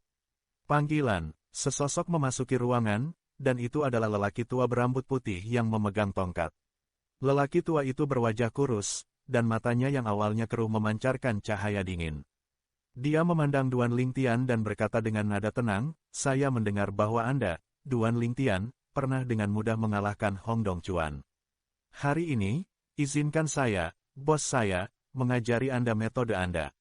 Panggilan, sesosok memasuki ruangan, dan itu adalah lelaki tua berambut putih yang memegang tongkat. Lelaki tua itu berwajah kurus, dan matanya yang awalnya keruh memancarkan cahaya dingin. Dia memandang Duan Lingtian dan berkata dengan nada tenang, saya mendengar bahwa Anda, Duan Lingtian, pernah dengan mudah mengalahkan Hong Dongchuan. Hari ini, izinkan saya, bos saya, mengajari Anda metode Anda.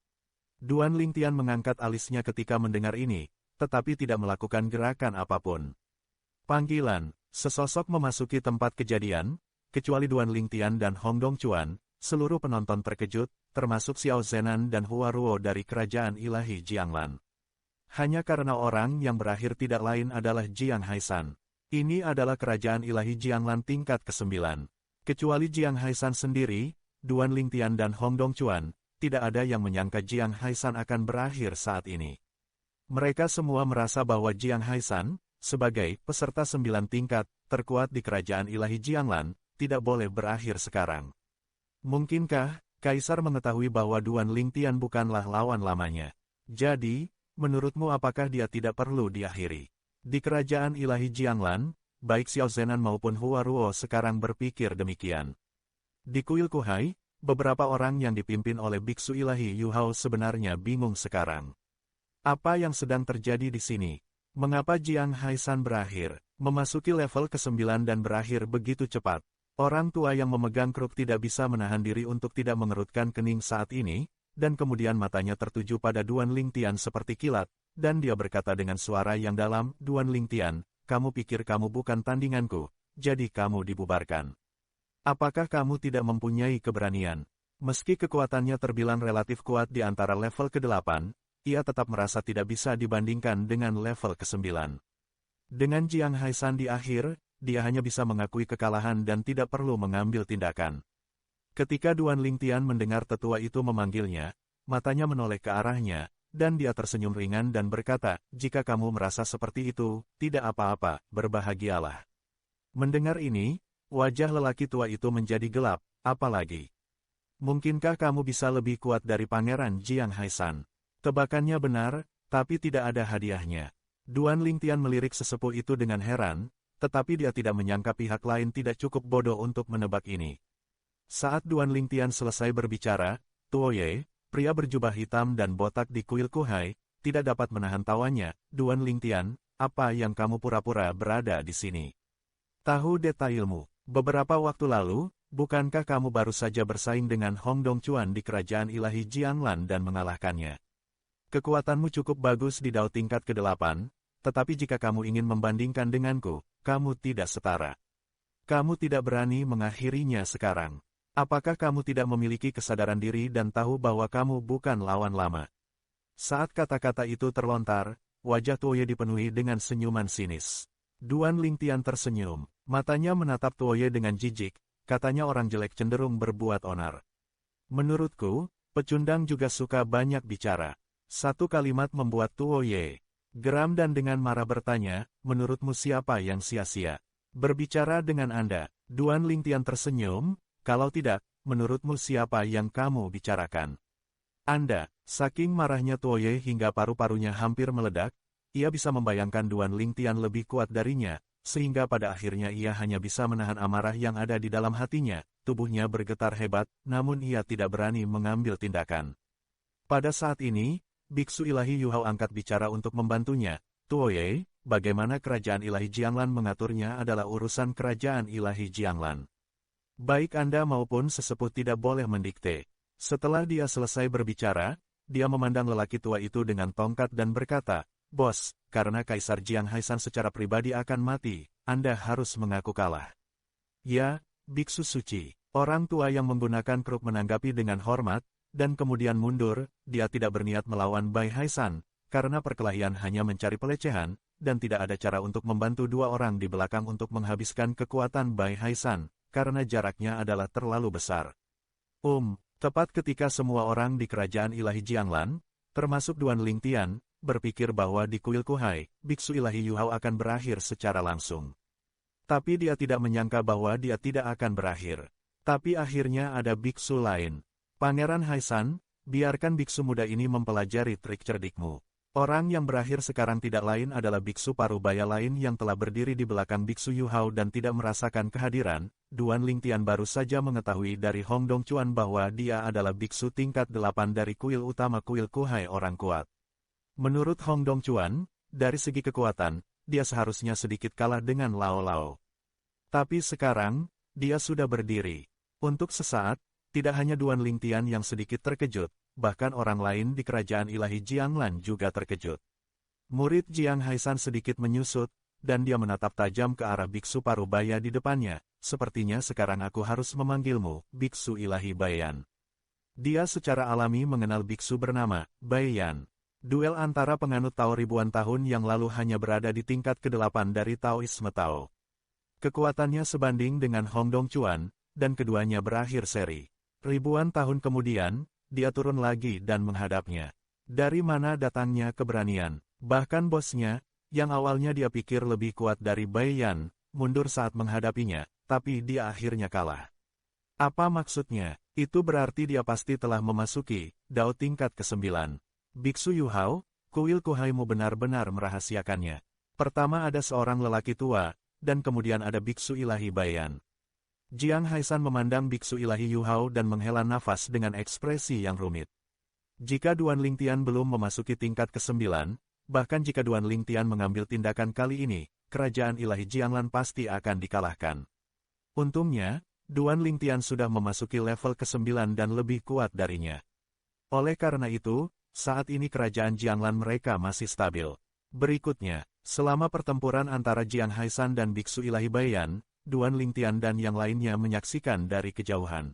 Duan Lingtian mengangkat alisnya ketika mendengar ini, tetapi tidak melakukan gerakan apapun. Panggilan, sesosok memasuki tempat kejadian, kecuali Duan Lingtian dan Hong Dongchuan, seluruh penonton terkejut, termasuk Xiao Zenan dan Huaruo dari kerajaan ilahi Jianglan. Hanya karena orang yang berakhir tidak lain adalah Jiang Haishan. Ini adalah kerajaan ilahi Jianglan tingkat ke-9. Kecuali Jiang Haishan sendiri, Duan Lingtian dan Hong Dongchuan, tidak ada yang menyangka Jiang Haishan akan berakhir saat ini. Mereka semua merasa bahwa Jiang Haishan, sebagai peserta 9 tingkat terkuat di kerajaan ilahi Jianglan, tidak boleh berakhir sekarang. Mungkinkah Kaisar mengetahui bahwa Duan Lingtian bukanlah lawan lamanya? Jadi, menurutmu apakah dia tidak perlu diakhiri? Di kerajaan ilahi Jianglan, baik Xiao Zenan maupun Huaruo sekarang berpikir demikian. Di kuil Kuhai, beberapa orang yang dipimpin oleh biksu ilahi Yuhao sebenarnya bingung sekarang. Apa yang sedang terjadi di sini? Mengapa Jiang Haishan berakhir, memasuki level ke-9 dan berakhir begitu cepat? Orang tua yang memegang kruk tidak bisa menahan diri untuk tidak mengerutkan kening saat ini, dan kemudian matanya tertuju pada Duan Lingtian seperti kilat, dan dia berkata dengan suara yang dalam, Duan Lingtian, kamu pikir kamu bukan tandinganku, jadi kamu dibubarkan. Apakah kamu tidak mempunyai keberanian? Meski kekuatannya terbilang relatif kuat di antara level ke-8, ia tetap merasa tidak bisa dibandingkan dengan level ke-9. Dengan Jiang Haishan di akhir, dia hanya bisa mengakui kekalahan dan tidak perlu mengambil tindakan. Ketika Duan Lingtian mendengar tetua itu memanggilnya, matanya menoleh ke arahnya, dan dia tersenyum ringan dan berkata, "Jika kamu merasa seperti itu, tidak apa-apa, berbahagialah." Mendengar ini, wajah lelaki tua itu menjadi gelap, apalagi. "Mungkinkah kamu bisa lebih kuat dari Pangeran Jiang Haisan?" Tebakannya benar, tapi tidak ada hadiahnya. Duan Lingtian melirik sesepuh itu dengan heran, tetapi dia tidak menyangka pihak lain tidak cukup bodoh untuk menebak ini. Saat Duan Lingtian selesai berbicara, Tuo Ye, pria berjubah hitam dan botak di kuil Kuhai, tidak dapat menahan tawanya. "Duan Lingtian, apa yang kamu pura-pura berada di sini? Tahu detailmu. Beberapa waktu lalu, bukankah kamu baru saja bersaing dengan Hong Dongchuan di kerajaan ilahi Jianglan dan mengalahkannya? Kekuatanmu cukup bagus di Dao tingkat ke-8, tetapi jika kamu ingin membandingkan denganku, kamu tidak setara. Kamu tidak berani mengakhirinya sekarang. Apakah kamu tidak memiliki kesadaran diri dan tahu bahwa kamu bukan lawan lama?" Saat kata-kata itu terlontar, wajah Tuo Ye dipenuhi dengan senyuman sinis. Duan Lingtian tersenyum, matanya menatap Tuo Ye dengan jijik, katanya orang jelek cenderung berbuat onar. "Menurutku, pecundang juga suka banyak bicara." Satu kalimat membuat Tuo Ye geram dan dengan marah bertanya, "Menurutmu siapa yang sia-sia berbicara dengan Anda?" Duan Lingtian tersenyum, "Kalau tidak, menurutmu siapa yang kamu bicarakan?" "Anda." Saking marahnya Tuo Ye hingga paru-parunya hampir meledak, ia bisa membayangkan Duan Lingtian lebih kuat darinya, sehingga pada akhirnya ia hanya bisa menahan amarah yang ada di dalam hatinya. Tubuhnya bergetar hebat, namun ia tidak berani mengambil tindakan. Pada saat ini, Biksu Ilahi Yu Hao angkat bicara untuk membantunya. "Tuo Ye, bagaimana kerajaan ilahi Jianglan mengaturnya adalah urusan kerajaan ilahi Jianglan. Baik Anda maupun sesepuh tidak boleh mendikte." Setelah dia selesai berbicara, dia memandang lelaki tua itu dengan tongkat dan berkata, "Bos, karena Kaisar Jiang Haisan secara pribadi akan mati, Anda harus mengaku kalah." "Ya, Biksu Suci." Orang tua yang menggunakan kruk menanggapi dengan hormat, dan kemudian mundur. Dia tidak berniat melawan Bai Haisan, karena perkelahian hanya mencari pelecehan, dan tidak ada cara untuk membantu dua orang di belakang untuk menghabiskan kekuatan Bai Haisan, karena jaraknya adalah terlalu besar. Tepat ketika semua orang di kerajaan ilahi Jianglan, termasuk Duan Lingtian, berpikir bahwa di kuil Kuhai, Biksu Ilahi Yu Hao akan berakhir secara langsung. Tapi dia tidak menyangka bahwa dia tidak akan berakhir. Tapi akhirnya ada biksu lain. "Pangeran Haisan, biarkan biksu muda ini mempelajari trik cerdikmu." Orang yang berakhir sekarang tidak lain adalah biksu parubaya lain yang telah berdiri di belakang Biksu Yu Hao dan tidak merasakan kehadiran. Duan Lingtian baru saja mengetahui dari Hong Dongchuan bahwa dia adalah biksu tingkat 8 dari kuil utama kuil Kuhai orang kuat. Menurut Hong Dongchuan, dari segi kekuatan, dia seharusnya sedikit kalah dengan Lao Lao. Tapi sekarang, dia sudah berdiri. Untuk sesaat, tidak hanya Duan Lingtian yang sedikit terkejut, bahkan orang lain di kerajaan ilahi Jianglan juga terkejut. Murid Jiang Haisan sedikit menyusut, dan dia menatap tajam ke arah biksu parubaya di depannya. "Sepertinya sekarang aku harus memanggilmu, Biksu Ilahi Baiyan." Dia secara alami mengenal biksu bernama Baiyan. Duel antara penganut Tao ribuan tahun yang lalu hanya berada di tingkat ke-8 dari Taoisme Tao. Kekuatannya sebanding dengan Hong Dongchuan, dan keduanya berakhir seri. Ribuan tahun kemudian, dia turun lagi dan menghadapnya. Dari mana datangnya keberanian? Bahkan bosnya, yang awalnya dia pikir lebih kuat dari Baiyan, mundur saat menghadapinya, tapi dia akhirnya kalah. Apa maksudnya? Itu berarti dia pasti telah memasuki Dao tingkat ke-9. "Biksu Yu Hao, kuil Kuhaimu benar-benar merahasiakannya." Pertama ada seorang lelaki tua, dan kemudian ada Biksu Ilahi Baiyan. Jiang Haisan memandang Biksu Ilahi Yu Hao dan menghela nafas dengan ekspresi yang rumit. Jika Duan Lingtian belum memasuki tingkat ke-9, bahkan jika Duan Lingtian mengambil tindakan kali ini, kerajaan ilahi Jianglan pasti akan dikalahkan. Untungnya, Duan Lingtian sudah memasuki level ke-9 dan lebih kuat darinya. Oleh karena itu, saat ini kerajaan Jianglan mereka masih stabil. Berikutnya, selama pertempuran antara Jiang Haisan dan Biksu Ilahi Baiyan, Duan Lingtian dan yang lainnya menyaksikan dari kejauhan.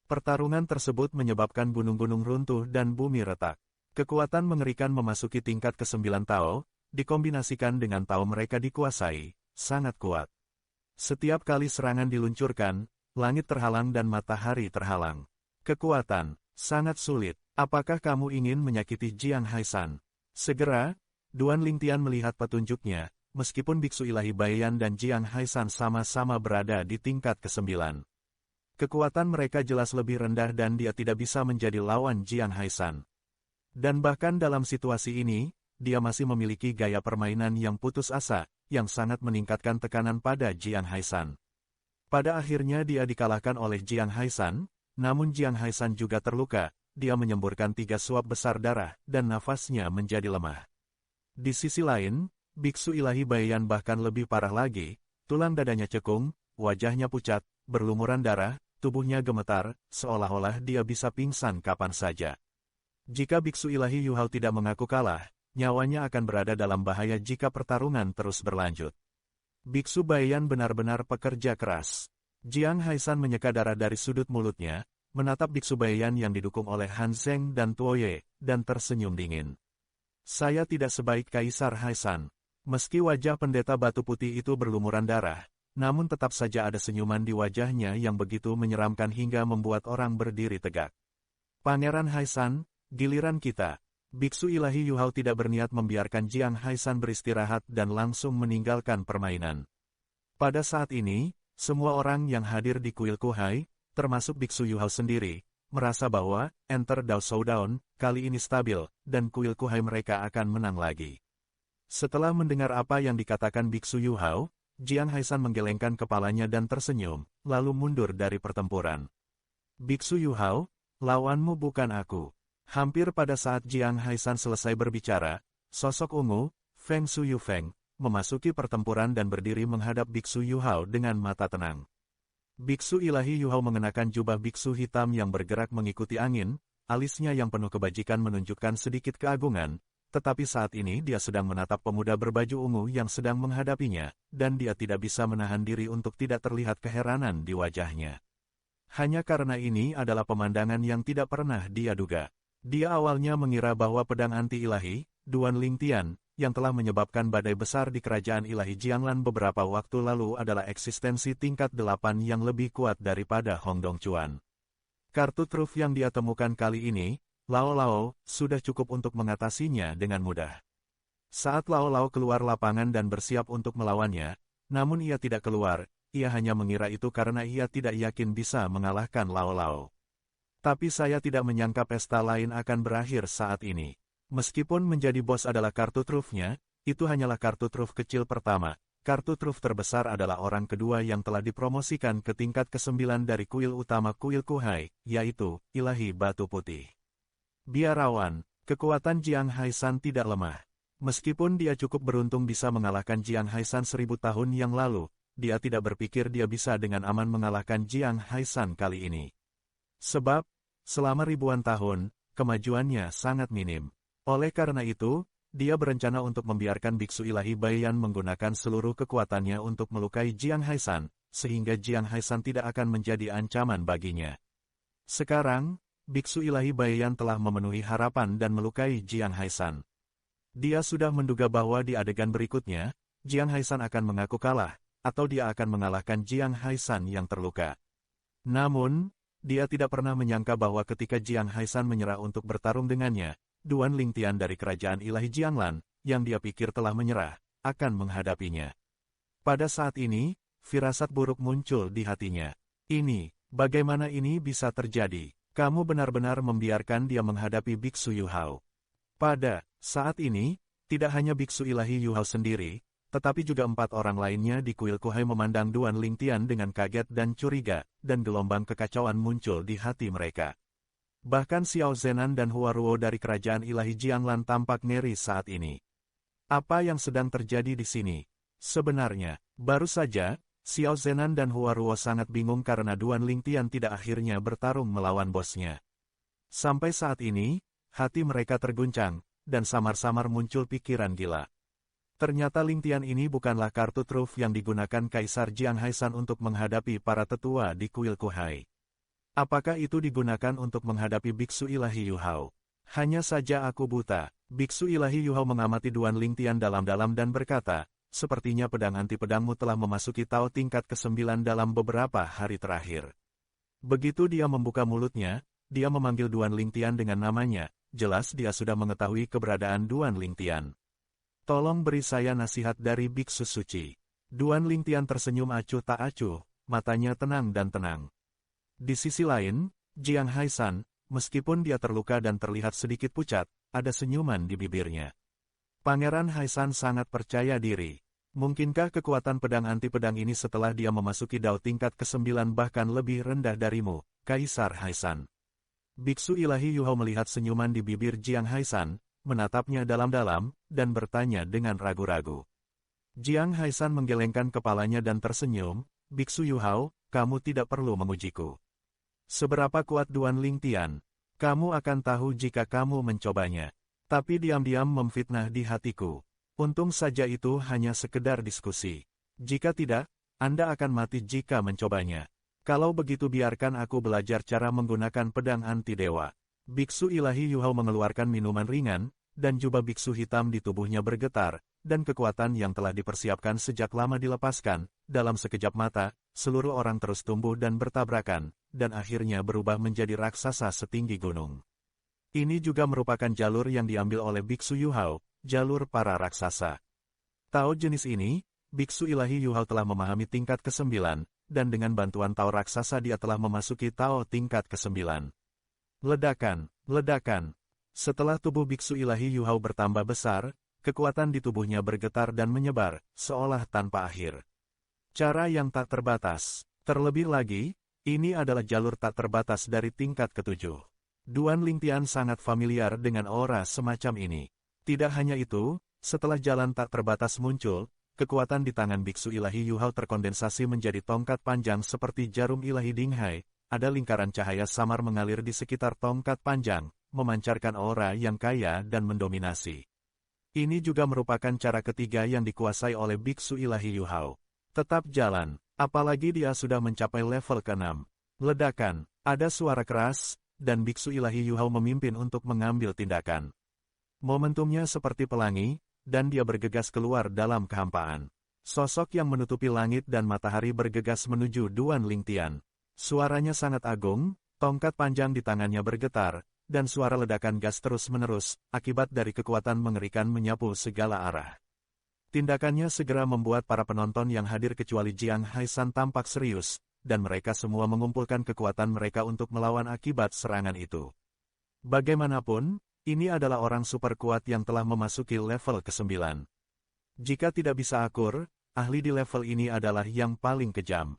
Pertarungan tersebut menyebabkan gunung-gunung runtuh dan bumi retak. Kekuatan mengerikan memasuki tingkat ke-9 Tao, dikombinasikan dengan Tao mereka dikuasai, sangat kuat. Setiap kali serangan diluncurkan, langit terhalang dan matahari terhalang. Kekuatan, sangat sulit. Apakah kamu ingin menyakiti Jiang Haishan? Segera, Duan Lingtian melihat petunjuknya, meskipun Biksu Ilahi Baiyan dan Jiang Haishan sama-sama berada di tingkat ke-9. Kekuatan mereka jelas lebih rendah dan dia tidak bisa menjadi lawan Jiang Haishan. Dan bahkan dalam situasi ini, dia masih memiliki gaya permainan yang putus asa, yang sangat meningkatkan tekanan pada Jiang Haishan. Pada akhirnya dia dikalahkan oleh Jiang Haishan, namun Jiang Haishan juga terluka, dia menyemburkan 3 suap besar darah, dan nafasnya menjadi lemah. Di sisi lain, Biksu Ilahi Baiyan bahkan lebih parah lagi, tulang dadanya cekung, wajahnya pucat, berlumuran darah, tubuhnya gemetar, seolah-olah dia bisa pingsan kapan saja. Jika Biksu Ilahi Yuhao tidak mengaku kalah, nyawanya akan berada dalam bahaya jika pertarungan terus berlanjut. Biksu Baiyan benar-benar pekerja keras. Jiang Haishan menyeka darah dari sudut mulutnya, menatap Biksu Baiyan yang didukung oleh Han Zheng dan Tuo Ye, dan tersenyum dingin. Saya tidak sebaik Kaisar Haishan. Meski wajah pendeta batu putih itu berlumuran darah, namun tetap saja ada senyuman di wajahnya yang begitu menyeramkan hingga membuat orang berdiri tegak. Pangeran Haishan, giliran kita. Biksu Ilahi Yuhao tidak berniat membiarkan Jiang Haishan beristirahat dan langsung meninggalkan permainan. Pada saat ini, semua orang yang hadir di kuil Kuhai, termasuk Biksu Yuhao sendiri, merasa bahwa Enter Dao Showdown kali ini stabil, dan kuil Kuhai mereka akan menang lagi. Setelah mendengar apa yang dikatakan Biksu Yuhao, Jiang Haishan menggelengkan kepalanya dan tersenyum, lalu mundur dari pertempuran. Biksu Yuhao, lawanmu bukan aku. Hampir pada saat Jiang Haishan selesai berbicara, sosok ungu, Feng Shuyufeng, memasuki pertempuran dan berdiri menghadap Biksu Yuhao dengan mata tenang. Biksu Ilahi Yuhao mengenakan jubah biksu hitam yang bergerak mengikuti angin, alisnya yang penuh kebajikan menunjukkan sedikit keagungan, tetapi saat ini dia sedang menatap pemuda berbaju ungu yang sedang menghadapinya, dan dia tidak bisa menahan diri untuk tidak terlihat keheranan di wajahnya. Hanya karena ini adalah pemandangan yang tidak pernah dia duga. Dia awalnya mengira bahwa pedang anti-ilahi, Duan Lingtian, yang telah menyebabkan badai besar di kerajaan ilahi Jianglan beberapa waktu lalu adalah eksistensi tingkat 8 yang lebih kuat daripada Hong Dongchuan. Kartu truf yang dia temukan kali ini, Lao Lao, sudah cukup untuk mengatasinya dengan mudah. Saat Lao Lao keluar lapangan dan bersiap untuk melawannya, namun ia tidak keluar, ia hanya mengira itu karena ia tidak yakin bisa mengalahkan Lao Lao. Tapi saya tidak menyangka pesta lain akan berakhir saat ini. Meskipun menjadi bos adalah kartu trufnya, itu hanyalah kartu truf kecil pertama. Kartu truf terbesar adalah orang kedua yang telah dipromosikan ke tingkat ke-9 dari kuil utama kuil Kuhai, yaitu Ilahi Batu Putih. Biarawan, kekuatan Jiang Haishan tidak lemah. Meskipun dia cukup beruntung bisa mengalahkan Jiang Haishan 1000 tahun yang lalu, dia tidak berpikir dia bisa dengan aman mengalahkan Jiang Haishan kali ini. Sebab, selama ribuan tahun, kemajuannya sangat minim. Oleh karena itu, dia berencana untuk membiarkan Biksu Ilahi Baiyan menggunakan seluruh kekuatannya untuk melukai Jiang Haishan, sehingga Jiang Haishan tidak akan menjadi ancaman baginya. Sekarang, Biksu Ilahi Baiyan telah memenuhi harapan dan melukai Jiang Haishan. Dia sudah menduga bahwa di adegan berikutnya, Jiang Haishan akan mengaku kalah, atau dia akan mengalahkan Jiang Haishan yang terluka. Namun, dia tidak pernah menyangka bahwa ketika Jiang Haishan menyerah untuk bertarung dengannya, Duan Lingtian dari kerajaan ilahi Jianglan, yang dia pikir telah menyerah, akan menghadapinya. Pada saat ini, firasat buruk muncul di hatinya. Bagaimana ini bisa terjadi? Kamu benar-benar membiarkan dia menghadapi Biksu Yuhao. Pada saat ini, tidak hanya Biksu Ilahi Yuhao sendiri, tetapi juga 4 orang lainnya di kuil Kuhai memandang Duan Lingtian dengan kaget dan curiga, dan gelombang kekacauan muncul di hati mereka. Bahkan Xiao Zenan dan Hua Ruo dari kerajaan ilahi Jianglan tampak ngeri saat ini. Apa yang sedang terjadi di sini? Sebenarnya, baru saja, Xiao Zenan dan Hua Ruo sangat bingung karena Duan Lingtian tidak akhirnya bertarung melawan bosnya. Sampai saat ini, hati mereka terguncang, dan samar-samar muncul pikiran gila. Ternyata Lingtian ini bukanlah kartu truf yang digunakan Kaisar Jiang Haishan untuk menghadapi para tetua di kuil Kuhai. Apakah itu digunakan untuk menghadapi Biksu Ilahi Yuhao? Hanya saja aku buta. Biksu Ilahi Yuhao mengamati Duan Lingtian dalam-dalam dan berkata, sepertinya pedang anti-pedangmu telah memasuki Tao tingkat ke-9 dalam beberapa hari terakhir. Begitu dia membuka mulutnya, dia memanggil Duan Lingtian dengan namanya, jelas dia sudah mengetahui keberadaan Duan Lingtian. Tolong beri saya nasihat dari biksu suci. Duan Lingtian tersenyum acuh tak acuh, matanya tenang dan tenang. Di sisi lain, Jiang Haisan, meskipun dia terluka dan terlihat sedikit pucat, ada senyuman di bibirnya. Pangeran Haisan sangat percaya diri. Mungkinkah kekuatan pedang anti-pedang ini setelah dia memasuki Dao tingkat ke-9 bahkan lebih rendah darimu, Kaisar Haisan? Biksu ilahi Yu Hao melihat senyuman di bibir Jiang Haisan, menatapnya dalam-dalam, dan bertanya dengan ragu-ragu. Jiang Haisan menggelengkan kepalanya dan tersenyum, Biksu Yu Hao, kamu tidak perlu mengujiku. Seberapa kuat Duan Lingtian? Kamu akan tahu jika kamu mencobanya. Tapi diam-diam memfitnah di hatiku. Untung saja itu hanya sekedar diskusi. Jika tidak, Anda akan mati jika mencobanya. Kalau begitu biarkan aku belajar cara menggunakan pedang anti-dewa. Biksu ilahi Yu Hao mengeluarkan minuman ringan, dan jubah biksu hitam di tubuhnya bergetar, dan kekuatan yang telah dipersiapkan sejak lama dilepaskan. Dalam sekejap mata, seluruh orang terus tumbuh dan bertabrakan, dan akhirnya berubah menjadi raksasa setinggi gunung. Ini juga merupakan jalur yang diambil oleh Biksu Yu Hao, jalur para raksasa. Tao jenis ini, Biksu ilahi Yu Hao telah memahami tingkat ke-9, dan dengan bantuan Tao raksasa dia telah memasuki Tao tingkat ke-9. Ledakan, ledakan. Setelah tubuh Biksu ilahi Yu Hao bertambah besar, kekuatan di tubuhnya bergetar dan menyebar, seolah tanpa akhir. Cara yang tak terbatas. Terlebih lagi, ini adalah jalur tak terbatas dari tingkat ke-7. Duan Lingtian sangat familiar dengan aura semacam ini. Tidak hanya itu, setelah jalan tak terbatas muncul, kekuatan di tangan Biksu ilahi Yu Hao terkondensasi menjadi tongkat panjang seperti jarum ilahi Dinghai. Ada lingkaran cahaya samar mengalir di sekitar tongkat panjang, memancarkan aura yang kaya dan mendominasi. Ini juga merupakan cara ketiga yang dikuasai oleh Biksu ilahi Yu Hao. Tetap jalan, apalagi dia sudah mencapai level ke-6. Ledakan, ada suara keras, dan Biksu ilahi Yu Hao memimpin untuk mengambil tindakan. Momentumnya seperti pelangi, dan dia bergegas keluar dalam kehampaan. Sosok yang menutupi langit dan matahari bergegas menuju Duan Lingtian. Suaranya sangat agung, tongkat panjang di tangannya bergetar, dan suara ledakan gas terus-menerus, akibat dari kekuatan mengerikan menyapu segala arah. Tindakannya segera membuat para penonton yang hadir kecuali Jiang Haisan tampak serius, dan mereka semua mengumpulkan kekuatan mereka untuk melawan akibat serangan itu. Bagaimanapun, ini adalah orang super kuat yang telah memasuki level ke-9. Jika tidak bisa akur, ahli di level ini adalah yang paling kejam.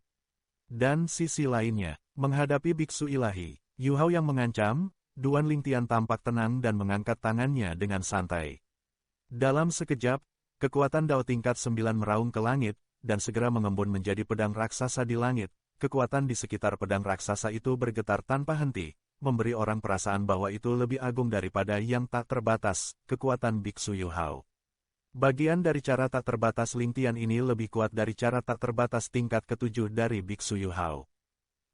Dan sisi lainnya, menghadapi Biksu ilahi, Yu Hao yang mengancam, Duan Lingtian tampak tenang dan mengangkat tangannya dengan santai. Dalam sekejap, kekuatan Dao tingkat 9 meraung ke langit, dan segera mengembun menjadi pedang raksasa di langit. Kekuatan di sekitar pedang raksasa itu bergetar tanpa henti, memberi orang perasaan bahwa itu lebih agung daripada yang tak terbatas, kekuatan Biksu Yu Hao. Bagian dari cara tak terbatas Lingtian ini lebih kuat dari cara tak terbatas tingkat ke-7 dari Biksu Yu Hao.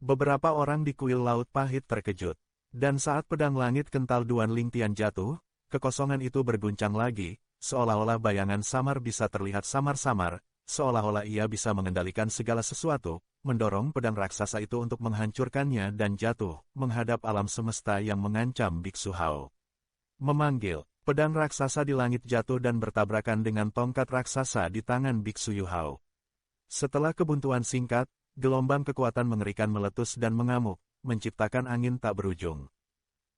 Beberapa orang di kuil Laut Pahit terkejut. Dan saat pedang langit kental Duan Lingtian jatuh, kekosongan itu berguncang lagi, seolah-olah bayangan samar bisa terlihat samar-samar, seolah-olah ia bisa mengendalikan segala sesuatu, mendorong pedang raksasa itu untuk menghancurkannya dan jatuh, menghadap alam semesta yang mengancam Biksu Hao. Memanggil, pedang raksasa di langit jatuh dan bertabrakan dengan tongkat raksasa di tangan Biksu Yu Hao. Setelah kebuntuan singkat, gelombang kekuatan mengerikan meletus dan mengamuk, menciptakan angin tak berujung.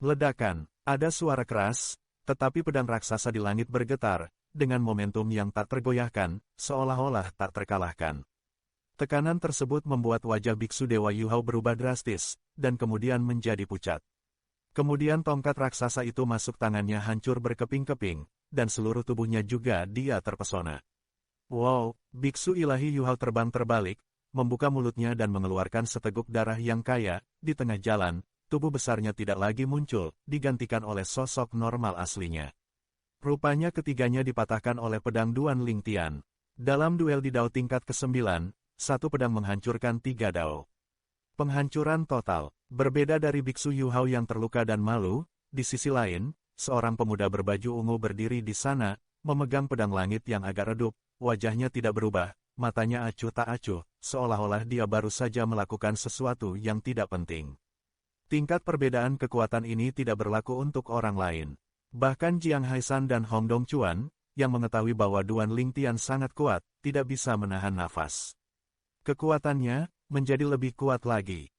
Ledakan, ada suara keras, tetapi pedang raksasa di langit bergetar, dengan momentum yang tak tergoyahkan, seolah-olah tak terkalahkan. Tekanan tersebut membuat wajah Biksu Dewa Yu Hao berubah drastis, dan kemudian menjadi pucat. Kemudian tongkat raksasa itu masuk tangannya hancur berkeping-keping, dan seluruh tubuhnya juga dia terpesona. Wow, Biksu ilahi Yu Hao terbang terbalik, membuka mulutnya dan mengeluarkan seteguk darah yang kaya. Di tengah jalan, tubuh besarnya tidak lagi muncul, digantikan oleh sosok normal aslinya. Rupanya ketiganya dipatahkan oleh pedang Duan Lingtian. Dalam duel di Dao tingkat ke-9, satu pedang menghancurkan 3 Dao. Penghancuran total, berbeda dari Biksu Yu Hao yang terluka dan malu, di sisi lain, seorang pemuda berbaju ungu berdiri di sana, memegang pedang langit yang agak redup, wajahnya tidak berubah, matanya acuh tak acuh, seolah-olah dia baru saja melakukan sesuatu yang tidak penting. Tingkat perbedaan kekuatan ini tidak berlaku untuk orang lain. Bahkan Jiang Haishan dan Hong Dongchuan, yang mengetahui bahwa Duan Lingtian sangat kuat, tidak bisa menahan nafas. Kekuatannya menjadi lebih kuat lagi.